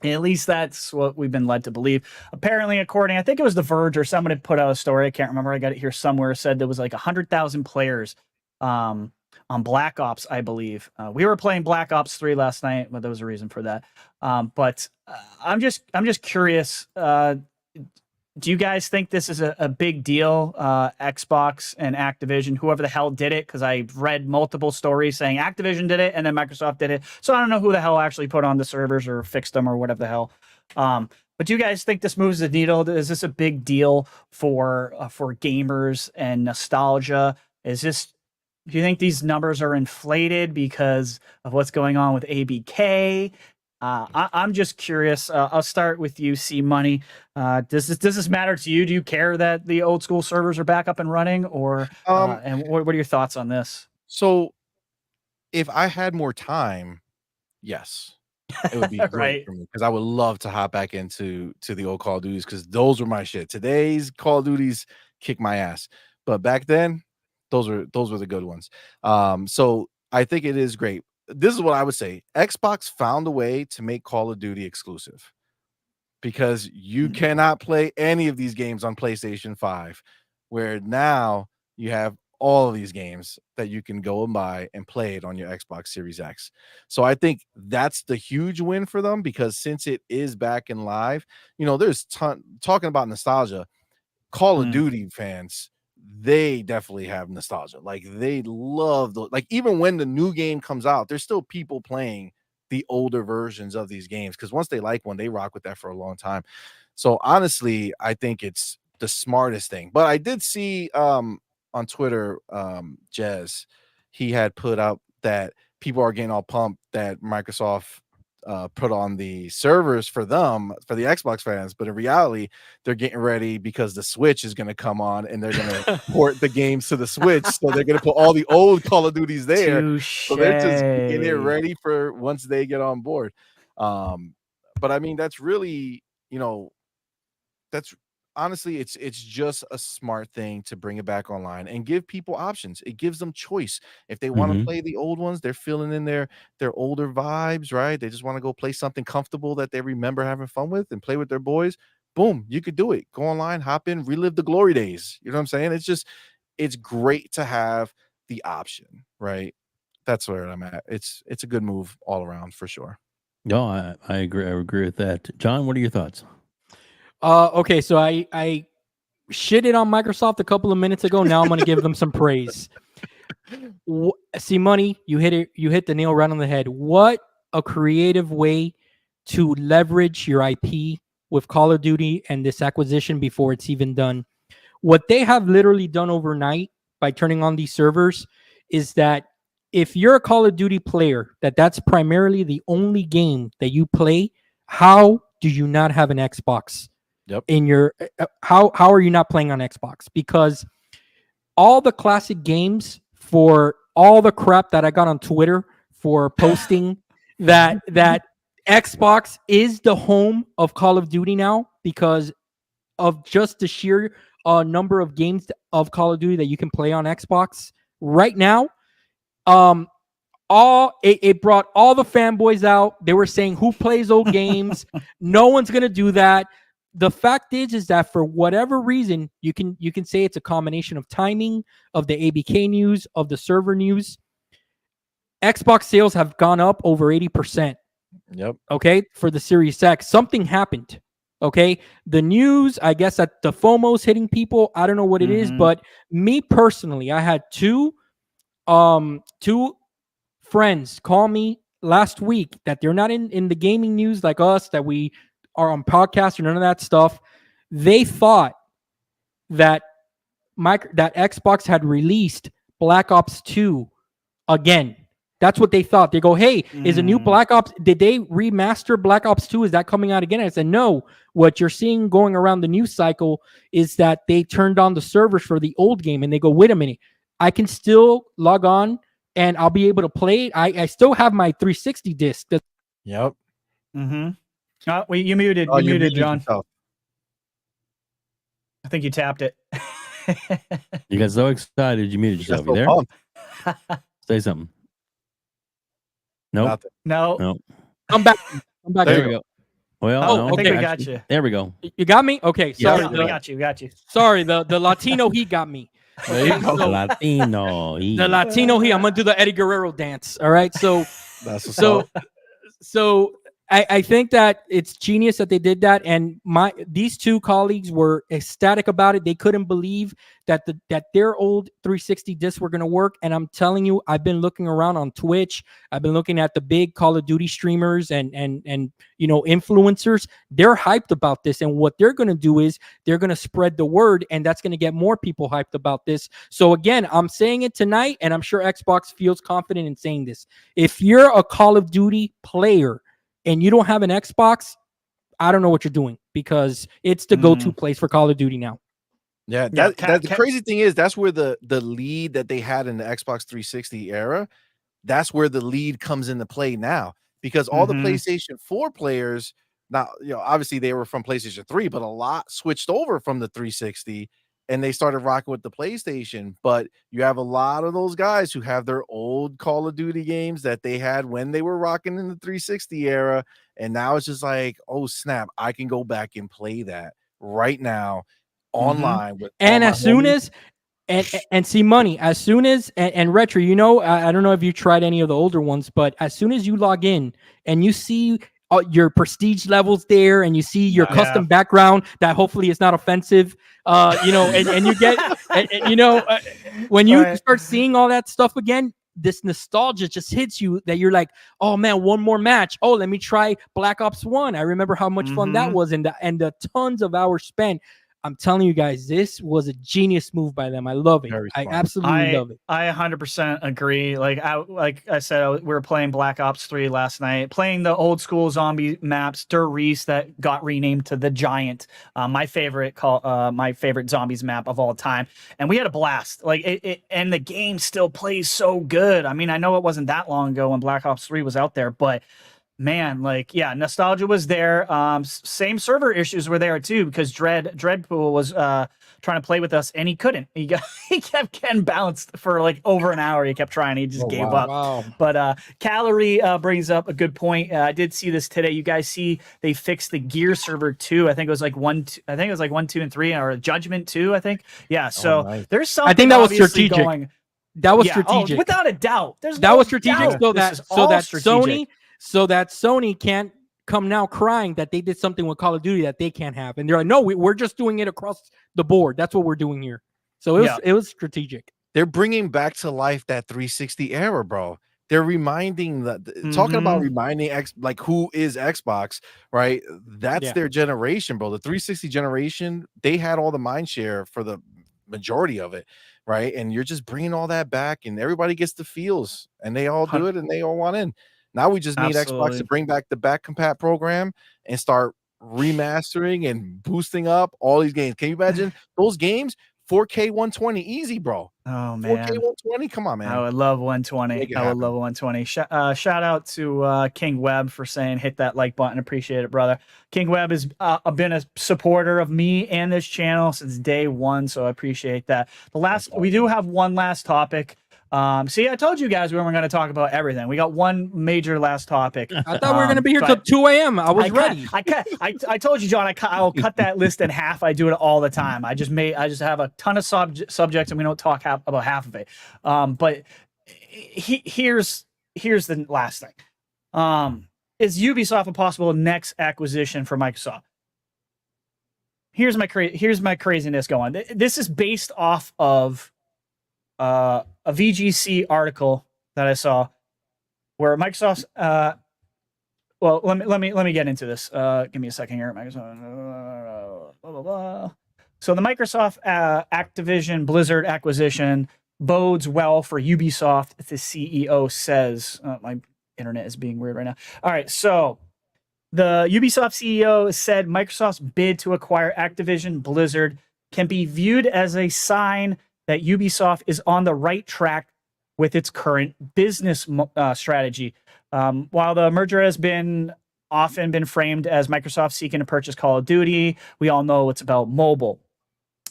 at least that's what we've been led to believe. Apparently, according, I think it was The Verge or someone had put out a story. I can't remember. I got it here somewhere. Said there was like 100,000 players on Black Ops, I believe. We were playing Black Ops 3 last night, but there was a reason for that. But I'm just curious. Do you guys think this is a big deal? Xbox and Activision, whoever the hell did it, because I read multiple stories saying Activision did it and then Microsoft did it. So I don't know who the hell actually put on the servers or fixed them or whatever the hell. But do you guys think this moves the needle? Is this a big deal for gamers and nostalgia? Do you think these numbers are inflated because of what's going on with ABK? I'm just curious. I'll start with you, Cmoney. Does this matter to you? Do you care that the old school servers are back up and running, or and what are your thoughts on this? So if I had more time, yes, it would be great Right. for me because I would love to hop back into the old Call of Duties because those were my shit. Today's Call of Duties kick my ass, but back then, those were the good ones. So I think it is great. This is what I would say. Xbox found a way to make Call of Duty exclusive because you cannot play any of these games on PlayStation 5, where now you have all of these games that you can go and buy and play it on your Xbox Series X. So I think that's the huge win for them because since it is back in live, there's talking about nostalgia. Call of Duty fans, they definitely have nostalgia. Like they love even when the new game comes out, there's still people playing the older versions of these games because once they like one, they rock with that for a long time. So honestly, I think it's the smartest thing. But I did see on Twitter, Jez, he had put up that people are getting all pumped that Microsoft put on the servers for them, for the Xbox fans, but in reality, they're getting ready because the Switch is going to come on and they're going to port the games to the Switch. So they're going to put all the old Call of Duties there. Touché. So they're just getting it ready for once they get on board. But I mean, that's really, that's honestly, it's just a smart thing to bring it back online and give people options. It gives them choice. If they want to play the old ones, they're feeling in their older vibes, right? They just want to go play something comfortable that they remember having fun with and play with their boys. Boom, you could do it. Go online, hop in, relive the glory days. You know what I'm saying? It's great to have the option, right? That's where I'm at. It's a good move all around for sure. No, I agree. I agree with that. John, what are your thoughts? Okay, so I shitted on Microsoft a couple of minutes ago. Now I'm going to give them some praise. Cmoney, you hit the nail right on the head. What a creative way to leverage your IP with Call of Duty and this acquisition before it's even done. What they have literally done overnight by turning on these servers is that if you're a Call of Duty player, that's primarily the only game that you play, how do you not have an Xbox? Yep. In your how are you not playing on Xbox? Because all the classic games, for all the crap that I got on Twitter for posting that Xbox is the home of Call of Duty now because of just the sheer number of games of Call of Duty that you can play on Xbox right now. It brought all the fanboys out. They were saying, who plays old games? No one's gonna do that. The fact is that for whatever reason, you can say it's a combination of timing, of the ABK news, of the server news. Xbox sales have gone up over 80%. Yep. Okay, for the Series X. Something happened. Okay, the news, I guess that the FOMO's hitting people. I don't know what it is, but me personally, I had two friends call me last week that they're not in the gaming news like us, that we are on podcasts or none of that stuff. They thought that that Xbox had released Black Ops 2 again. That's what they thought. They go, hey, is a new Black Ops, did they remaster Black Ops 2? Is that coming out again? I said, no. What you're seeing going around the news cycle is that they turned on the servers for the old game, and they go, wait a minute, I can still log on and I'll be able to play it. I still have my 360 disc. Yep. Mm-hmm. Oh, wait, you muted. You muted, John. Yourself. I think you tapped it. You got so excited, you muted yourself. You there? Say something. Nope. No. I'm back. There we go. Well, no, I think we got you. There we go. You got me? Okay. Sorry. Yeah, we got you. Sorry, the Latino heat got me. There you go. Latino heat. The Latino heat. I'm gonna do the Eddie Guerrero dance. All right. So I think that it's genius that they did that, and these two colleagues were ecstatic about it. They couldn't believe that their old 360 discs were going to work. And I'm telling you, I've been looking around on Twitch. I've been looking at the big Call of Duty streamers and influencers. They're hyped about this, and what they're going to do is they're going to spread the word, and that's going to get more people hyped about this. So again, I'm saying it tonight, and I'm sure Xbox feels confident in saying this. If you're a Call of Duty player and you don't have an Xbox, I don't know what you're doing, because it's the go-to place for Call of Duty now. Yeah, the crazy thing is that's where the lead that they had in the Xbox 360 era, that's where the lead comes into play now, because all the PlayStation 4 players, now, obviously they were from PlayStation 3, but a lot switched over from the 360 and they started rocking with the PlayStation. But you have a lot of those guys who have their old Call of Duty games that they had when they were rocking in the 360 era. And now it's just like, oh, snap, I can go back and play that right now online. With and as soon as, and Cmoney, as soon as, and RHETRI, I don't know if you tried any of the older ones, but as soon as you log in and you see your prestige levels there, and you see your custom background that hopefully is not offensive, and you get, when you start seeing all that stuff again, this nostalgia just hits you that you're like, oh man, one more match. Oh, let me try Black Ops 1. I remember how much fun that was, and the tons of hours spent. I'm telling you guys, this was a genius move by them. I love it. Very I smart. absolutely love it. I 100% agree. Like I said, we were playing Black Ops 3 last night, playing the old school zombie maps, Der Riese, that got renamed to The Giant. My favorite zombies map of all time, and we had a blast. Like and the game still plays so good. I mean, I know it wasn't that long ago when Black Ops 3 was out there, but man, like, yeah, nostalgia was there. Same server issues were there too, because Dreadpool was trying to play with us and he couldn't. He kept getting bounced for like over an hour. He kept trying, he just gave up. Wow. But Calorie brings up a good point. I did see this today. You guys see they fixed the Gear server 2. I think it was like 1, 2, and 3, or Judgment 2. I think. Yeah. So nice. there's something. I think that was obviously strategic. Going, That was yeah, strategic. without a doubt. That was strategic, This is all strategic. so that Sony can't come now crying that they did something with Call of Duty that they can't have, and they're like, no, we're just doing it across the board. That's what we're doing here. So it was strategic. They're bringing back to life that 360 era, bro. They're reminding talking about reminding like who is Xbox, right? That's their generation, bro. The 360 generation, they had all the mind share for the majority of it, right? And you're just bringing all that back, and everybody gets the feels, and they all do it, and they all want in. Now we just need Xbox to bring back the back compat program and start remastering and boosting up all these games. Can you imagine those games? 4K 120, easy, bro. Oh man, 4K 120, come on, man. I would love 120. I would love 120. Shout out to King Webb for saying hit that like button. Appreciate it, brother. King Webb has been a supporter of me and this channel since day one, so I appreciate that. We do have one last topic. See, I told you guys we weren't going to talk about everything. We got one major last topic. I thought we were going to be here till 2 a.m. I was ready. I told you, John. I'll cut that list in half. I do it all the time. I just have a ton of subjects, and we don't talk about half of it. But here's the last thing. Is Ubisoft a possible next acquisition for Microsoft? Here's my craziness going. This is based off of a VGC article that I saw where Microsoft's well, let me get into this. Give me a second here. Microsoft blah, blah, blah. So the Microsoft Activision Blizzard acquisition bodes well for Ubisoft, the CEO says. My internet is being weird right now. All right, so the Ubisoft CEO said Microsoft's bid to acquire Activision Blizzard can be viewed as a sign that Ubisoft is on the right track with its current business strategy. While the merger has often been framed as Microsoft seeking to purchase Call of Duty, we all know it's about mobile.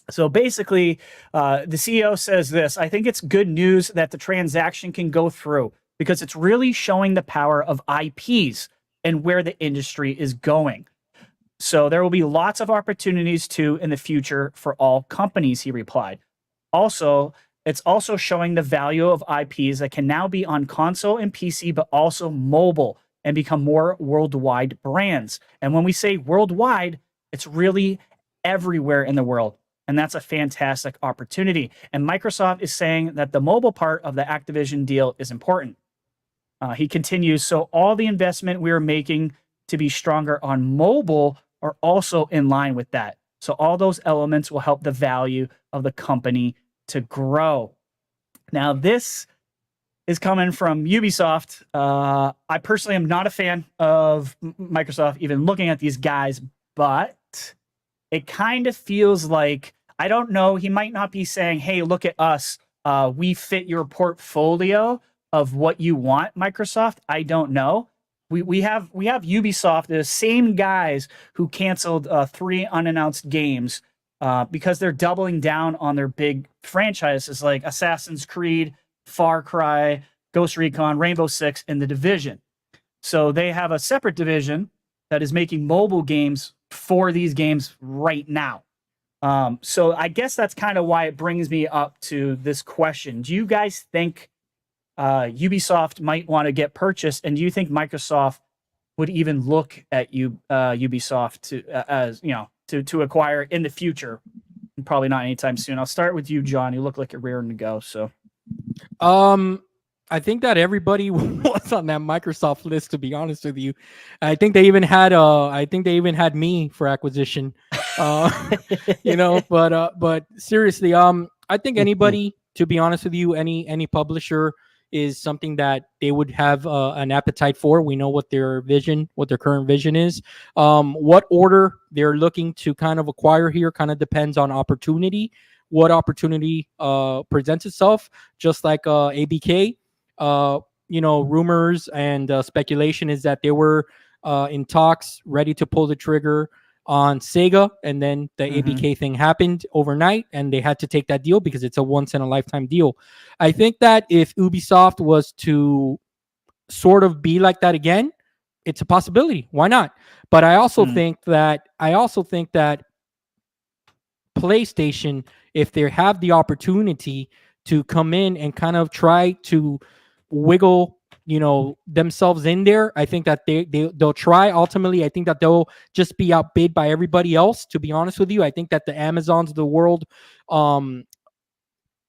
So basically, the CEO says this: I think it's good news that the transaction can go through because it's really showing the power of IPs and where the industry is going. So there will be lots of opportunities too in the future for all companies, he replied. Also, it's also showing the value of IPs that can now be on console and PC, but also mobile and become more worldwide brands. And when we say worldwide, it's really everywhere in the world. And that's a fantastic opportunity. And Microsoft is saying that the mobile part of the Activision deal is important. He continues, so all the investment we are making to be stronger on mobile are also in line with that. So all those elements will help the value of the company to grow. Now, this is coming from Ubisoft. I personally am not a fan of Microsoft even looking at these guys, but it kind of feels like, I don't know, he might not be saying, hey, look at us. We fit your portfolio of what you want, Microsoft. I don't know. We have Ubisoft, the same guys who canceled 3 unannounced games because they're doubling down on their big franchises like Assassin's Creed, Far Cry, Ghost Recon, Rainbow Six, and The Division. So they have a separate division that is making mobile games for these games right now. So I guess that's kind of why it brings me up to this question. Do you guys think Ubisoft might want to get purchased, and do you think Microsoft would even look at Ubisoft to acquire in the future? Probably not anytime soon. I'll start with you, John. You look like you're rearing to go. So, I think that everybody was on that Microsoft list, to be honest with you. I think they even had me for acquisition. But seriously, I think anybody, to be honest with you, any publisher is something that they would have an appetite for. We know what their current vision is. What order they're looking to kind of acquire here kind of depends on opportunity. What opportunity presents itself, just like ABK. Rumors and speculation is that they were in talks, ready to pull the trigger on Sega, and then the ABK thing happened overnight, and they had to take that deal because it's a once in a lifetime deal. I think that if Ubisoft was to sort of be like that again, it's a possibility. Why not? But I also think that PlayStation, if they have the opportunity to come in and kind of try to wiggle themselves in there, I think that they'll try. Ultimately, I think that they'll just be outbid by everybody else, to be honest with you. I think that the Amazons of the world, the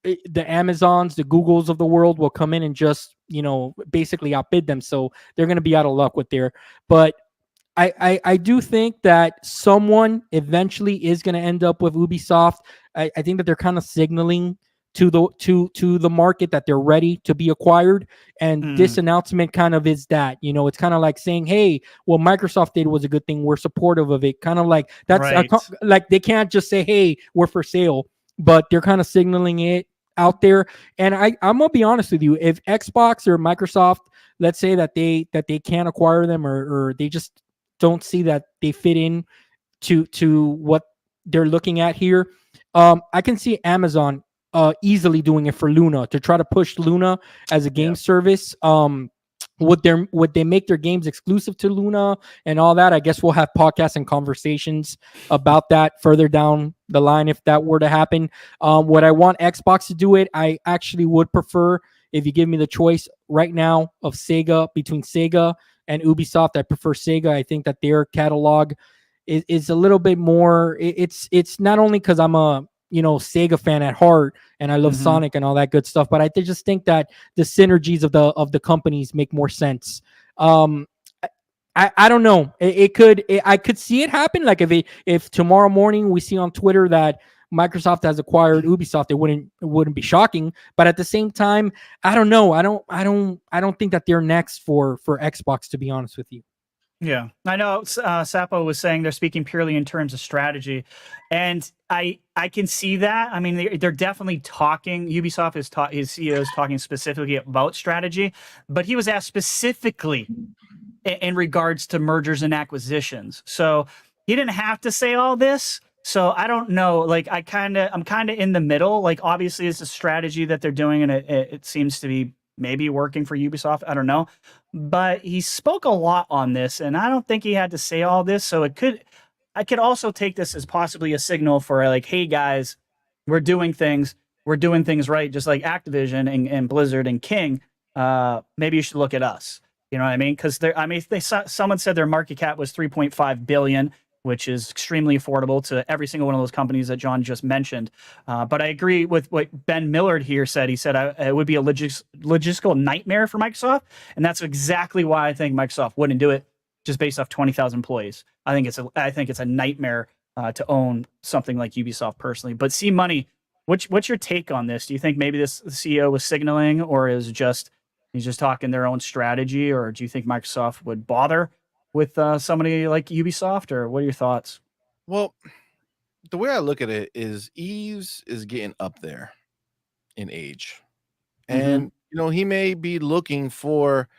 Googles of the world will come in and just basically outbid them, so they're going to be out of luck with there. But I do think that someone eventually is going to end up with Ubisoft. I think that they're kind of signaling to the market that they're ready to be acquired, and this announcement kind of is that. It's kind of like saying, hey, what Microsoft did was a good thing, we're supportive of it. Kind of like that's Right. like they can't just say, hey, we're for sale, but they're kind of signaling it out there. And I'm gonna be honest with you, if Xbox or Microsoft, let's say that they can't acquire them, or they just don't see that they fit in to what they're looking at here, I can see Amazon easily doing it for Luna, to try to push Luna as a game service. Would they make their games exclusive to Luna and all that? I guess we'll have podcasts and conversations about that further down the line if that were to happen. Would I want Xbox to do it? I actually would prefer, if you give me the choice right now of between Sega and Ubisoft, I prefer Sega. I think that their catalog is a little bit more. It's not only because I'm a Sega fan at heart and I love Sonic and all that good stuff, but I just think that the synergies of the companies make more sense. I don't know. I could see it happen. Like if tomorrow morning we see on Twitter that Microsoft has acquired Ubisoft, it wouldn't be shocking. But at the same time, I don't know. I don't think that they're next for Xbox, to be honest with you. Yeah, I know. Sapo was saying they're speaking purely in terms of strategy, and I can see that. I mean, they're definitely talking. Ubisoft his CEO is talking specifically about strategy, but he was asked specifically in regards to mergers and acquisitions. So he didn't have to say all this. So I don't know. Like I'm kind of in the middle. Like obviously it's a strategy that they're doing, and it seems to be maybe working for Ubisoft. I don't know. But he spoke a lot on this, and I don't think he had to say all this. So I could also take this as possibly a signal for like, hey guys, we're doing things right, just like Activision and Blizzard and King. Maybe you should look at us. You know what I mean? Because someone said their market cap was 3.5 billion, which is extremely affordable to every single one of those companies that John just mentioned. But I agree with what Ben Millard here said. He said it would be a logistical nightmare for Microsoft, and that's exactly why I think Microsoft wouldn't do it, just based off 20,000 employees. I think it's a nightmare to own something like Ubisoft personally. But Cmoney, what's your take on this? Do you think maybe this CEO was signaling, or is he's just talking their own strategy, or do you think Microsoft would bother with somebody like Ubisoft, or what are your thoughts? Well, the way I look at it is Yves is getting up there in age, and he may be looking for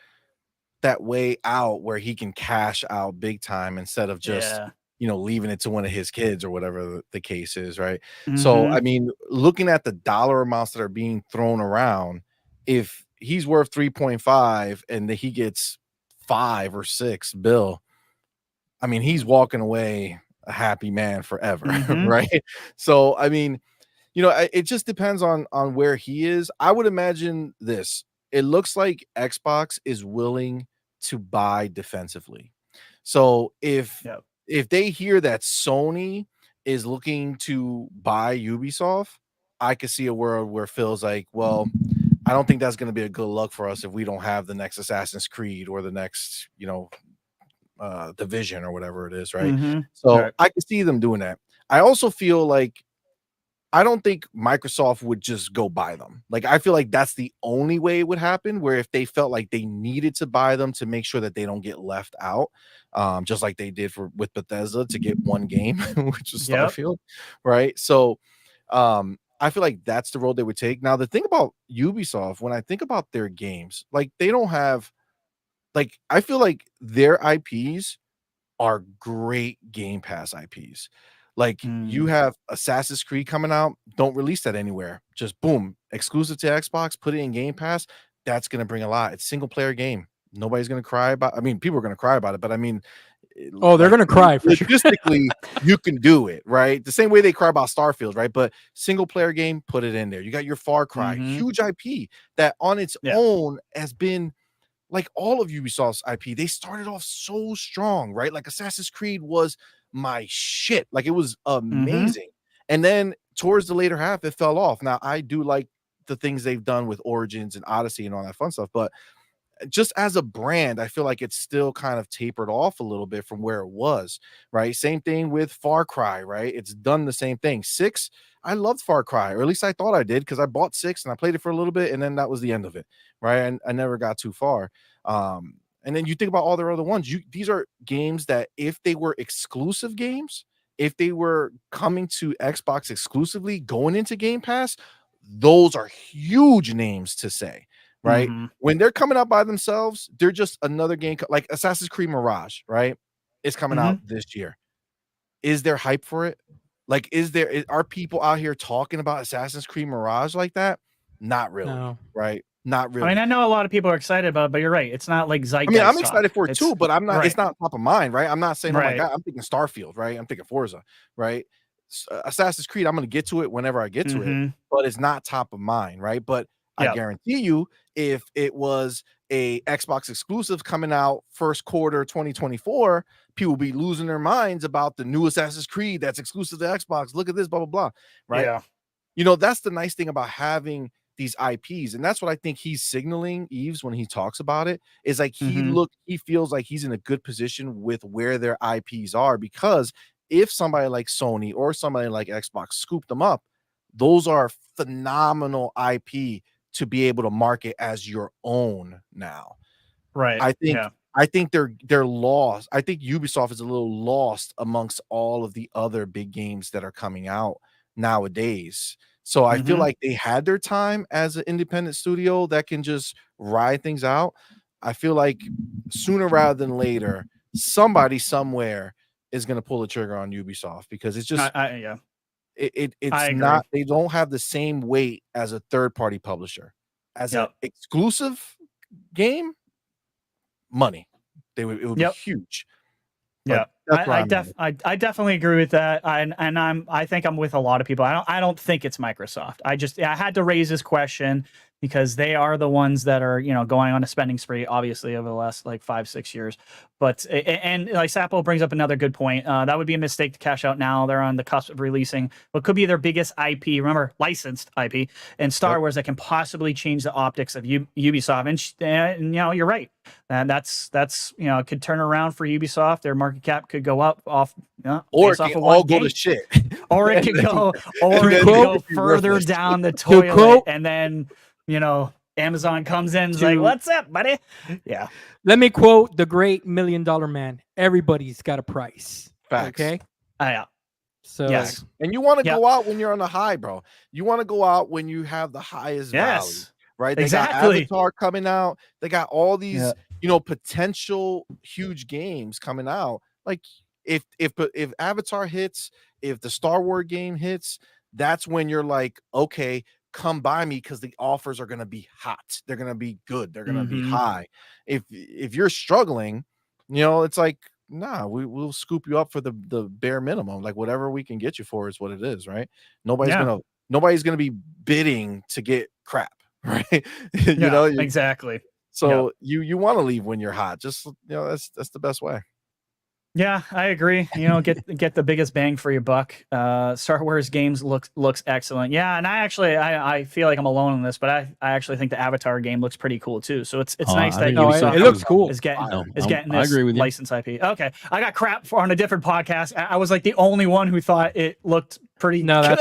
that way out where he can cash out big time instead of just leaving it to one of his kids or whatever the case is, right? So I mean, looking at the dollar amounts that are being thrown around, if he's worth 3.5 and he gets 5 or 6 bill, I mean, he's walking away a happy man forever, right? So I mean, it just depends on where he is. I would imagine this. It looks like Xbox is willing to buy defensively. So if they hear that Sony is looking to buy Ubisoft, I could see a world where Phil's like, well, I don't think that's going to be a good luck for us if we don't have the next Assassin's Creed or the next, Division or whatever it is, right? So Right. I can see them doing that. I also feel like I don't think Microsoft would just go buy them. Like, I feel like that's the only way it would happen, where if they felt like they needed to buy them to make sure that they don't get left out, just like they did with Bethesda to get one game, which is Starfield, right? So I feel like that's the road they would take. Now, the thing about Ubisoft, when I think about their games, like, they don't have, like, I feel like their IPs are great Game Pass IPs. Like, you have Assassin's Creed coming out, don't release that anywhere. Just boom, exclusive to Xbox, put it in Game Pass. That's going to bring a lot. It's single player game. Nobody's going to cry about, I mean, people are going to cry about it, but I mean, they're going to cry for sure. Logistically, you can do it, right? The same way they cry about Starfield, right? But single player game, put it in there. You got your Far Cry, huge IP that on its own has been, like all of Ubisoft's IP, they started off so strong, right? Like Assassin's Creed was my shit. Like, it was amazing. And then towards the later half, it fell off. Now, I do like the things they've done with Origins and Odyssey and all that fun stuff, but just as a brand, I feel like it's still kind of tapered off a little bit from where it was, right? Same thing with Far Cry, right? It's done the same thing. 6, I loved Far Cry, or at least I thought I did, because I bought 6 and I played it for a little bit, and then that was the end of it, right? And I never got too far. And then you think about all their other ones. These are games that if they were exclusive games, if they were coming to Xbox exclusively, going into Game Pass, those are huge names to say, right? When they're coming out by themselves, they're just another game, like Assassin's Creed Mirage, right? It's coming out this year. Is there hype for it? Like, are people out here talking about Assassin's Creed Mirage like that? Not really, right? Not really. I mean, I know a lot of people are excited about it, but you're right. It's not like zeitgeist. I mean, I'm excited for it too, but I'm not. Right. It's not top of mind, right? I'm not saying, oh my god, I'm thinking Starfield, right? I'm thinking Forza, right? Assassin's Creed, I'm going to get to it whenever I get to it, but it's not top of mind, right? But I guarantee you, if it was a Xbox exclusive coming out first quarter 2024, people will be losing their minds about the new Assassin's Creed that's exclusive to Xbox. Look at this, blah blah blah, right? Yeah. You know, that's the nice thing about having these IPs, and that's what I think he's signaling, Eves, when he talks about it, is like he feels like he's in a good position with where their IPs are, because if somebody like Sony or somebody like Xbox scoop them up, those are phenomenal IP to be able to market as your own now. Right. I think they're lost. I think Ubisoft is a little lost amongst all of the other big games that are coming out nowadays. So I feel like they had their time as an independent studio that can just ride things out. I feel like sooner rather than later, somebody somewhere is going to pull the trigger on Ubisoft, because it's just it's not, they don't have the same weight as a third-party publisher. As an exclusive game, money, it would be huge. Yeah, I definitely agree with that. I think I'm with a lot of people. I don't think it's Microsoft. I had to raise this question because they are the ones that are, going on a spending spree, obviously, over the last like 5-6 years. But and like Sapo brings up another good point. That would be a mistake to cash out now. They're on the cusp of releasing what could be their biggest IP. Remember, licensed IP and Star Wars that can possibly change the optics of Ubisoft. And you're right. And that's could turn around for Ubisoft. Their market cap could go up or it can all go to shit, or it could go further down the toilet, and then Amazon comes in and is like, what's up, buddy? Yeah. Let me quote the great $1 Million Man. Everybody's got a price. Facts. Okay. Yeah. So yes. And you want to go out when you're on the high, bro. You want to go out when you have the highest value, right? They got Avatar coming out. They got all these, potential huge games coming out. Like if Avatar hits, if the Star Wars game hits, that's when you're like, okay, come by me, because the offers are going to be hot. They're going to be good. They're going to be high. If you're struggling, it's like, nah, we'll scoop you up for the bare minimum. Like, whatever we can get you for is what it is, right? Nobody's gonna be bidding to get crap, right? Exactly. So you want to leave when you're hot. Just that's the best way. Yeah, I agree. You know, get the biggest bang for your buck. Star Wars games looks excellent. Yeah, and I feel like I'm alone on this, but I actually think the Avatar game looks pretty cool too. So it's nice that Ubisoft it looks cool. is getting I this agree with you. license IP. Okay, I got crap on a different podcast. I was like the only one who thought it looked pretty. No, good.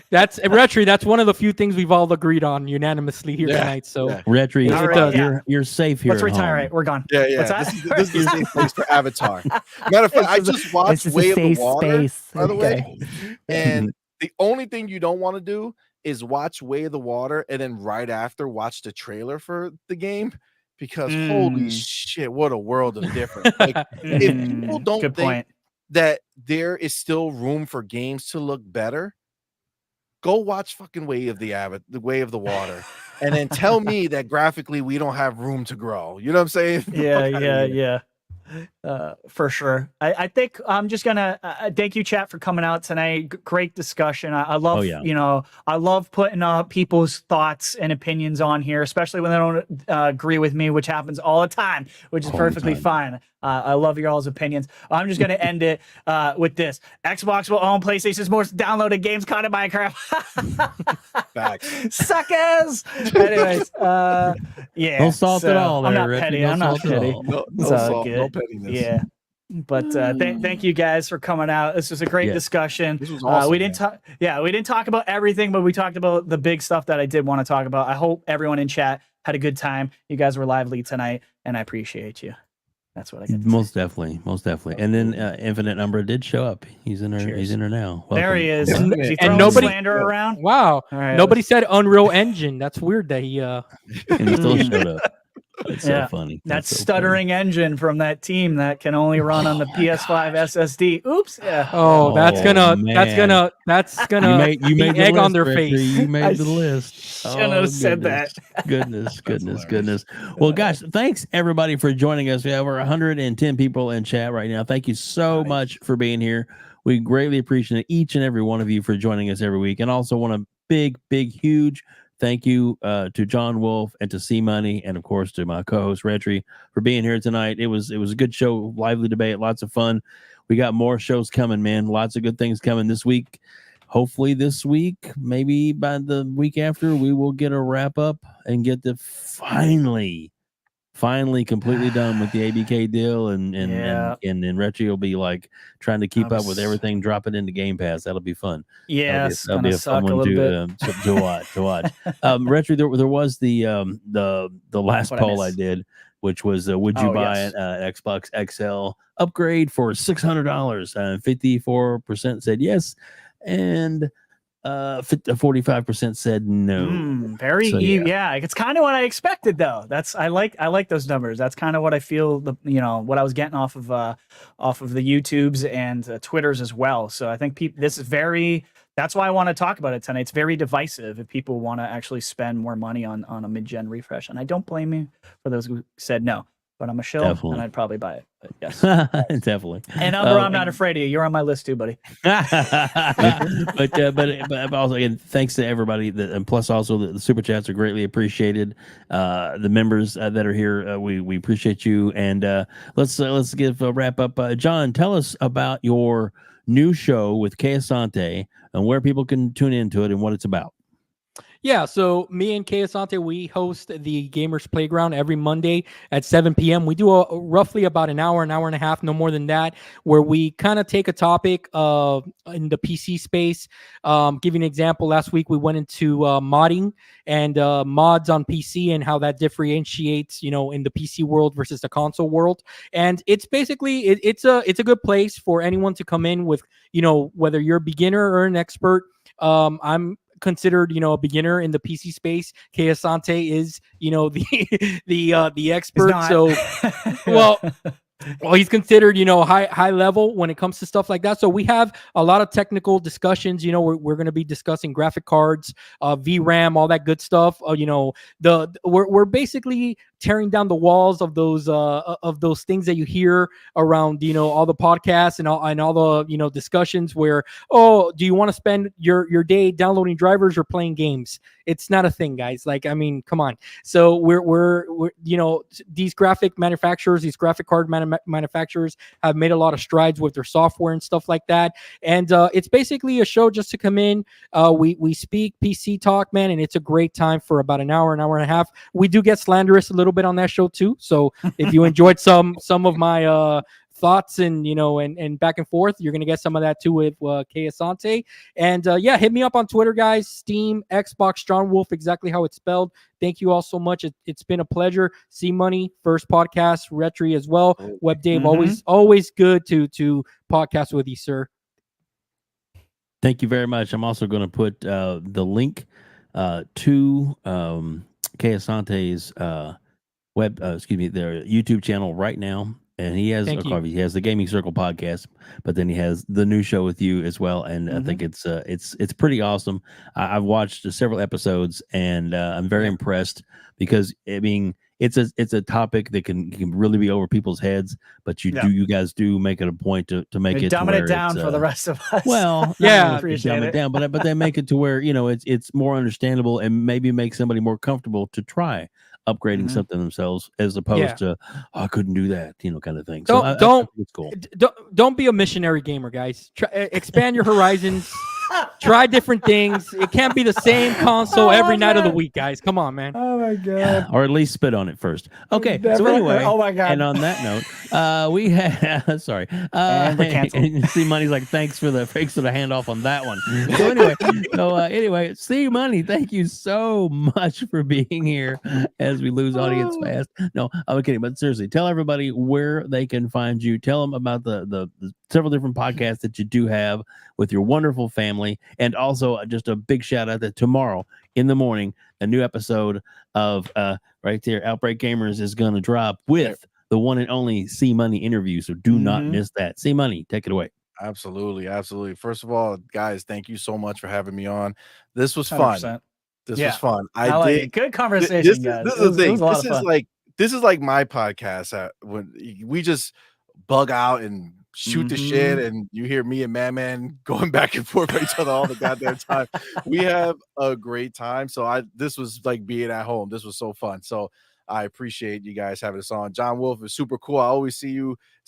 that's RHETRI. That's one of the few things we've all agreed on unanimously here tonight. So RHETRI, you're safe here. Let's retire. Right, we're gone. Yeah. This is a safe place for Avatar. Matter of fact, I just watched Way of the Water, by the way. And the only thing you don't want to do is watch Way of the Water and then right after watch the trailer for the game, because holy shit, what a world of difference. Like, if people don't think that there is still room for games to look better, go watch fucking Way of the Water, and then tell me that graphically we don't have room to grow. You know what I'm saying? Yeah. For sure. I think I'm just gonna thank you, chat, for coming out tonight. Great discussion. I love I love putting people's thoughts and opinions on here, especially when they don't agree with me, which happens all the time, which is perfectly fine. I love your all's opinions. I'm just gonna end it with this: Xbox will own PlayStation's most downloaded games caught in Minecraft. Suckers. Anyways, yeah. No salt at all. I'm not petty. I'm not petty. No salt, no pettiness. Yeah. But thank you guys for coming out. This was a great discussion. This was awesome. We didn't talk about everything, but we talked about the big stuff that I did want to talk about. I hope everyone in chat had a good time. You guys were lively tonight, and I appreciate you. That's what I get. Most definitely. And then Infinite Number did show up. He's in there. He's in there now. Welcome. There he is. And nobody slander around. Wow. Right, nobody said Unreal Engine. That's weird that he and he still showed up. That's so funny. That stuttering engine from that team that can only run on the PS5 SSD. Oops. Yeah. Oh, that's gonna you made the egg list, on their Richie. face. You made the list. Shouldn't have said that. Goodness. Well, guys, thanks everybody for joining us. We have over 110 people in chat right now. Thank you so much for being here. We greatly appreciate each and every one of you for joining us every week. And also want a big, huge thank you to John Wolf and to Cmoney, and of course to my co-host RHETRI for being here tonight. It was a good show, lively debate, lots of fun. We got more shows coming, man. Lots of good things coming this week. Hopefully this week, maybe by the week after, we will get a wrap up and get the finally completely done with the ABK deal, and then RHETRI will be like trying to keep up with everything, dropping into Game Pass. That'll be fun. Yes, that'll be a fun one to watch. RHETRI, there was the last poll I did, which was would you buy an Xbox XL upgrade for $600? 54% said yes, and 45% said no. It's kind of what I expected, though. I like those numbers. That's kind of what I feel what I was getting off of the YouTubes and Twitters as well. So I think that's why I want to talk about it tonight. It's very divisive if people want to actually spend more money on a mid-gen refresh, and I don't blame you for those who said no. But I'm a shill, and I'd probably buy it. But yes, definitely. And I'm not afraid of you. You're on my list too, buddy. but also, again, thanks to everybody, and plus also the super chats are greatly appreciated. The members that are here, we appreciate you. And let's give a wrap up. John, tell us about your new show with Kay Asante and where people can tune into it and what it's about. Yeah, so me and Kay Asante, we host the Gamers Playground every Monday at 7 p.m. We do roughly about an hour and a half, no more than that, where we kind of take a topic in the PC space. Give you an example, last week we went into modding and mods on PC and how that differentiates, in the PC world versus the console world. And it's basically, it's a good place for anyone to come in with, whether you're a beginner or an expert. I'm considered, a beginner in the PC space. Kay Asante is, the expert. So, well, he's considered, high level when it comes to stuff like that. So we have a lot of technical discussions. We're going to be discussing graphic cards, VRAM, all that good stuff. We're basically tearing down the walls of those things that you hear around, all the podcasts and all the, discussions where, oh, do you want to spend your day downloading drivers or playing games? It's not a thing, guys. Like, I mean, come on. So we're these graphic manufacturers, these graphic card manufacturers have made a lot of strides with their software and stuff like that. And it's basically a show just to come in. We speak PC talk, man, and it's a great time for about an hour and a half. We do get slanderous a little bit on that show too. So if you enjoyed some of my thoughts and and back and forth, you're gonna get some of that too with Kay Asante. And hit me up on Twitter, guys. Steam, Xbox, John Wolf, exactly how it's spelled. Thank you all so much. It's been a pleasure. Cmoney, first podcast, RHETRI as well. WebDave, always good to podcast with you, sir. Thank you very much. I'm also going to put the link to Kay Asante's their YouTube channel right now. And he has he has the Gaming Circle podcast, but then he has the new show with you as well. And I think it's pretty awesome. I've watched several episodes, and I'm very impressed because I mean it's a topic that can really be over people's heads, but you guys do make it a point to make it dumbing it down for the rest of us. Well, appreciate it down, but they make it to where it's more understandable and maybe make somebody more comfortable to try upgrading something themselves as opposed to I couldn't do that, kind of thing. I think it's cool. Don't be a missionary gamer, guys. Expand your horizons. Try different things. It can't be the same console every night of the week, guys. Come on, man. Oh my god. Yeah, or at least spit on it first. Okay. So anyway, oh my god. And on that note, we have sorry. And we're canceled. Cmoney's like, thanks for the handoff on that one. So anyway, Cmoney, thank you so much for being here as we lose audience fast. No, I'm kidding, but seriously, tell everybody where they can find you. Tell them about the several different podcasts that you do have with your wonderful family, and also just a big shout out that tomorrow in the morning a new episode of right there Outbreak Gamers is going to drop with the one and only Cmoney interview, so do not miss that. Cmoney, take it away. Absolutely. First of all, guys, thank you so much for having me on. This was 100%. fun. This was fun. I like it. Good conversation, guys. This is the thing. This is like my podcast when we just bug out and shoot the shit, and you hear me and Madman going back and forth with each other all the goddamn time. We have a great time. So this was like being at home. This was so fun. So I appreciate you guys having us on. John Wolf is super cool. I always see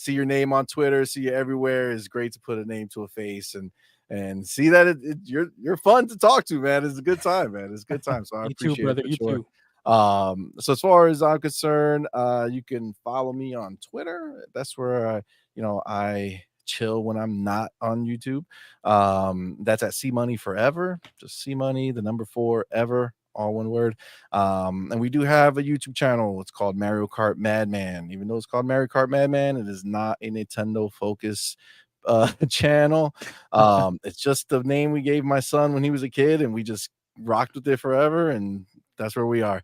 your name on Twitter, see you everywhere. It's great to put a name to a face and see that you're fun to talk to, man. It's a good time, man. It's a good time. So I appreciate it. You too. So as far as I'm concerned, you can follow me on Twitter. That's where I chill when I'm not on YouTube. That's at Cmoney Forever. Just Cmoney, the number 4 ever, all one word. And we do have a YouTube channel. It's called Mario Kart Madman. Even though it's called Mario Kart Madman, it is not a Nintendo focus channel. It's just the name we gave my son when he was a kid, and we just rocked with it forever, and that's where we are.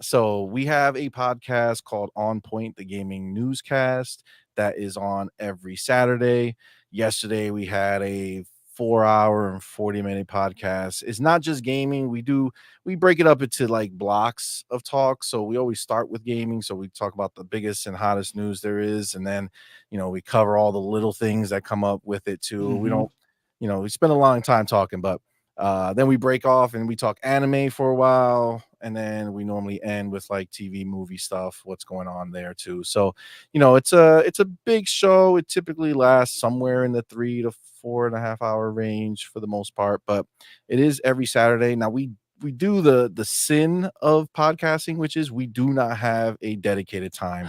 So we have a podcast called On Point, the gaming newscast, that is on every Saturday. Yesterday we had a 4-hour and 40-minute podcast. It's not just gaming. We break it up into like blocks of talk. So we always start with gaming. So we talk about the biggest and hottest news there is, and then we cover all the little things that come up with it too. We don't, we spend a long time talking, but then we break off and we talk anime for a while, and then we normally end with like TV movie stuff, what's going on there too. So it's a big show. It typically lasts somewhere in the 3 to 4.5 hour range for the most part, but it is every Saturday. Now we do the sin of podcasting, which is we do not have a dedicated time.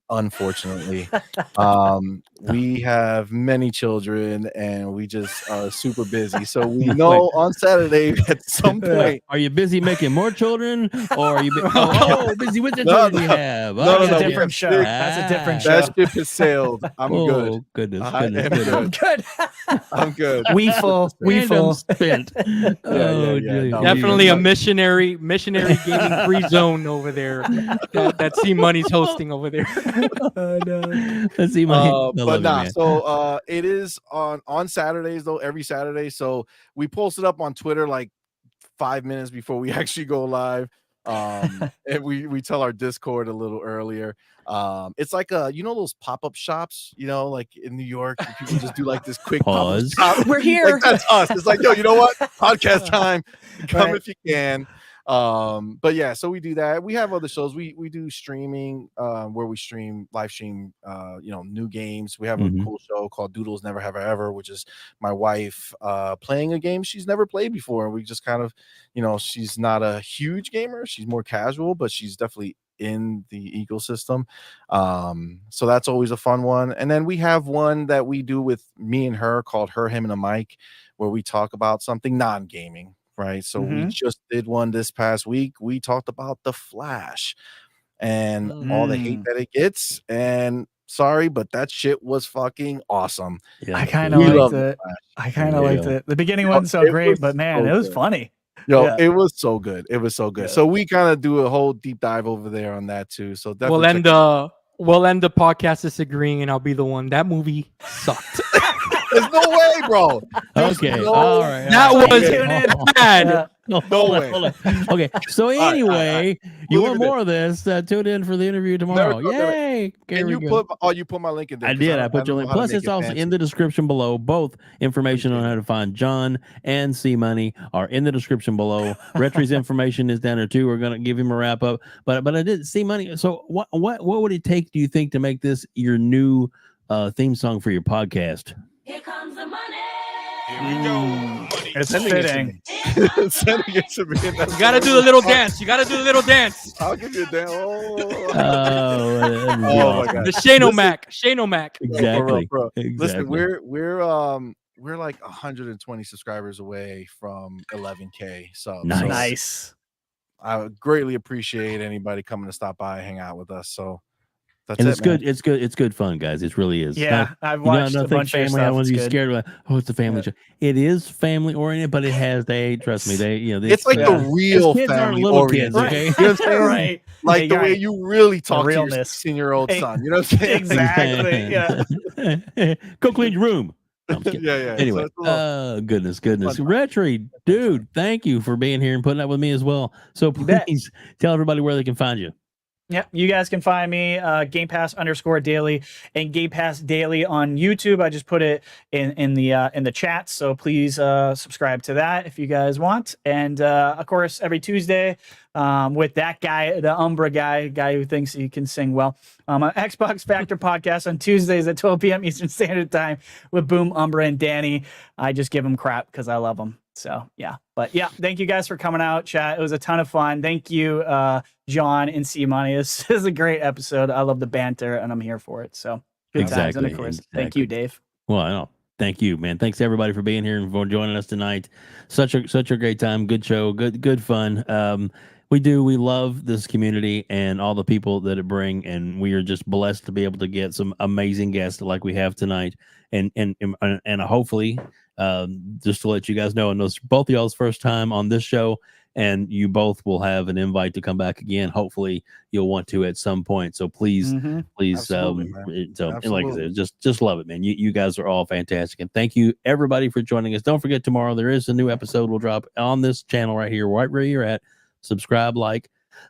Unfortunately, we have many children and we just are super busy. So we know on Saturday at some point. Are you busy making more children, or are you busy with the children you have? That's a different show. That's a different show. That ship has sailed. I'm good. Goodness. I'm good. I'm good. We full. Spent. Definitely a missionary gaming free zone over there. That Cmoney's hosting over there. Let's see so it is on Saturdays though, every Saturday. So we post it up on Twitter like 5 minutes before we actually go live. And we tell our Discord a little earlier. It's like those pop-up shops, like in New York, where people just do like this quick pop-up Pause. shop. We're here. Like, that's us. It's like, yo, you know what? Podcast time. Come Right. if you can. But yeah, so we do that. We have other shows. We do streaming, where we live stream new games. We have a cool show called Doodles Never Have I Ever, which is my wife playing a game she's never played before. We just kind of, she's not a huge gamer, she's more casual, but she's definitely in the ecosystem. So that's always a fun one. And then we have one that we do with me and her called Her, Him, and a Mic, where we talk about something non-gaming. Right. So we just did one this past week. We talked about The Flash and all the hate that it gets. And sorry, but that shit was fucking awesome. Yeah, I kind of liked it. Yeah. The beginning wasn't so great, but man, it was funny. It was so good. It was so good. Yeah. So we kind of do a whole deep dive over there on that too. So definitely we'll end the podcast disagreeing, and I'll be the one. That movie sucked. There's no way, bro. Okay. All right. That was bad. No way. Hold on. Okay. So anyway, you want more of this? Tune in for the interview tomorrow. Yay! Can you put my link in there? I did. I put your link. Plus, it's also in the description below. Both information on how to find John and Cmoney are in the description below. RHETRI's information is down there too. We're gonna give him a wrap up. But I did Cmoney. So what would it take, do you think, to make this your new theme song for your podcast? Here comes the money. Here we go. It's fitting. Sending it to me. You gotta do the little dance. I'll give you a dance. Oh My God. The Shane-O-Mac. Exactly. Bro. Exactly. Listen, we're like 120 subscribers away from 11K. So Nice. I would greatly appreciate anybody coming to stop by and hang out with us. So that's and it, it's good. It's good. It's good fun, guys. It really is. Yeah, I've watched a bunch of family. I stuff. want to be It's scared of. Oh, it's a family show. It is family oriented, but it has. Trust me. It's like the real kids aren't family little oriented. kids. Okay. You know what I'm saying? Right. Like the way you really talk to your realness. 16-year-old son. You know what I'm saying? Exactly. Yeah. Go clean your room. No, I'm kidding. Yeah. Anyway, goodness. RHETRI, dude, thank you for being here and putting up with me as well. So please tell everybody where they can find you. Yeah, you guys can find me Game Pass _daily and Game Pass Daily on YouTube. I just put it in the chat, so please subscribe to that if you guys want. And of course, every Tuesday with that guy, the Umbra guy who thinks he can sing well, Xbox Factor podcast on Tuesdays at 12 p.m. Eastern Standard Time with Boom, Umbra, and Danny. I just give them crap because I love them. So yeah, but yeah, thank you guys for coming out, chat. It was a ton of fun. Thank you, John and Cmoney. This is a great episode. I love the banter, and I'm here for it. So good times, and of course, thank you, Dave. Well, I know. Thank you, man. Thanks to everybody for being here and for joining us tonight. Such a great time. Good show. Good fun. We love this community and all the people that it bring, and we are just blessed to be able to get some amazing guests like we have tonight, and hopefully. Just to let you guys know, and it's both of y'all's first time on this show, and you both will have an invite to come back again. Hopefully you'll want to at some point. So please, Absolutely, like I said, just love it, man. You guys are all fantastic. And thank you everybody for joining us. Don't forget, tomorrow there is a new episode will drop on this channel right here, right where you're at. Subscribe,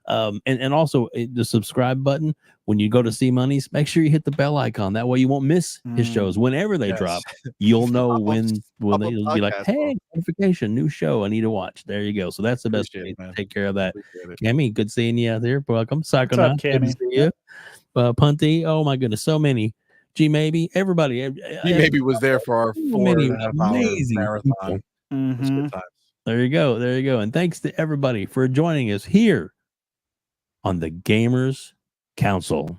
and also the subscribe button. When you go to Cmoney's, make sure you hit the bell icon. That way you won't miss his shows. Whenever they drop, you'll know when they'll be like, hey, notification, new show I need to watch. There you go. So that's the best way to take care of that. Cammy, good seeing you out there. Welcome. Psychonaut, good to see you. Punty, oh my goodness, so many. G Maybe, everybody. G Maybe was there for our 4.5 hour marathon. Mm-hmm. There you go. And thanks to everybody for joining us here on the Gamers Council.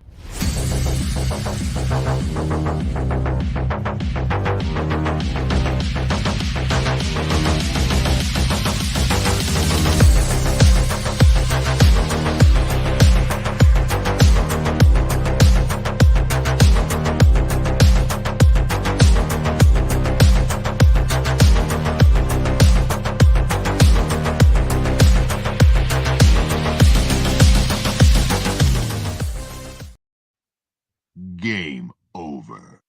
Game over.